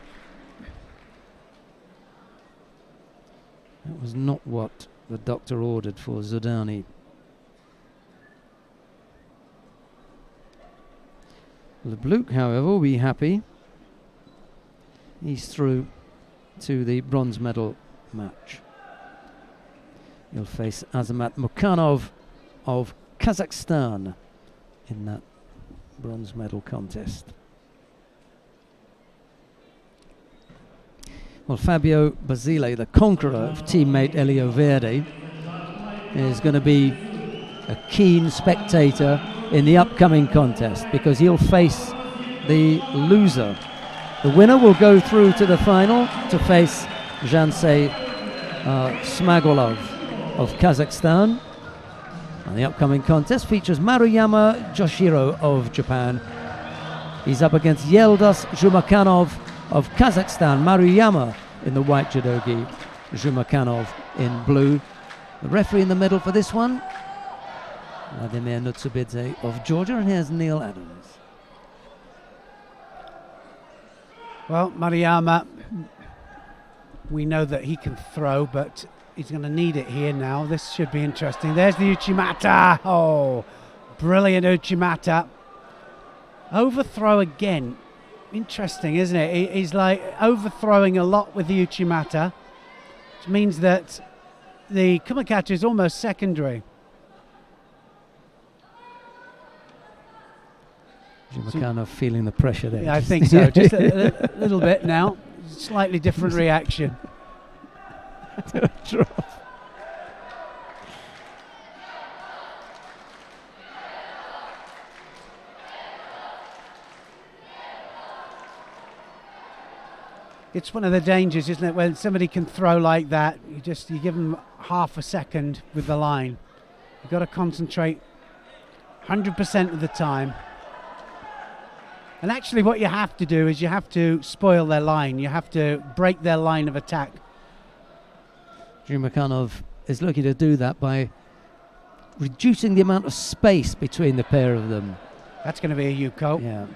That was not what the doctor ordered for Zordani. Leblanc, however, will be happy. He's through to the bronze medal match. He'll face Azamat Mukhanov of Kazakhstan in that bronze medal contest. Well, Fabio Basile, the conqueror of teammate Elio Verde, is going to be a keen spectator in the upcoming contest because he'll face the loser. The winner will go through to the final to face Jansei Smagolov of Kazakhstan. And the upcoming contest features Maruyama Joshiro of Japan. He's up against Yildiz Zhumakhanov of Kazakhstan. Maruyama in the white judogi, Zhumakhanov in blue. The referee in the middle for this one, Vladimir Nutsubidze of Georgia, and here's Neil Adams. Well, Maruyama, we know that he can throw, but he's going to need it here now. This should be interesting. There's the Uchimata. Oh, brilliant Uchimata. Overthrow again. Interesting, isn't it? He's like overthrowing a lot with the Uchimata, which means that the Kumakacha is almost secondary. Zhumakhanov feeling the pressure there. Yeah, I think so. Just a little bit now. Slightly different reaction. Drop. It's one of the dangers, isn't it, when somebody can throw like that, you give them half a second with the line. You've got to concentrate 100% of the time. And actually what you have to do is you have to spoil their line. You have to break their line of attack. Zhumakhanov is looking to do that by reducing the amount of space between the pair of them. That's going to be a Yuko. Yeah.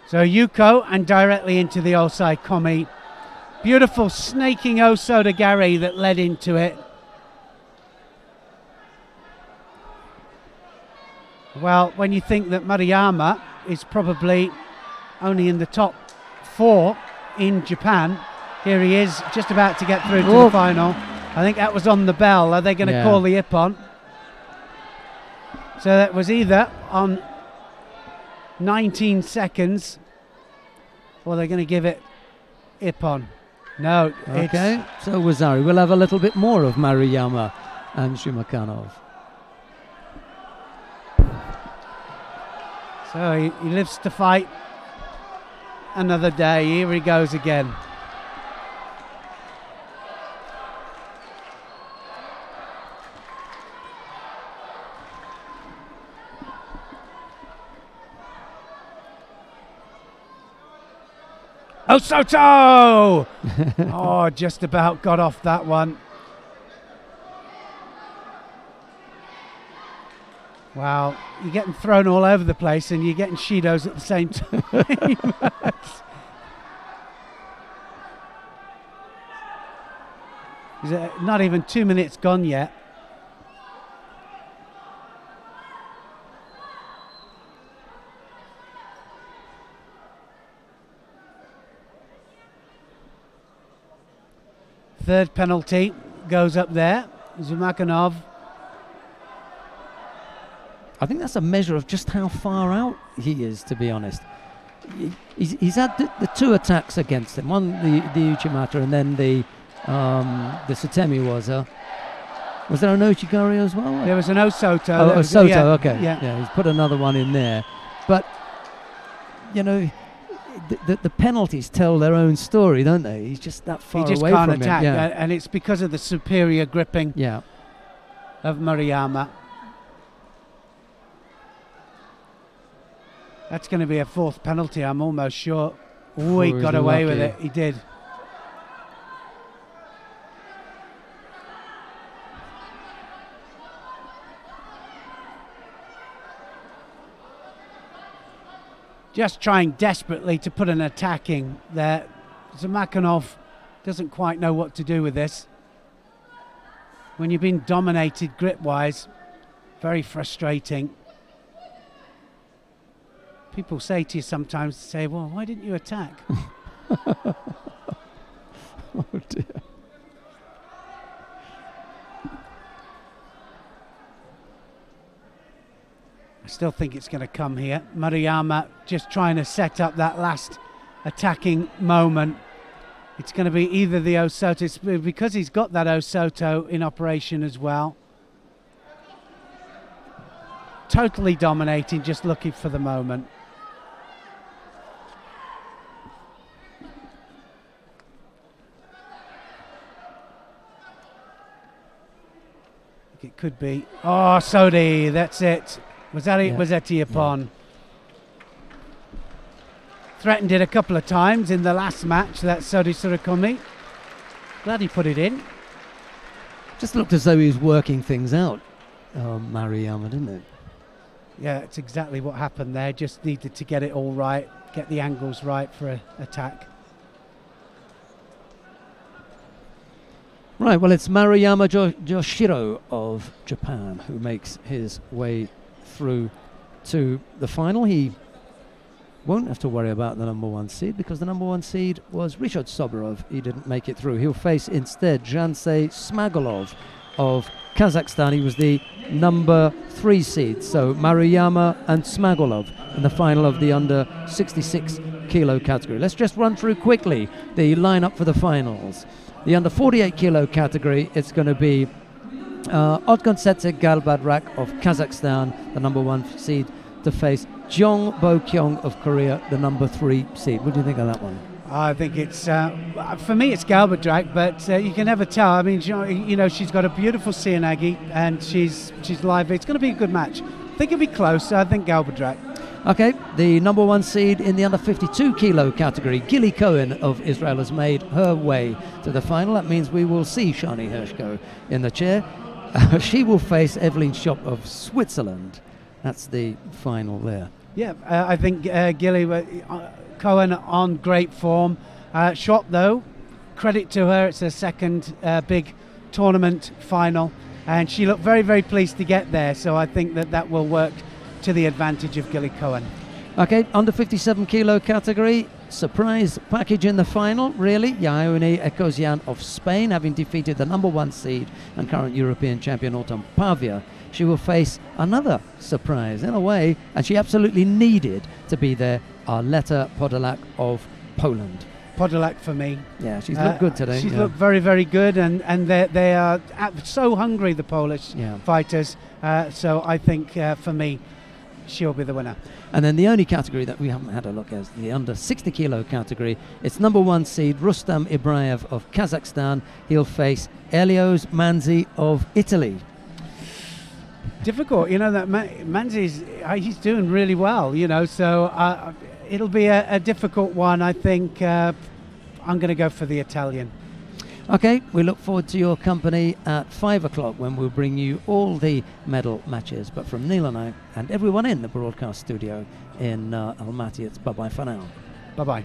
So Yuko and directly into the Osai Komi. Beautiful snaking Osoda Gari that led into it. Well, when you think that Maruyama is probably only in the top 4 in Japan, here he is just about to get through to the final. I think that was on the bell. Are they going to call the Ippon? So that was either on 19 seconds or they're going to give it Ippon. No. Okay, so Wazari. We'll have a little bit more of Maruyama and Shumakanov. So he lives to fight another day. Here he goes again. Osoto! Oh, just about got off that one. Wow, you're getting thrown all over the place and you're getting Shidos at the same time. Not even 2 minutes gone yet. Third penalty goes up there. Zumakanov. I think that's a measure of just how far out he is, to be honest. He's had the 2 attacks against him. One, the Uchimata, and then the Sutemi was. Was there an Ochigari as well? There was an Osoto. Oh, Osoto, okay. Yeah, he's put another one in there. But, you know, the penalties tell their own story, don't they? He's just that far away from him. He just can't attack, and it's because of the superior gripping of Maruyama. That's going to be a 4th penalty, I'm almost sure. Oh, he got away with it. He did. Just trying desperately to put an attacking there. Zumakanov doesn't quite know what to do with this. When you've been dominated grip-wise, very frustrating. People say to you sometimes, well, why didn't you attack? Oh dear. I still think it's going to come here. Maruyama just trying to set up that last attacking moment. It's going to be either the Osoto, it's because he's got that Osoto in operation as well. Totally dominating, just looking for the moment. It could be. Oh, Sodi, that's it. Was that Ippon? Threatened it a couple of times in the last match, that Sodi Surakomi. Glad he put it in. Just looked as though he was working things out, Maruyama, didn't it? Yeah, it's exactly what happened there. Just needed to get it all right, get the angles right for an attack. Right, well, it's Maruyama Joshiro of Japan who makes his way through to the final. He won't have to worry about the number 1 seed because the number 1 seed was Ryshard Soborov. He didn't make it through. He'll face instead Jansei Smagolov of Kazakhstan. He was the number 3 seed. So Maruyama and Smagolov in the final of the under 66 kilo category. Let's just run through quickly the lineup for the finals. The under 48 kilo category, it's going to be Otgonsetse Galbadrak of Kazakhstan, the number 1 seed, to face Jong Bo-kyung of Korea, the number 3 seed. What do you think of that one? I think it's, for me, it's Galbadrak, but you can never tell. I mean, you know, she's got a beautiful Seoinage and she's lively. It's going to be a good match. I think it'll be close. I think Galbadrak. Okay, the number 1 seed in the under 52 kilo category, Gilly Cohen of Israel, has made her way to the final. That means we will see Shani Hershko in the chair. She will face Evelyn Schopp of Switzerland. That's the final there. Yeah, I think Gilly Cohen on great form. Shot though, credit to her. It's her second big tournament final, and she looked very, very pleased to get there. So I think that will work to the advantage of Gilly Cohen. Okay, under 57 kilo category, surprise package in the final, really. Ione Ekosian of Spain, having defeated the number 1 seed and current European champion Autumn Pavia. She will face another surprise in a way, and she absolutely needed to be there, Arleta Podolak of Poland. Podolak for me. Yeah, she's looked good today. She's looked very, very good, and they are so hungry, the Polish fighters. So I think for me, she'll be the winner. And then the only category that we haven't had a look at is the under 60 kilo category. It's number 1 seed Rustam Ibraev of Kazakhstan. He'll face Elios Manzi of Italy. Difficult, that Manzi's he's doing really well, so it'll be a difficult one. I think I'm going to go for the Italian. Okay, we look forward to your company at 5 o'clock when we'll bring you all the medal matches. But from Neil and I and everyone in the broadcast studio in Almaty, it's bye-bye for now. Bye-bye.